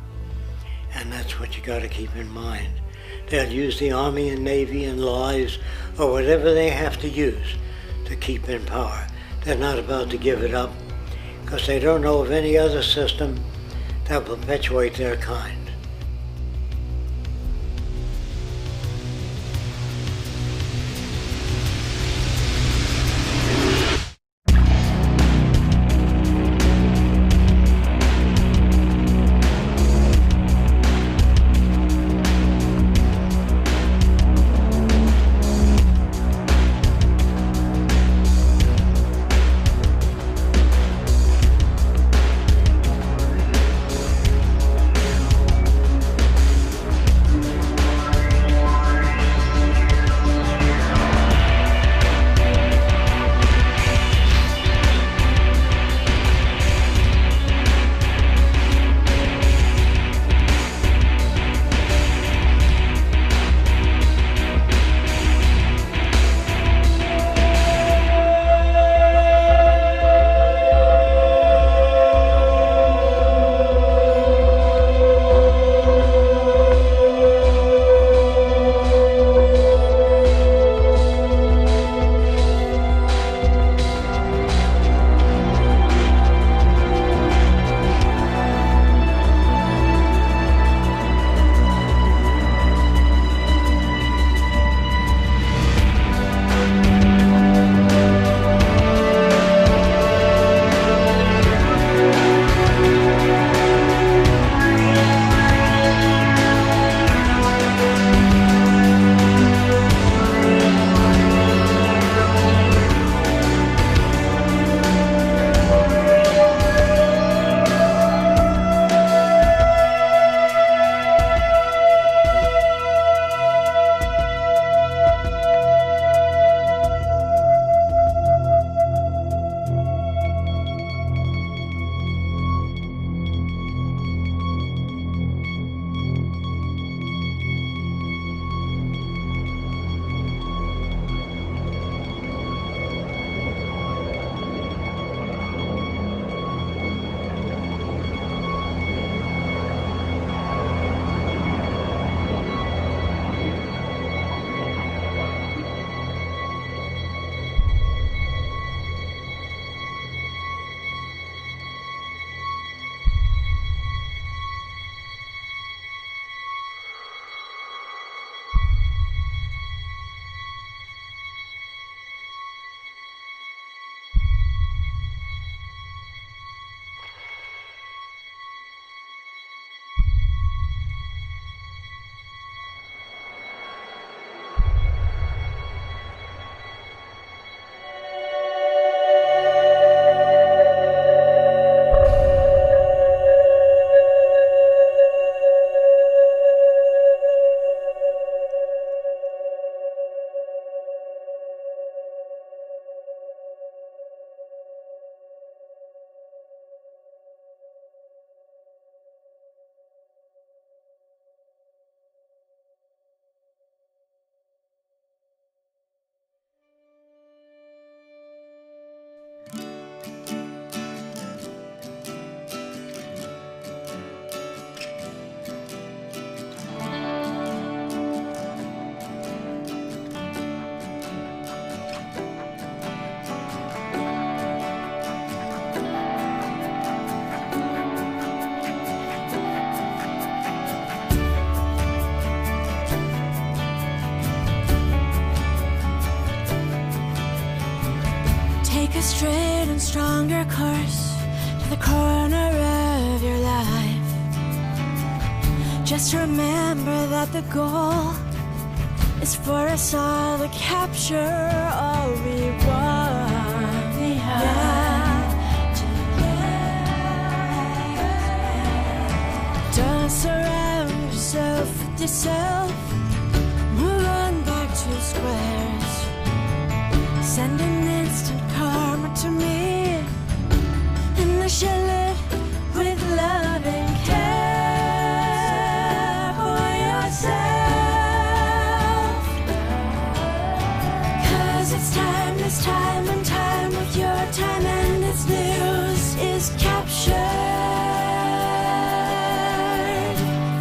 And that's what you got to keep in mind. They'll use the Army and Navy and lies or whatever they have to use to keep in power. They're not about to give it up because they don't know of any other system that will perpetuate their kind. straight and stronger course to the corner of your life. Just remember that the goal is for us all to capture all we want. We have to don't surround yourself with yourself. Move on back to squares. Send an instant karma to me, and I shall live with love and care for yourself. 'Cause it's time and time with your time, and its news is captured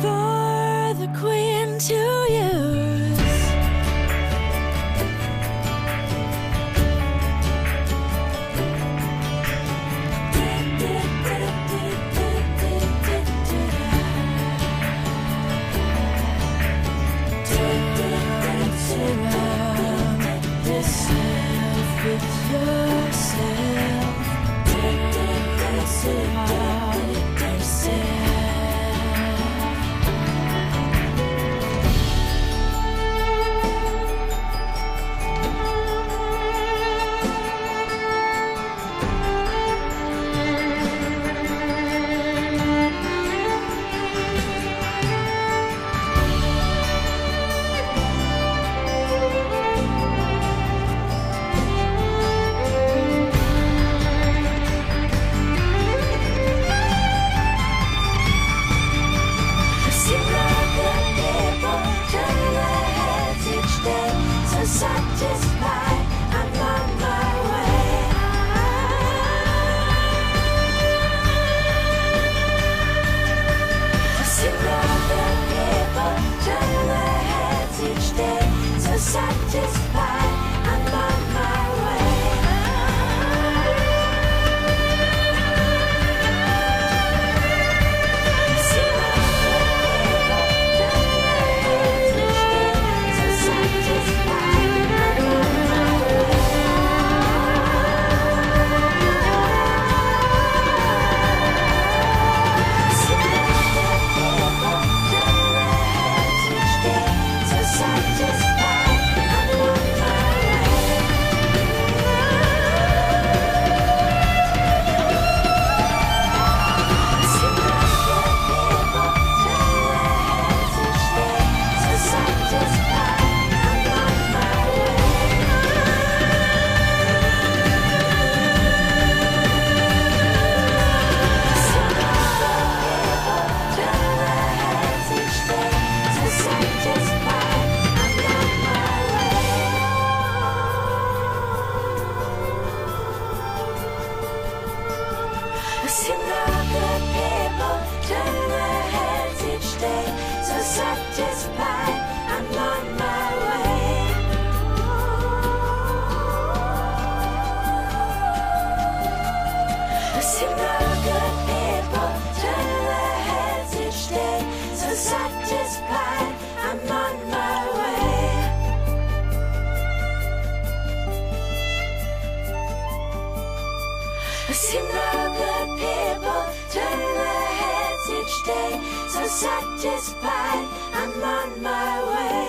for the queen to use. Satisfied, I'm on my way.